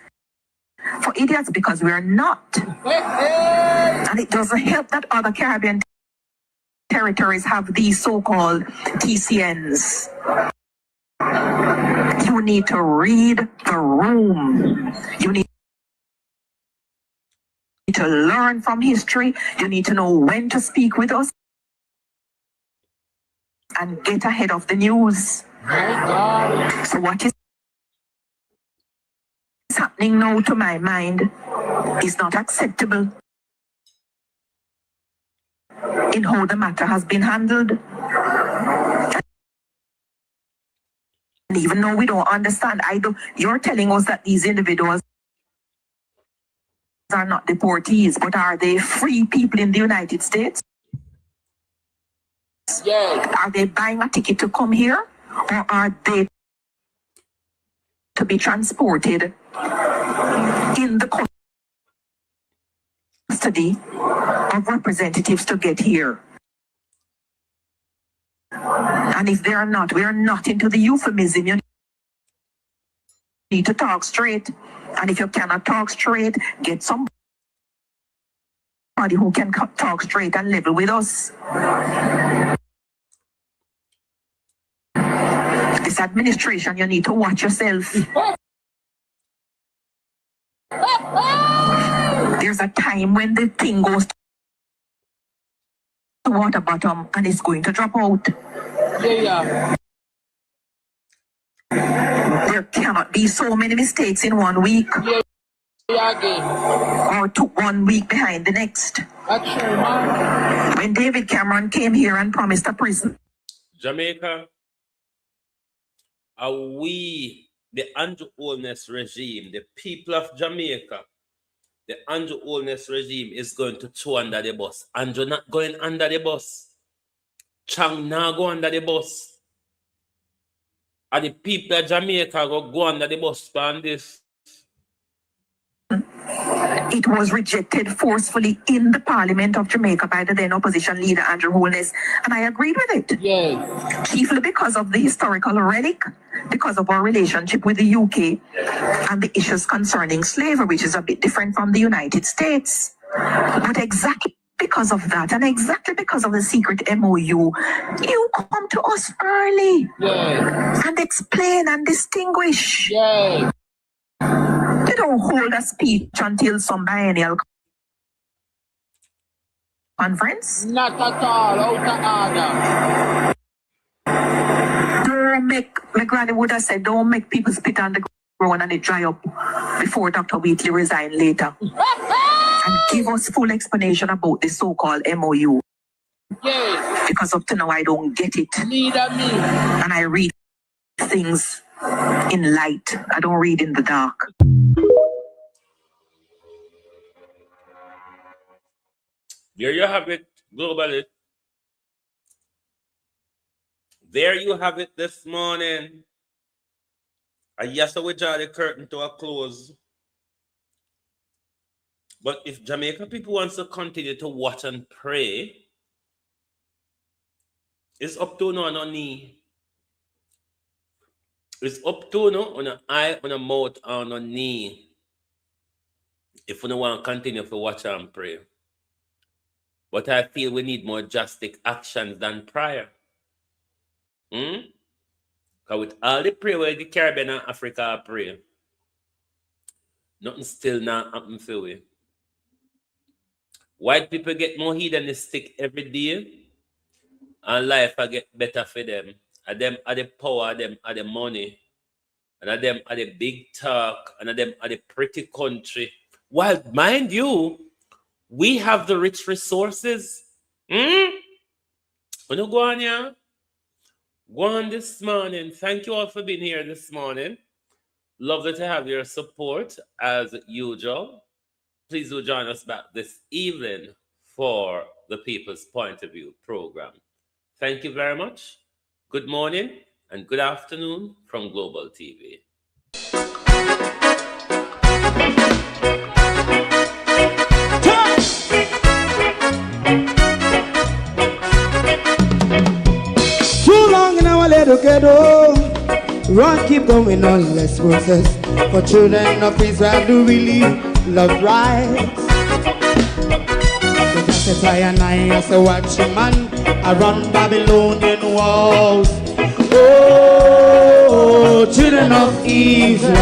for idiots, because we are not. And it doesn't help that other Caribbean territories have these so-called TCNs. You need to read the room. You need to learn from history. You need to know when to speak with us and get ahead of the news. So what is happening now, to my mind, is not acceptable in how the matter has been handled. And even though we don't understand, you're telling us that these individuals are not deportees, but are they free people in the United States? Yes. Are they buying a ticket to come here, or are they to be transported in the custody of representatives to get here? And if they are not, we are not into the euphemism. You need to talk straight. And if you cannot talk straight, get somebody who can talk straight and level with us. This administration, you need to watch yourself. There's a time when the thing goes to water bottom and it's going to drop out. Yeah. There cannot be so many mistakes in 1 week. Or 1 week behind the next. When David Cameron came here and promised a prison. Jamaica, are we, the Andrew Holness regime, the people of Jamaica, the Andrew Holness regime is going to throw under the bus. Andrew not going under the bus. Chang not go under the bus. And the people of Jamaica go under the bus on this. It was rejected forcefully in the Parliament of Jamaica by the then opposition leader, Andrew Holness, and I agreed with it. Yes. Chiefly because of the historical relic, because of our relationship with the UK, and the issues concerning slavery, which is a bit different from the United States. But exactly because of that, and exactly because of the secret MOU, you come to us early. Yes. And explain and distinguish. Yes. You don't hold a speech until some biennial conference. Not at all, out of order. Don't make, my granny would have said, don't make people spit on the ground and it dry up before Dr. Wheatley resigned later. And give us full explanation about the so-called MOU. Yes. Because up to now I don't get it. Neither me. And I read things in light. I don't read in the dark. There you have it, globally. There you have it this morning. And yes, we draw the curtain to a close. But if Jamaica people wants to continue to watch and pray, it's up to no on a knee. It's up to no on an eye, on a mouth, on a knee. If you don't want to continue to watch and pray. But I feel we need more drastic actions than prior. Because with all the prayer where the Caribbean and Africa pray, nothing still not happen for we. White people get more hedonistic every day, and life I get better for them. And them are the power, them are the money, and them are the big talk, and them are the pretty country. While, mind you, we have the rich resources. When you go on here, go on this morning. Thank you all for being here this morning. Lovely to have your support as usual. Please do join us back this evening for the People's Point of View program. Thank you very much. Good morning and good afternoon from Global TV. Too long in our little ghetto, run keep going on less process. For children of Israel do really love rights. So just I and I as a watching man, I run Babylonian walls. Oh, children of Israel,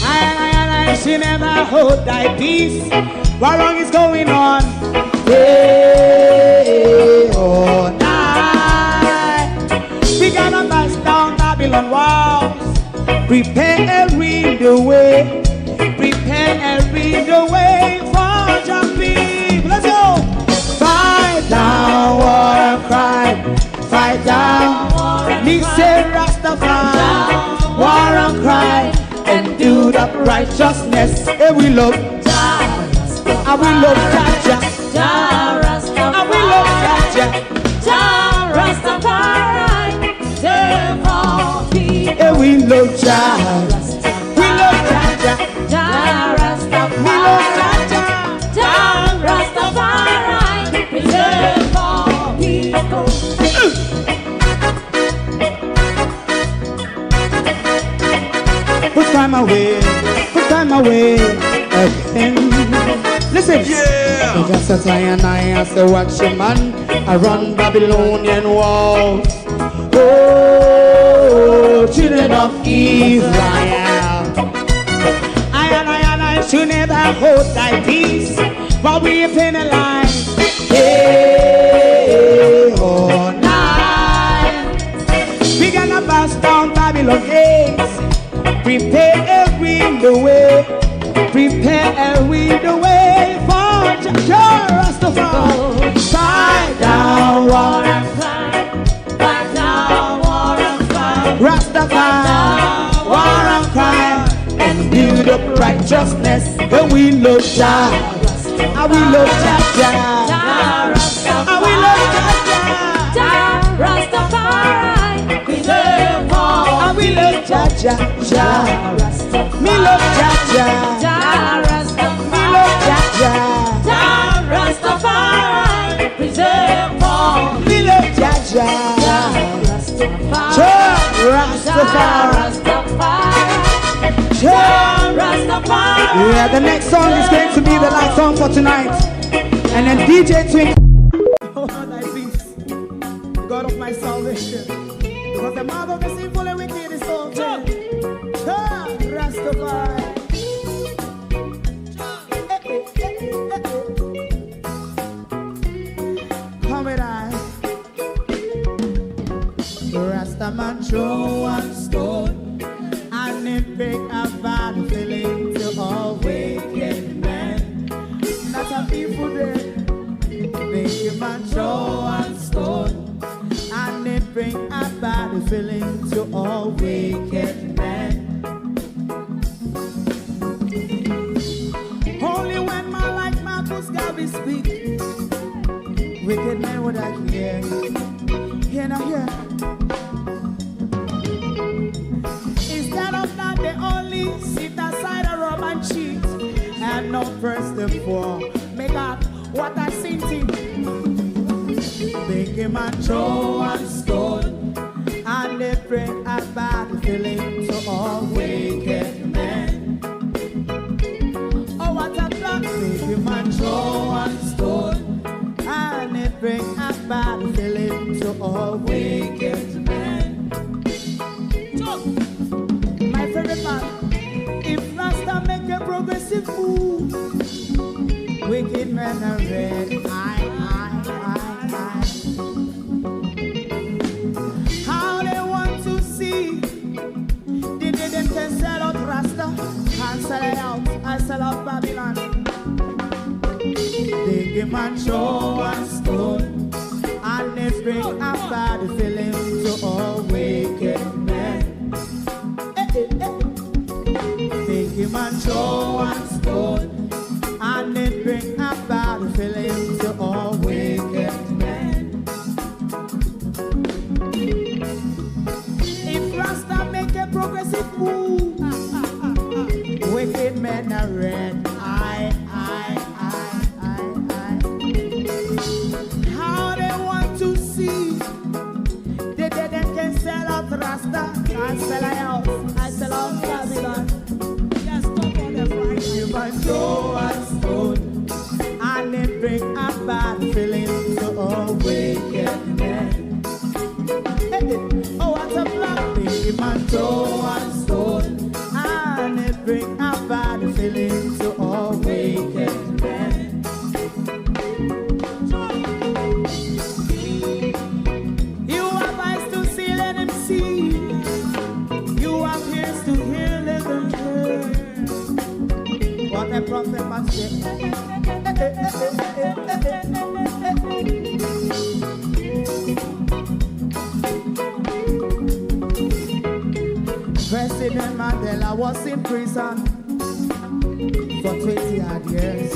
I should never hold thy peace. What wrong is going on? Day or night, we gonna bust down Babylon walls. Prepare every the way. Prepare every the way for jumping. Let's go. Fight down, war and cry. Fight down, me say Rastafari. War and cry and do the righteousness. And we love Jah. And we love Jah. And we love Jah. Jah Rastafari. And we love Jah. We love Jah. Jah Rastafari. We love Jah. Jah Rastafari. Preserve all people. Put time away again. Listen, yeah. Just as I and I as a watching man, I run Babylonian walls. Oh, children of Israel, I and I should never hold thy peace while we penalize. Day or night, we gonna bust down Babylon gates. Prepare every the way. Prepare every the way for Jah Rastafari. Fight down, war and cry. Fight down, war and cry. Rastafari, war and cry. And build up righteousness. And we love Jah. And we love Jah. And we love Jah. Rastafari. We love all. And we love Jah. Me love Jah. Me love Jah. Rastafari. Preserve all. Me love Jah. Rastafari. Yeah, the next song is going to be the last song for tonight. And then DJ Twink. Oh, thy peace, God of my salvation. Because the mouth of the sinful and wicked is so dead. Rastafari. Come with I. Rastaman throw one stone and it break a bad feeling to all wicked men. Not a people there. Make a man throw one stone and it bring a bad feeling to all wicked men. Only when man like Marcus Garvey speak, wicked men would I hear. Hear now hear. Instead of that they only sit aside a rub and cheat and not first and for make up what I seen to. Make him a throw and stone and they bring a bad feeling to all wicked men. Oh, what a plan! Make him a throw and stone filling to all wicked men. My favorite man, if Rasta make a progressive move, wicked men are red. How they want to see the day them can sell out Rasta and sell it out and sell out Babylon. They give man show and stone and they bring a bad feeling to all wicked men. They give man show and stone and they bring a bad feeling to all wicked men. If Rasta make a progressive move, wicked men are red. How they want to see the dead and can sell out Rasta. I sell out, I sell out Babylon. Yes, stop on the Friday. You might show and stone and they bring a bad feeling to all wicked men. Oh, what a black thing, you might show and stone and they bring a bad feeling to all wicked men. You have eyes to see, let them see. You have ears to hear, let them hear. What a prophet must say. President Mandela was in prison for 20 odd years.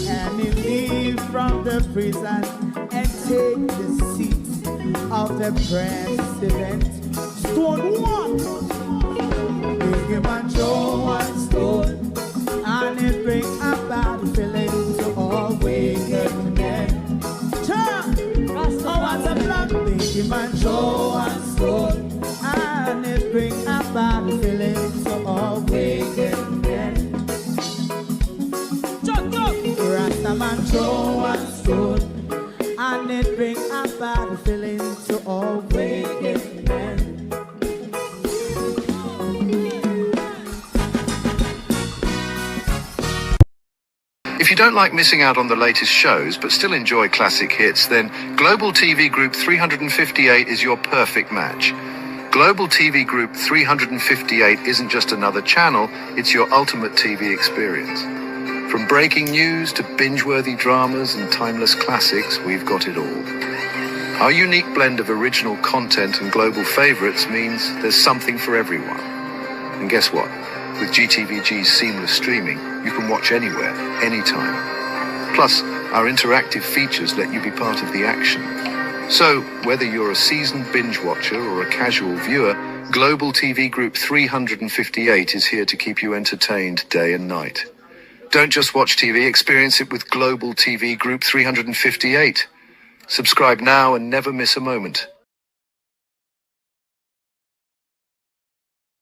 And he leave from the prison and take the seat of the president. Stone one. Big him and show and stone. And it bring a bad feeling to all wicked men. Oh, what's a black big him and show and stone. And it bring a bad feeling to all wicked men. Rasta man show and stone, and it bring a bad feeling to all wicked men. If you don't like missing out on the latest shows but still enjoy classic hits, then Global TV Group 358 is your perfect match. Global TV Group 358 isn't just another channel, it's your ultimate TV experience. From breaking news to binge-worthy dramas and timeless classics, we've got it all. Our unique blend of original content and global favorites means there's something for everyone. And guess what? With GTVG's seamless streaming, you can watch anywhere, anytime. Plus, our interactive features let you be part of the action. So, whether you're a seasoned binge watcher or a casual viewer, Global TV Group 358 is here to keep you entertained day and night. Don't just watch TV, experience it with Global TV Group 358. Subscribe now and never miss a moment.